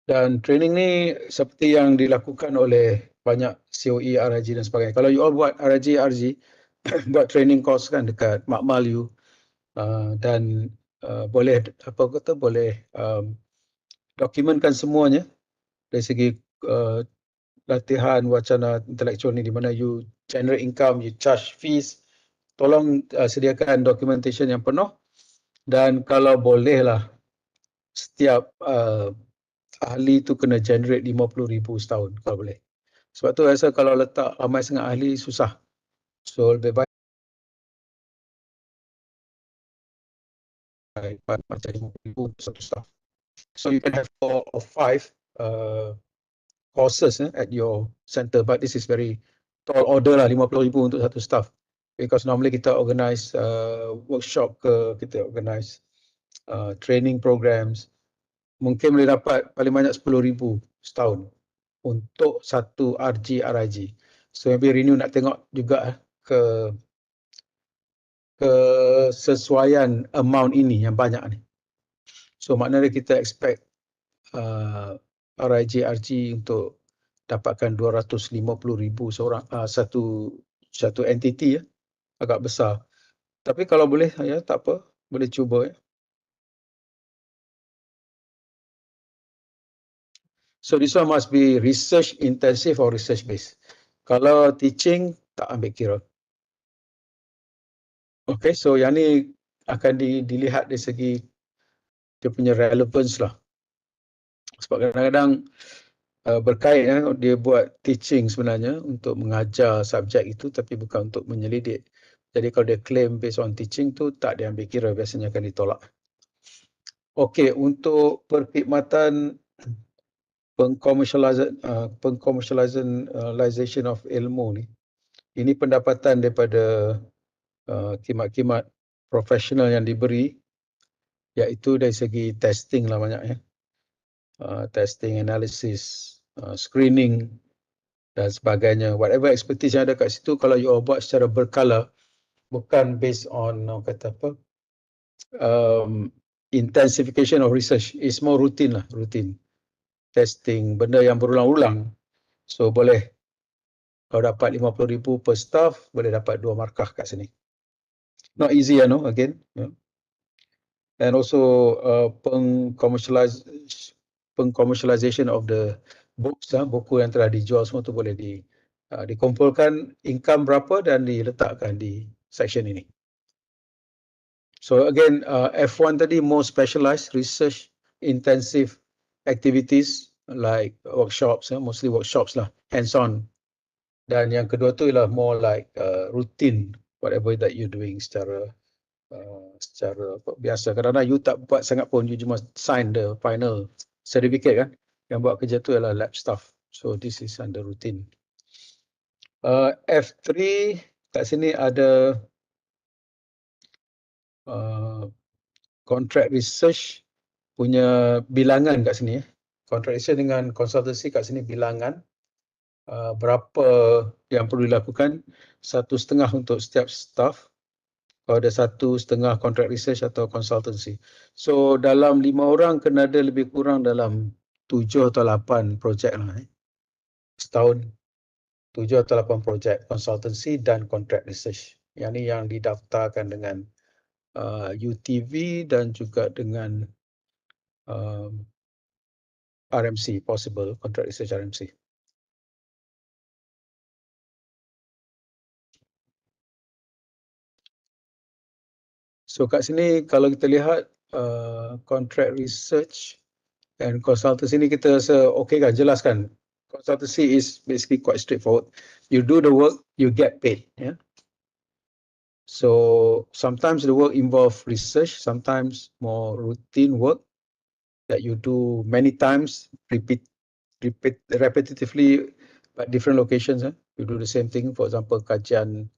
Dan training ni seperti yang dilakukan oleh banyak COE, RIG dan sebagainya. Kalau you all buat RIG, RG, buat training course kan dekat makmal you, dan boleh boleh dokumentkan semuanya dari segi latihan wacana intelektual ni, di mana you generate income, you charge fees. Tolong sediakan documentation yang penuh, dan kalau bolehlah setiap ahli tu kena generate 50,000 setahun kalau boleh. Sebab tu rasa kalau letak ramai sangat ahli susah. So lebih baik macam 50,000 satu staff. So you can have 4 or 5 courses at your center, but this is very tall order lah, 50,000 untuk satu staff. Because normally kita organize workshop ke, kita organize training programs. Mungkin boleh dapat paling banyak 10,000 setahun untuk satu RG, RIG. So maybe Renew nak tengok juga kesesuaian amount ini yang banyak ni. So maknanya kita expect RIG, RG untuk dapatkan 250,000 seorang, satu entiti ya, agak besar. Tapi kalau boleh ya tak apa, boleh cuba ya. So this one must be research intensive or research based. Kalau teaching tak ambil kira. Okay, so yang ni akan dilihat dari segi dia punya relevance lah. Sebab kadang-kadang berkait ya, dia buat teaching sebenarnya untuk mengajar subjek itu tapi bukan untuk menyelidik. Jadi kalau dia claim based on teaching tu tak diambil kira, biasanya akan ditolak. Okey, untuk perkhidmatan pengkomersialisation of ilmu ni, ini pendapatan daripada khidmat-khidmat profesional yang diberi, iaitu dari segi testing lah banyak ya. Testing, analysis, screening dan sebagainya. Whatever expertise yang ada kat situ, kalau you buat secara berkala, bukan based on intensification of research, is more routine lah, routine testing, benda yang berulang-ulang. So boleh, kalau dapat 50,000 per staff, boleh dapat 2 markah kat sini. Not easy, again. Yeah. And also pengkomersialisation of the books, buku yang telah dijual semua tu boleh dikumpulkan income berapa dan diletakkan di section ini. So again, F1 tadi more specialized, research intensive activities like workshops, mostly workshops lah, hands-on. Dan yang kedua tu ialah more like routine, whatever that you doing secara biasa. Kadang-kadang you tak buat sangat pun, you cuma sign the final certificate kan. Yang buat kerja tu ialah lab staff. So this is under routine. F3 kat sini ada contract research punya bilangan kat sini. Contract research dengan consultancy kat sini bilangan. Berapa yang perlu dilakukan, 1,5 untuk setiap staff. Kalau ada 1,5 contract research atau consultancy. So dalam 5 orang kena ada lebih kurang dalam 7 atau 8 projek lah. Setahun 7 atau 8 projek consultancy dan contract research. Yang ni yang didaftarkan dengan UTV dan juga dengan RMC, possible contract research RMC. So kat sini kalau kita lihat contract research and consultancy ni kita rasa okey kan, jelas kan. Consultancy is basically quite straightforward. You do the work, you get paid. Yeah. So sometimes the work involve research, sometimes more routine work that you do many times, repeat repetitively at different locations. You do the same thing, for example, kajian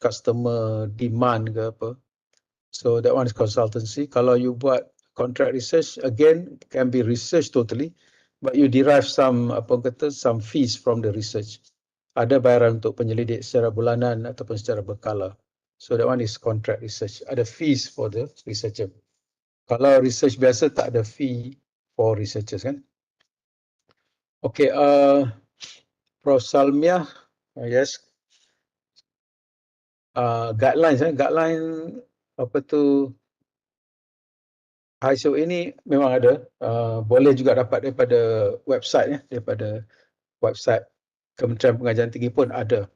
customer demand ke apa. So that one is consultancy. Kalau you buat contract research, again can be research totally, but you derive some some fees from the research. Ada bayaran untuk penyelidik secara bulanan ataupun secara berkala. So that one is contract research. Ada fees for the researcher. Kalau research biasa tak ada fee for researchers kan. Okay, Prof. Salmiah, yes. Guidelines, guideline apa tu, ISO ini memang ada. Boleh juga dapat daripada website, daripada website Kementerian Pengajian Tinggi pun ada.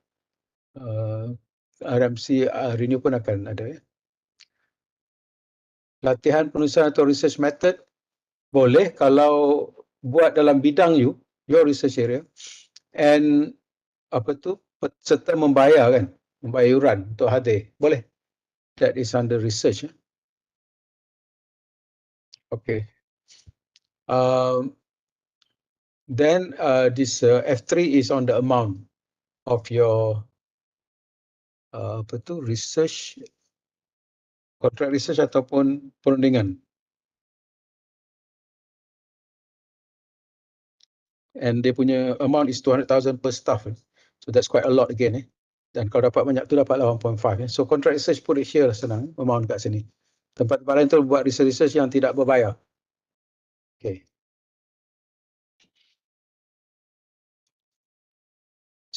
RMC Renew pun akan ada. Latihan penulisan atau research method boleh kalau buat dalam bidang your research area, and peserta membayar kan, membayar yuran untuk hadir, boleh. That is under research. Okay. Then this F3 is on the amount of your research, contract research ataupun perundingan. And dia punya amount is 200,000 per staff. So that's quite a lot again. Dan kalau dapat banyak tu dapat 1.5. So contract research put it here lah, senang amount kat sini. Tempat-tempat lain tu buat research yang tidak berbayar. Okay.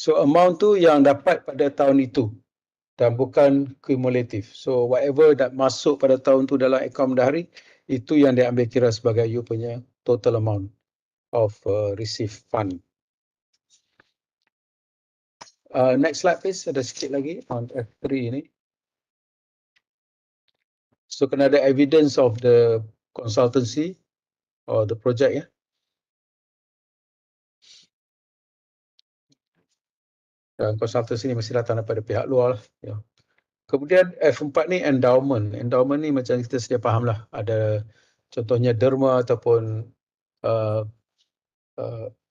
So amount tu yang dapat pada tahun itu dan bukan kumulatif. So whatever that masuk pada tahun tu dalam akaun bendahari, itu yang dia ambil kira sebagai you punya total amount of received fund. Next slide please, ada sikit lagi on F3 ini. So kena ada evidence of the consultancy or the project ya. Dan consultancy ni mesti datang daripada pihak luar lah. Ya. Kemudian F4 ni endowment. Endowment ni macam kita sedia faham lah. Ada contohnya derma ataupun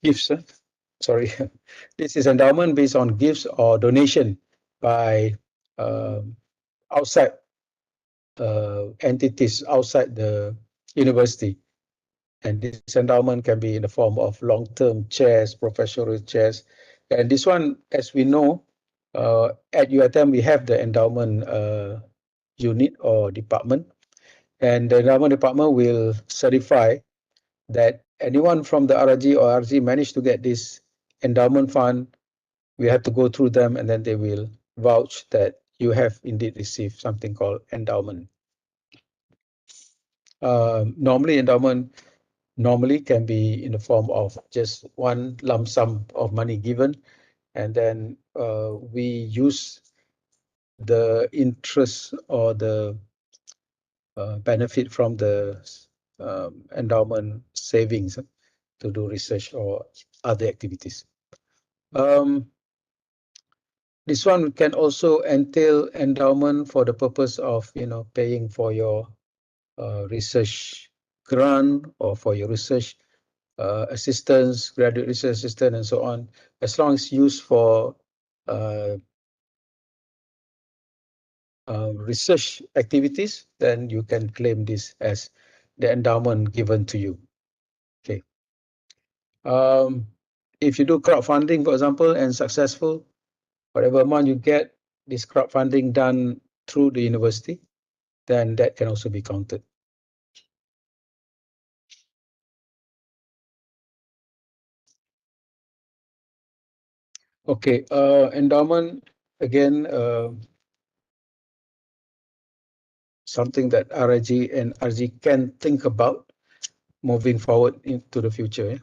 gifts. Sorry. This is endowment based on gifts or donation by outside entities outside the university. And this endowment can be in the form of long-term chairs, professional chairs. And this one, as we know, at UiTM, we have the endowment unit or department. And the endowment department will certify that anyone from the RIG or RG managed to get this endowment fund. We have to go through them and then they will vouch that you have indeed received something called endowment. Normally, endowment can be in the form of just one lump sum of money given, and then we use the interest or the benefit from the endowment savings to do research or other activities. This one can also entail endowment for the purpose of paying for your research grant or for your research assistance, graduate research assistant, and so on. As long as used for research activities, then you can claim this as the endowment given to you. Okay. If you do crowdfunding, for example, and successful, whatever amount you get, this crowdfunding done through the university, then that can also be counted. Okay, endowment, again, something that RIG and RG can think about moving forward into the future. Yeah?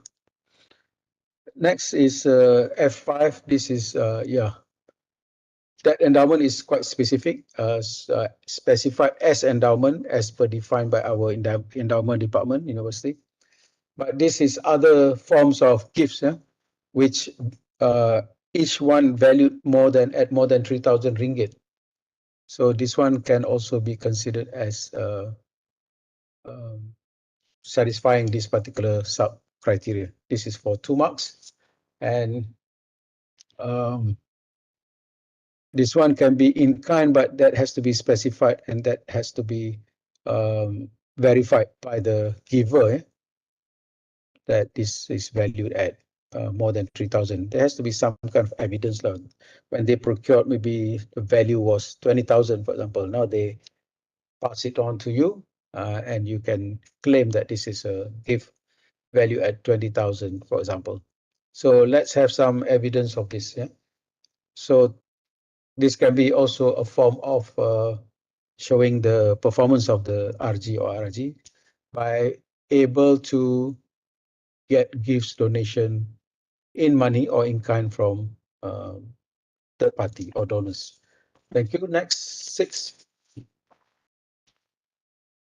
Next is F5. This is, that endowment is quite specific, specified as endowment as per defined by our endowment department, university. But this is other forms of gifts, which each one valued at more than 3,000 ringgit. So this one can also be considered as satisfying this particular sub criteria. This is for 2 marks, and this one can be in kind, but that has to be specified and that has to be verified by the giver that this is valued at more than 3,000. There has to be some kind of evidence. When they procured, maybe the value was 20,000, for example. Now they pass it on to you, and you can claim that this is a gift value at 20,000, for example. So let's have some evidence of this. Yeah. So this can be also a form of showing the performance of the RG or RG by able to get gifts, donation in money or in kind from third party or donors. Thank you. Next, 6.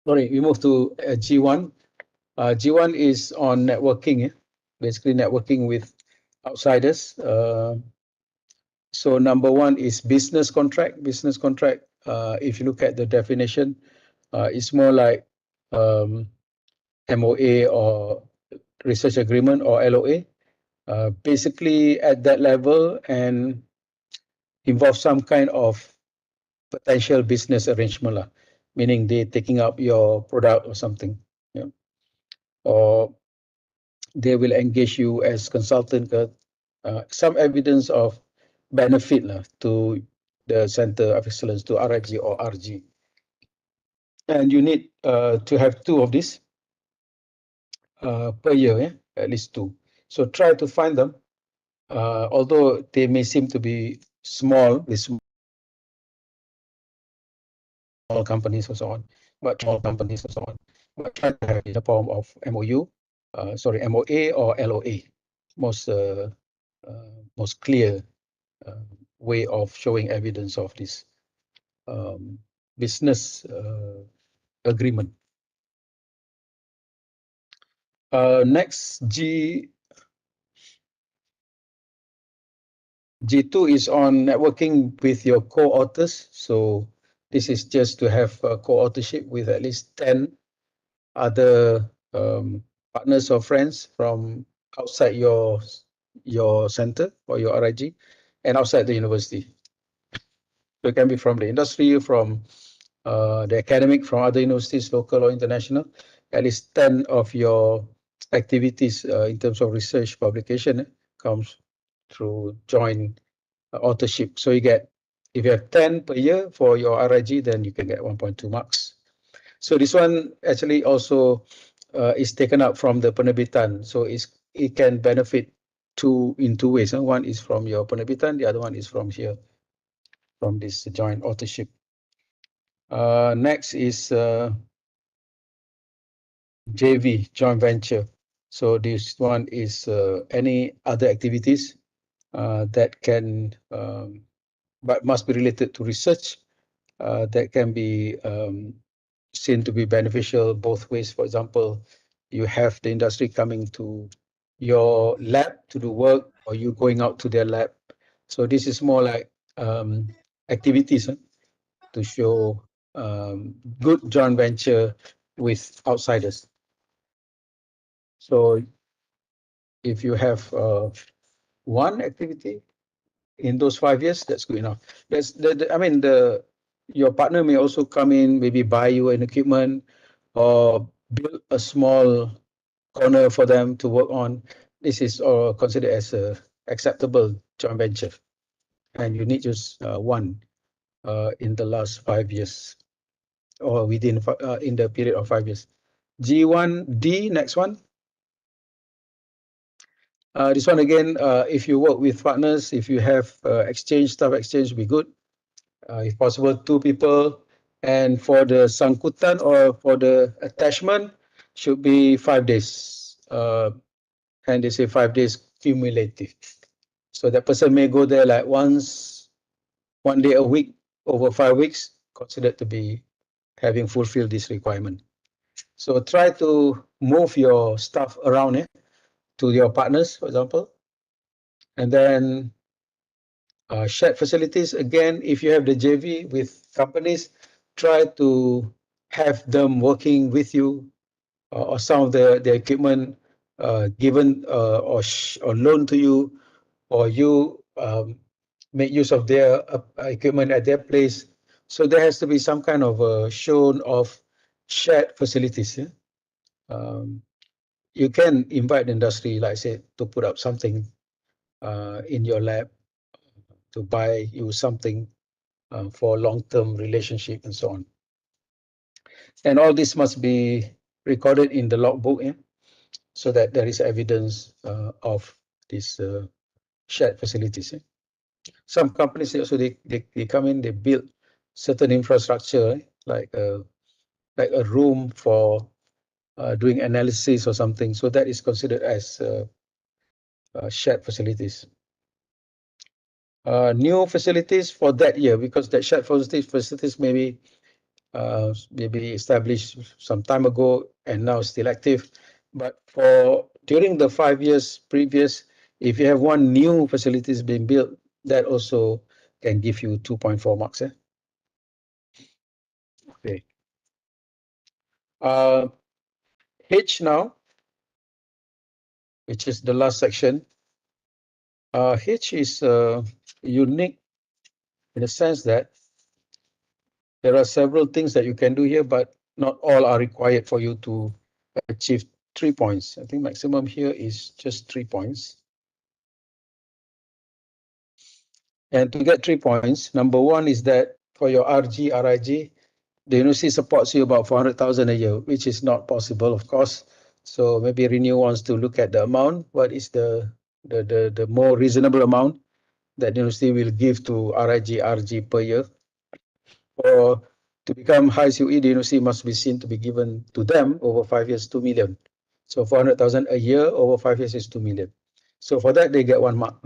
Sorry, we move to G1. G1 is on networking, basically networking with outsiders. So number 1 is business contract. Business contract, if you look at the definition, it's more like MOA or research agreement or LOA. Basically at that level and involve some kind of potential business arrangement, meaning they taking up your product or something, or they will engage you as consultant. Some evidence of benefit to the Center of Excellence, to RIG or RG. And you need to have 2 of these per year, at least 2. So try to find them although they may seem to be small with small companies and so on, but small companies and so on, but try to have in the form of MOA or LOA, most clear way of showing evidence of this business agreement. Next, G2 is on networking with your co-authors. So this is just to have a co-authorship with at least 10 other partners or friends from outside your center or your RIG and outside the university. So it can be from the industry, from the academic, from other universities, local or international. At least 10 of your activities in terms of research publication comes through joint authorship. So you get, if you have 10 per year for your RIG, then you can get 1.2 marks. So this one actually also is taken up from the penerbitan. So it can benefit in two ways. One is from your penerbitan, the other one is from here, from this joint authorship. Next is JV, joint venture. So this one is any other activities that can, but must be related to research that can be seen to be beneficial both ways. For example, you have the industry coming to your lab to do work, or you going out to their lab. So this is more like activities to show good joint venture with outsiders. So if you have one activity in those 5 years, that's good enough. Your partner may also come in, maybe buy you an equipment or build a small corner for them to work on. This is considered as a acceptable joint venture, and you need just one in the last 5 years or within in the period of 5 years. G1D, next one. This one again, if you work with partners, if you have staff exchange, be good. If possible, 2 people. And for the sangkutan or for the attachment, should be 5 days. And they say 5 days cumulative. So that person may go there like one day a week over 5 weeks, considered to be having fulfilled this requirement. So try to move your stuff around to your partners, for example. And then shared facilities, again, if you have the JV with companies, try to have them working with you or some of the equipment given or loaned to you, or you make use of their equipment at their place. So there has to be some kind of shown of shared facilities. You can invite the industry, like I said, to put up something in your lab, to buy you something for long-term relationship and so on. And all this must be recorded in the logbook, so that there is evidence of these shared facilities. Some companies also they come in, they build certain infrastructure like a room for doing analysis or something. So that is considered as shared facilities. New facilities for that year, because that shared facilities maybe established some time ago and now still active. But for during the 5 years previous, if you have one new facilities being built, that also can give you 2.4 marks. Okay. H now, which is the last section. H is unique in the sense that there are several things that you can do here, but not all are required for you to achieve 3 points. I think maximum here is just 3 points. And to get 3 points, number one is that for your RIG, the university supports you about 400,000 a year, which is not possible, of course. So maybe Renew wants to look at the amount. What is the the more reasonable amount that the university will give to RIG, RG per year. Or to become high COE, the university must be seen to be given to them over 5 years 2 million. So 400,000 a year over 5 years is 2 million. So for that they get 1 mark.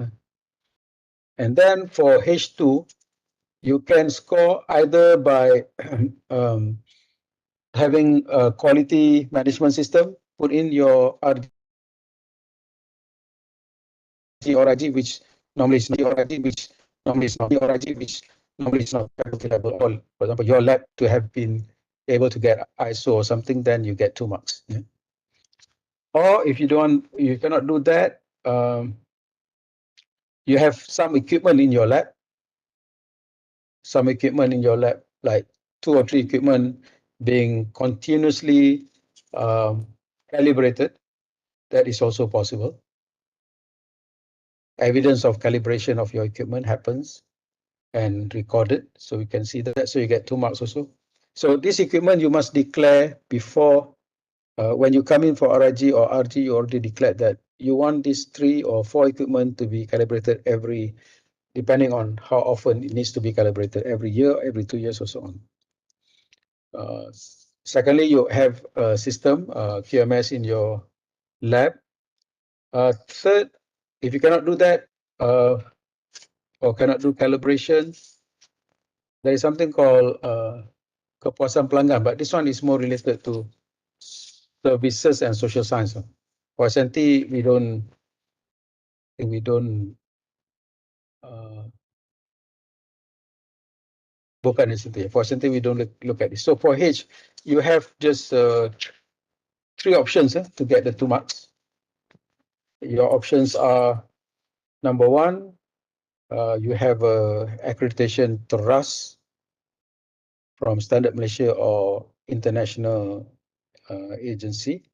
And then for H2, you can score either by having a quality management system, put in your RG or RG, which normally is not RG, which normally is not RG, which normally is not faculty level. Or, for example, your lab to have been able to get ISO or something, then you get 2 marks. Yeah? Or if you cannot do that, you have some equipment in your lab. Some equipment in your lab, like 2 or 3 equipment being continuously calibrated, that is also possible. Evidence of calibration of your equipment happens and recorded, so you can see that, so you get 2 marks also. So this equipment you must declare before, when you come in for RIG or RG, you already declared that you want these 3 or 4 equipment to be calibrated depending on how often it needs to be calibrated, every year, every 2 years or so on. Secondly, you have a system, QMS in your lab. Third, if you cannot do that, or cannot do calibration, there is something called kepuasan pelanggan, but this one is more related to services and social science. For SNT, we don't bukan SNT. For SNT, we don't look at this. So for H, you have just 3 options to get the 2 marks. Your options are, number 1, you have a accreditation TERAS from Standard Malaysia or international agency.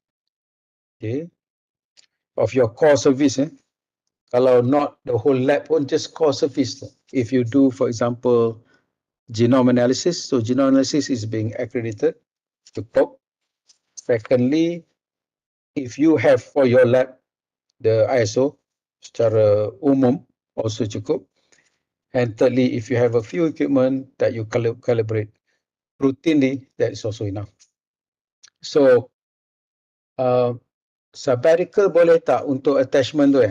Okay. Of your core service. Kalau not the whole lab pun, just core service. If you do, for example, genome analysis, so genome analysis is being accredited to COP. Secondly, if you have for your lab the ISO secara umum, also cukup. And thirdly, if you have a few equipment that you calibrate routinely, that is also enough. So sabbatical boleh tak untuk attachment tu?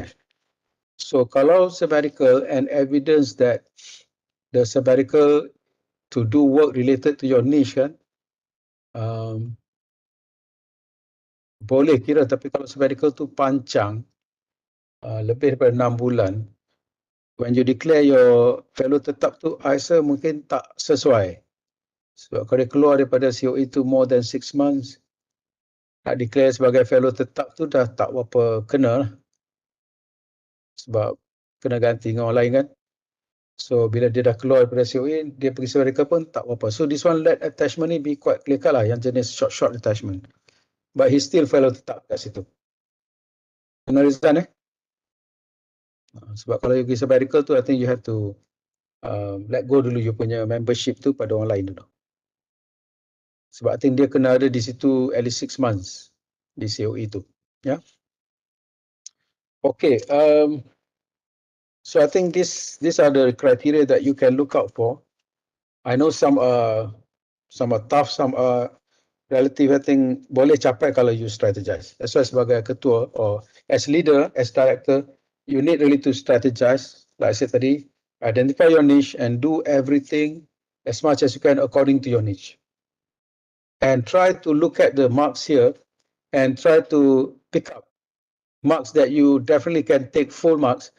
So kalau sabbatical and evidence that the sabbatical to do work related to your niche kan, boleh kira, tapi kalau sabbatical tu panjang, lebih daripada 6 bulan, when you declare your fellow tetap tu, I rasa mungkin tak sesuai. Sebab kalau dia keluar daripada COE tu more than 6 months, nak declare sebagai fellow tetap tu dah tak berapa kena lah. Sebab kena ganti dengan orang lain kan. So bila dia dah keluar daripada COE, dia pergi sabbatical pun tak apa. So this one let attachment ni be quite clear lah, yang jenis short attachment. But he still fellow tetap kat situ. Kena resign sebab kalau you pergi sabbatical tu, I think you have to let go dulu you punya membership tu pada orang lain dulu. Sebab I think dia kena ada di situ at least 6 months di COE tu. Ya. Okay. So I think these are the criteria that you can look out for. I know some are tough, some are relative. I think boleh capai kalau you strategize. That's why sebagai ketua or as leader, as director, you need really to strategize. Like I said tadi, identify your niche and do everything as much as you can according to your niche. And try to look at the marks here and try to pick up marks that you definitely can take full marks.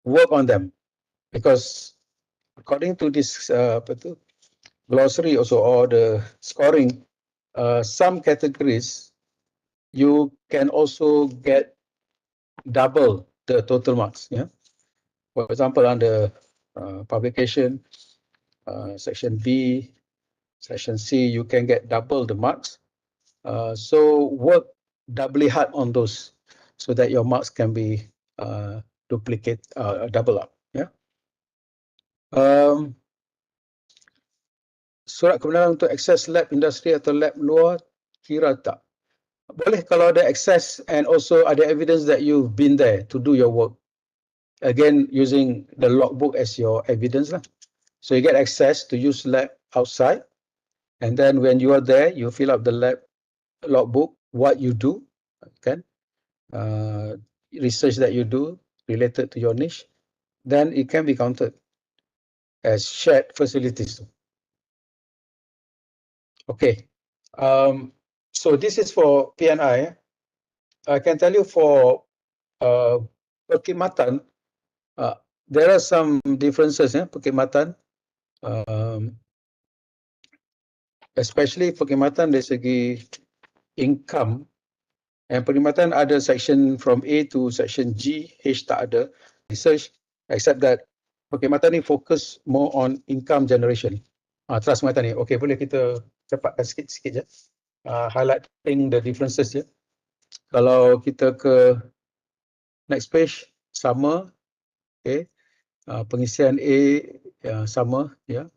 Work on them, because according to this glossary also, or the scoring, some categories you can also get double the total marks. Yeah. For example, under publication, section B, section C, you can get double the marks. So work doubly hard on those so that your marks can be double up. Yeah. Surat kebenaran untuk akses lab industri atau lab luar, kira tak? boleh kalau ada access and also ada evidence that you've been there to do your work. Again, using the logbook as your evidence lah. So you get access to use lab outside, and then when you are there, you fill up the lab logbook, what you do, kan? Research that you do related to your niche, then it can be counted as shared facilities. Okay, so this is for PNI. I can tell you for perkhidmatan, there are some differences, perkhidmatan, especially perkhidmatan dari segi income. And perkhidmatan ada section from A to section G, H tak ada research, except that perkhidmatan ni fokus more on income generation. Trust perkhidmatan ni. Okay, boleh kita cepatkan sikit-sikit je. Highlighting the differences je. Kalau kita ke next page, sama. Okay. Pengisian A sama, ya.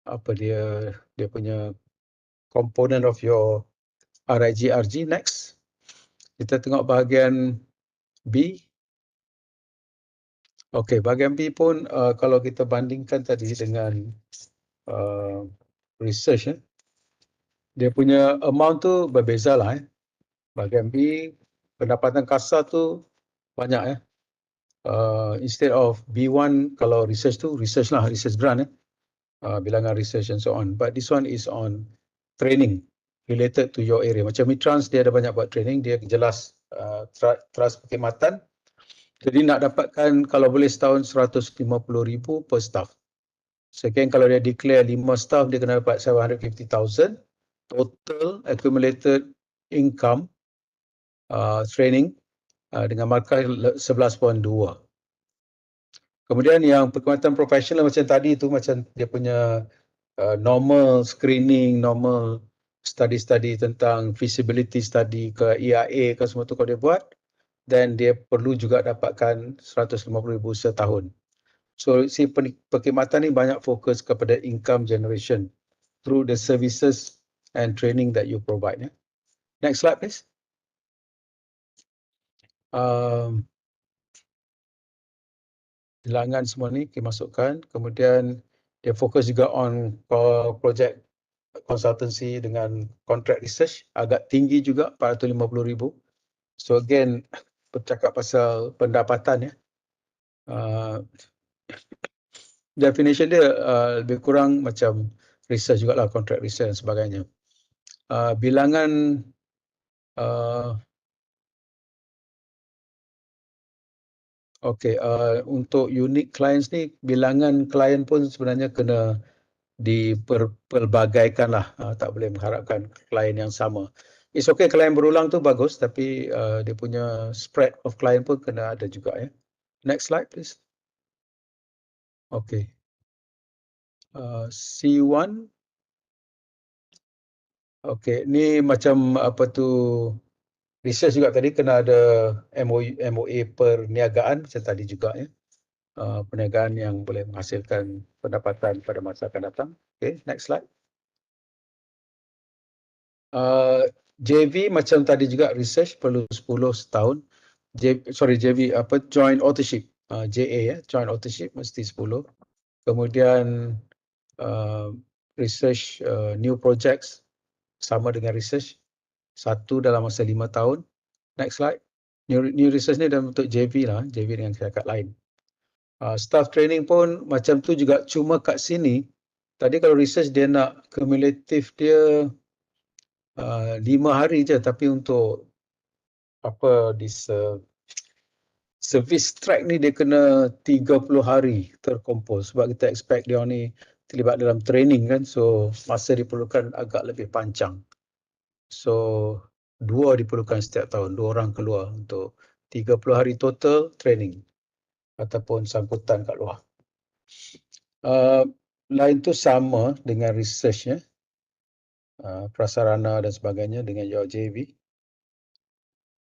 Apa dia punya component of your RIG RG. Next. Kita tengok bahagian B. Okey, bahagian B pun kalau kita bandingkan tadi dengan research, dia punya amount tu berbeza lah. Bahagian B, pendapatan kasar tu banyak. Instead of B1, kalau research tu, research lah, research grant. Bilangan research and so on. But this one is on training related to your area. Macam Mitrans, dia ada banyak buat training, dia jelas trust perkhidmatan. Jadi nak dapatkan kalau boleh setahun 150,000 per staff. Second, kalau dia declare 5 staff, dia kena dapat 750,000. Total accumulated income training dengan markah 11.2. Kemudian yang perkhidmatan profesional macam tadi tu, macam dia punya normal screening, normal study tentang feasibility study ke EIA ke semua tu kalau dia buat, then dia perlu juga dapatkan 150,000 setahun. So si perkhidmatan ni banyak fokus kepada income generation through the services and training that you provide. Next slide please. Bilangan semua ni kita masukkan. Kemudian dia fokus juga on project consultancy dengan contract research, agak tinggi juga 450,000. So again, bercakap pasal pendapatan, definition dia lebih kurang macam research jugalah, contract research dan sebagainya. Bilangan untuk unique clients ni, bilangan klien pun sebenarnya kena dipelbagaikan lah. Tak boleh mengharapkan klien yang sama. It's okay klien berulang tu bagus, tapi dia punya spread of klien pun kena ada juga. Next slide please. Okay. C1. Okay, ni macam apa tu, research juga tadi kena ada MOA perniagaan macam tadi juga. Perniagaan yang boleh menghasilkan pendapatan pada masa akan datang. Okay, next slide. JV macam tadi juga, research perlu 10 setahun. JV joint authorship, JA joint authorship mesti 10. Kemudian research new projects sama dengan research 1 dalam masa 5 tahun. Next slide. New research ni dalam bentuk JV lah, JV dengan syarikat lain. Staff training pun macam tu juga, cuma kat sini tadi kalau research dia nak cumulative dia 5 hari je, tapi untuk service track ni dia kena 30 hari terkumpul, sebab kita expect dia ni terlibat dalam training kan, so masa diperlukan agak lebih panjang. So 2 diperlukan setiap tahun, 2 orang keluar untuk 30 hari total training ataupun sangkutan kat luar. Lain tu sama dengan research, prasarana dan sebagainya dengan your JV.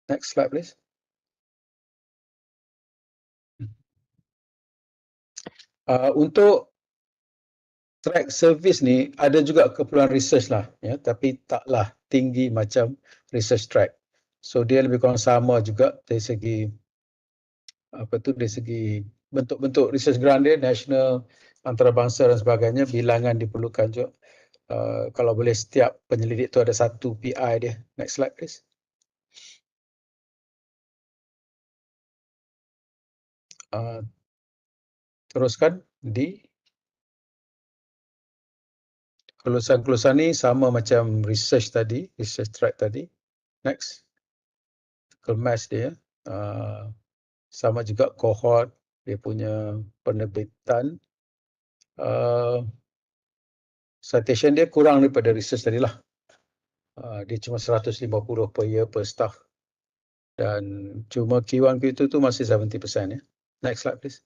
Next slide please. Untuk track service ni ada juga keperluan research lah, tapi taklah tinggi macam research track. So dia lebih kurang sama juga dari segi dari segi bentuk-bentuk research grant dia, national, antarabangsa dan sebagainya, bilangan diperlukan juga. Kalau boleh setiap penyelidik tu ada satu PI dia. Next slide please. Teruskan di kelulusan-kelulusan ni sama macam research tadi, research track tadi. Next. Kemas dia. Sama juga cohort, dia punya penerbitan. Citation dia kurang daripada research tadi lah. Dia cuma 150 per year per staff. Dan cuma Q1 Q2 tu masih 70% ya. Next slide please.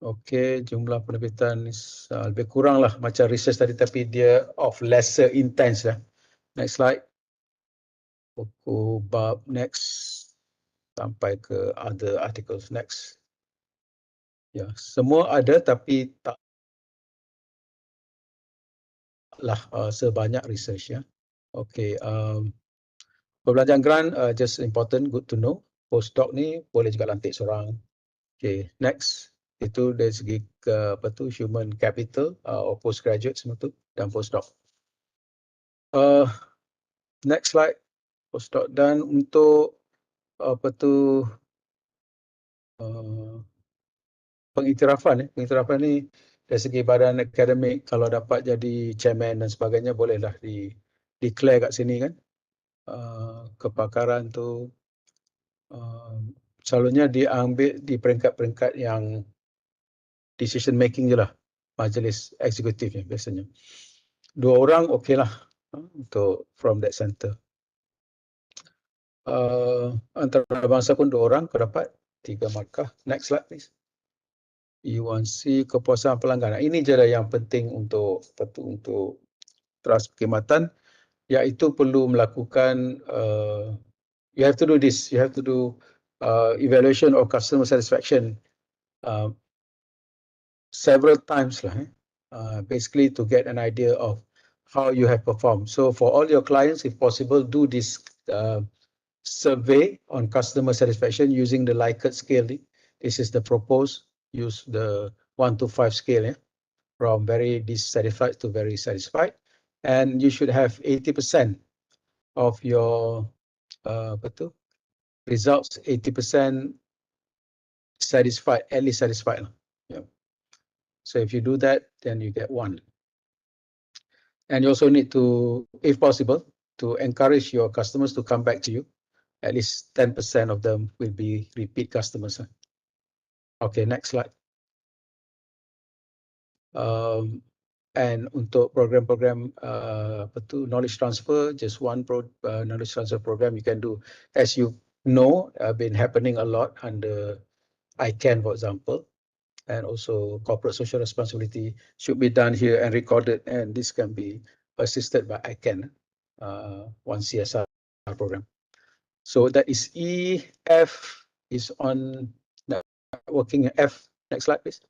Okey, jumlah penerbitan lebih kurang lah macam research tadi, tapi dia of lesser intense lah. Next slide. Buku bab next. Sampai ke other articles next. Ya, semua ada tapi taklah sebanyak research ya. Okey, perbelanjaan grant just important, good to know. Postdoc ni boleh juga lantik seorang. Okay, next. Itu dari segi human capital or postgraduate semua tu dan postdoc. Next slide. Postdoc dan untuk pengiktirafan ni dari segi badan akademik, kalau dapat jadi chairman dan sebagainya bolehlah declare kat sini kan. Kepakaran tu selalunya diambil di peringkat-peringkat yang decision making je lah, majlis eksekutif ya biasanya. 2 orang okey lah untuk from that center. Antarabangsa pun 2 orang kau dapat 3 markah. Next slide please. E1C kepuasan pelanggan. Ini je lah yang penting untuk teras perkhidmatan, iaitu perlu melakukan you have to do this, you have to do evaluation of customer satisfaction several times lah, basically to get an idea of how you have performed. So for all your clients, if possible, do this survey on customer satisfaction using the Likert scale. This is the proposed, use the 1 to 5 scale, from very dissatisfied to very satisfied. And you should have 80% of your results, 80% satisfied, at least satisfied. Yeah. So if you do that, then you get 1. And you also need to, if possible, to encourage your customers to come back to you. At least 10% of them will be repeat customers. Okay, next slide. And untuk program-program knowledge transfer, just one knowledge transfer program you can do. As you know, been happening a lot under ICANN, for example. And also corporate social responsibility should be done here and recorded, and this can be assisted by ICANN, one CSR program. So that is E. F is on networking. F, next slide please.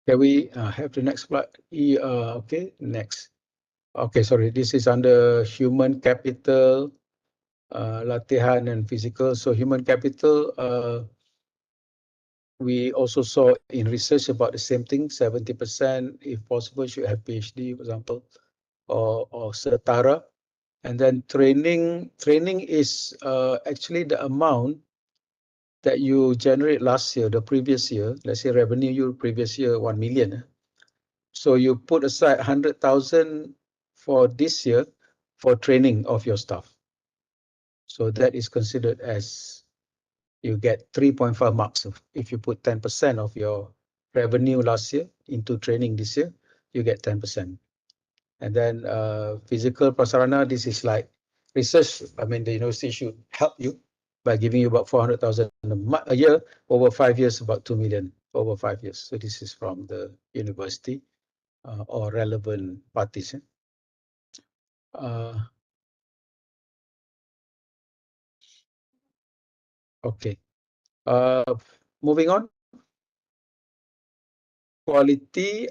Can we have the next slide? E, okay, next. Okay, sorry, this is under human capital, latihan and physical. So human capital, we also saw in research about the same thing. 70%, if possible, should have PhD, for example, or setara. And then training is actually the amount that you generate last year, the previous year. Let's say revenue you previous year 1 million. So you put aside 100,000 for this year for training of your staff. So that is considered as you get 3.5 marks. If you put 10% of your revenue last year into training this year, you get 10%. And then physical prasarana, this is like research. I mean, the university should help you by giving you about 400,000 a year, over 5 years, about 2 million over 5 years. So this is from the university or relevant parties. Okay. Moving on. quality,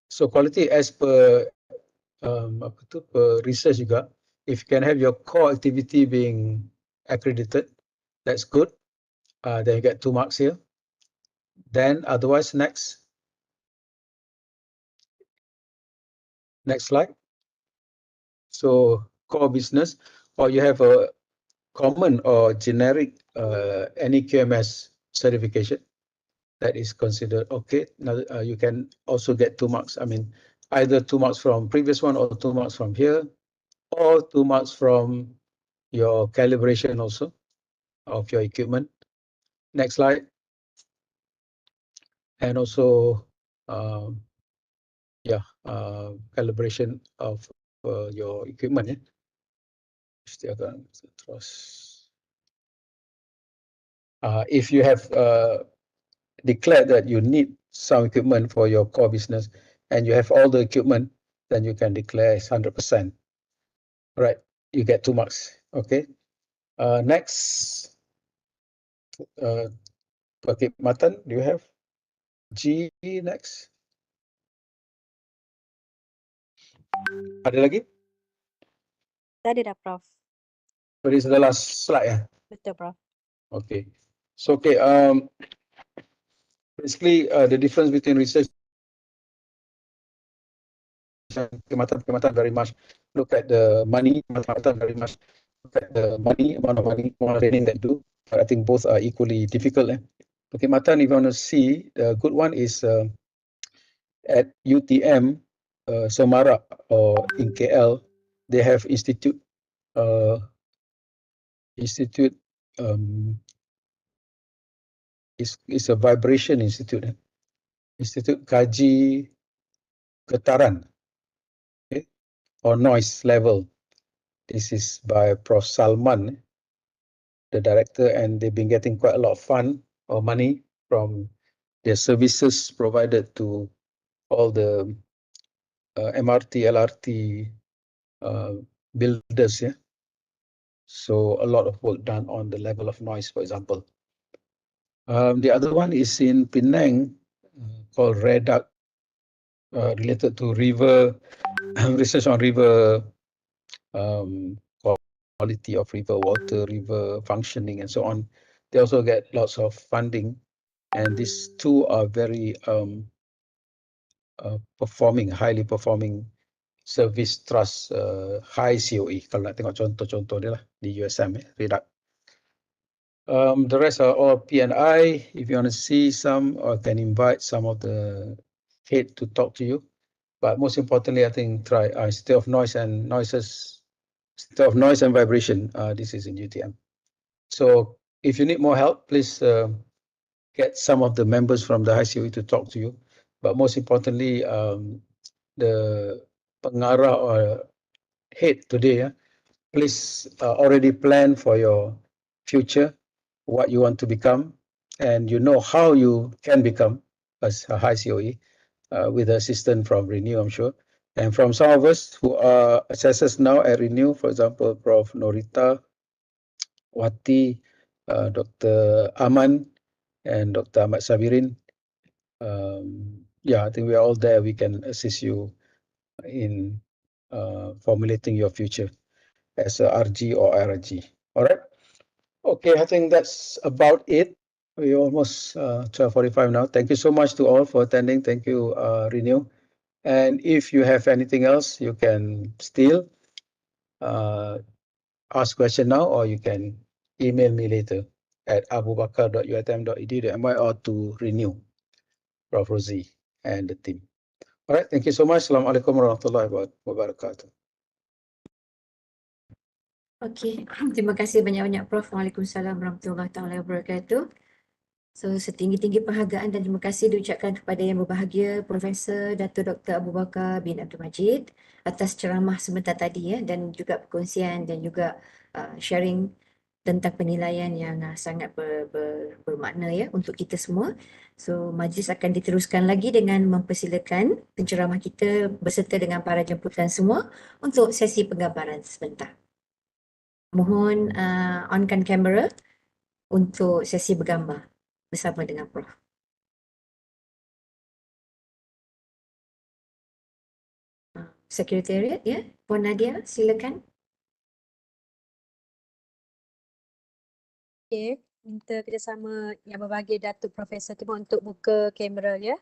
so quality as per per research juga, if you can have your core activity being accredited, that's good. Then you get 2 marks here. Then otherwise, next slide. So core business, or you have a common or generic any QMS certification, that is considered okay. Now you can also get 2 marks. I mean, either 2 marks from previous one or 2 marks from here, or 2 marks from your calibration also of your equipment. Next slide. And also, calibration of your equipment. If you have declared that you need some equipment for your core business and you have all the equipment, then you can declare it's 100%. Right, you get 2 marks. Okay. Next, perkhidmatan, do you have? G next. Ada lagi? Tadi dah, Prof. So this is the last slide, ya? Betul, Prof. Okay. So, okay, basically the difference between research and perkhidmatan very much look at the money, perkhidmatan very much look at the money, amount of money, amount of training that do. But I think both are equally difficult. Perkhidmatan, if you want to see, the good one is at UTM, Semara, or in KL, they have institute is a vibration institute. Institute Kaji Getaran, okay, or noise level. This is by Prof. Salman, the director, and they've been getting quite a lot of fund or money from their services provided to all the MRT, LRT builders. Yeah. So a lot of work done on the level of noise, for example. The other one is in Penang, called REDUC, related to river research on river quality of river water, river functioning, and so on. They also get lots of funding, and these two are very highly performing service trust, high COE. Kalau nak tengok contoh-contoh dia lah di USM, REDUC. The rest are all P&I. If you want to see some, or can invite some of the head to talk to you. But most importantly, I think try Institute of Noise and Vibration. This is in UTM. So if you need more help, please get some of the members from the high COE to talk to you. But most importantly, the pengarah or head today, please already plan for your future, what you want to become, and you know how you can become as a high COE with assistance from Renew, I'm sure. And from some of us who are assessors now at Renew, for example, Prof. Norita, Wati, Dr. Aman, and Dr. Ahmad Sabirin. I think we are all there. We can assist you in formulating your future as a RG or RG. All right. Okay, I think that's about it. We're almost 12:45 now. Thank you so much to all for attending. Thank you, Renew. And if you have anything else, you can still ask question now, or you can email me later at abubakar.uitm.edu.my or to Renew, Prof. Rosie and the team. All right, thank you so much. Assalamualaikum warahmatullahi wabarakatuh. Okey, terima kasih banyak-banyak Prof. Waalaikumsalam warahmatullahi wabarakatuh. So, setinggi-tinggi penghargaan dan terima kasih diucapkan kepada Yang Berbahagia Profesor Dato Dr. Abu Bakar bin Abdul Majid atas ceramah sebentar tadi dan juga perkongsian dan juga sharing tentang penilaian yang sangat bermakna untuk kita semua. So, majlis akan diteruskan lagi dengan mempersilakan penceramah kita berserta dengan para jemputan semua untuk sesi penggambaran sebentar. Mohon onkan kamera untuk sesi bergambar. bersama dengan Prof. Sekretariat, ya. Puan Nadia, silakan. Okey, minta kerjasama yang berbagi Datuk Profesor tu untuk buka kamera ya.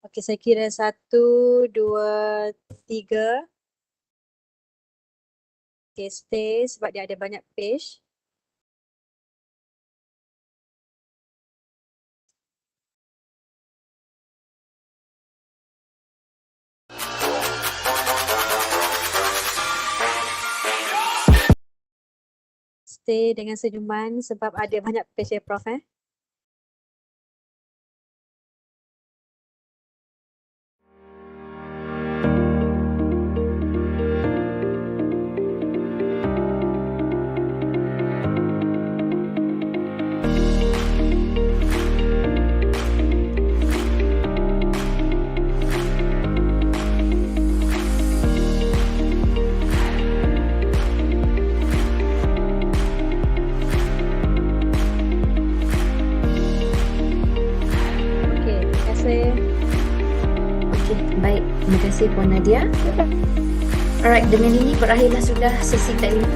Okey, saya kira 1, 2, 3. Okey, stay sebab dia ada banyak page. Stay dengan senyuman sebab ada banyak page ya Prof. Okey, terima kasih. Okey, baik. Terima kasih Puan Nadia. Alright, dengan ini berakhirlah sudah sesi taklimat.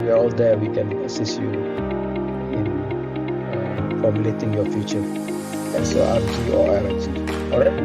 We are all there. We can assist you in formulating your future as a RG or RIG. Alright.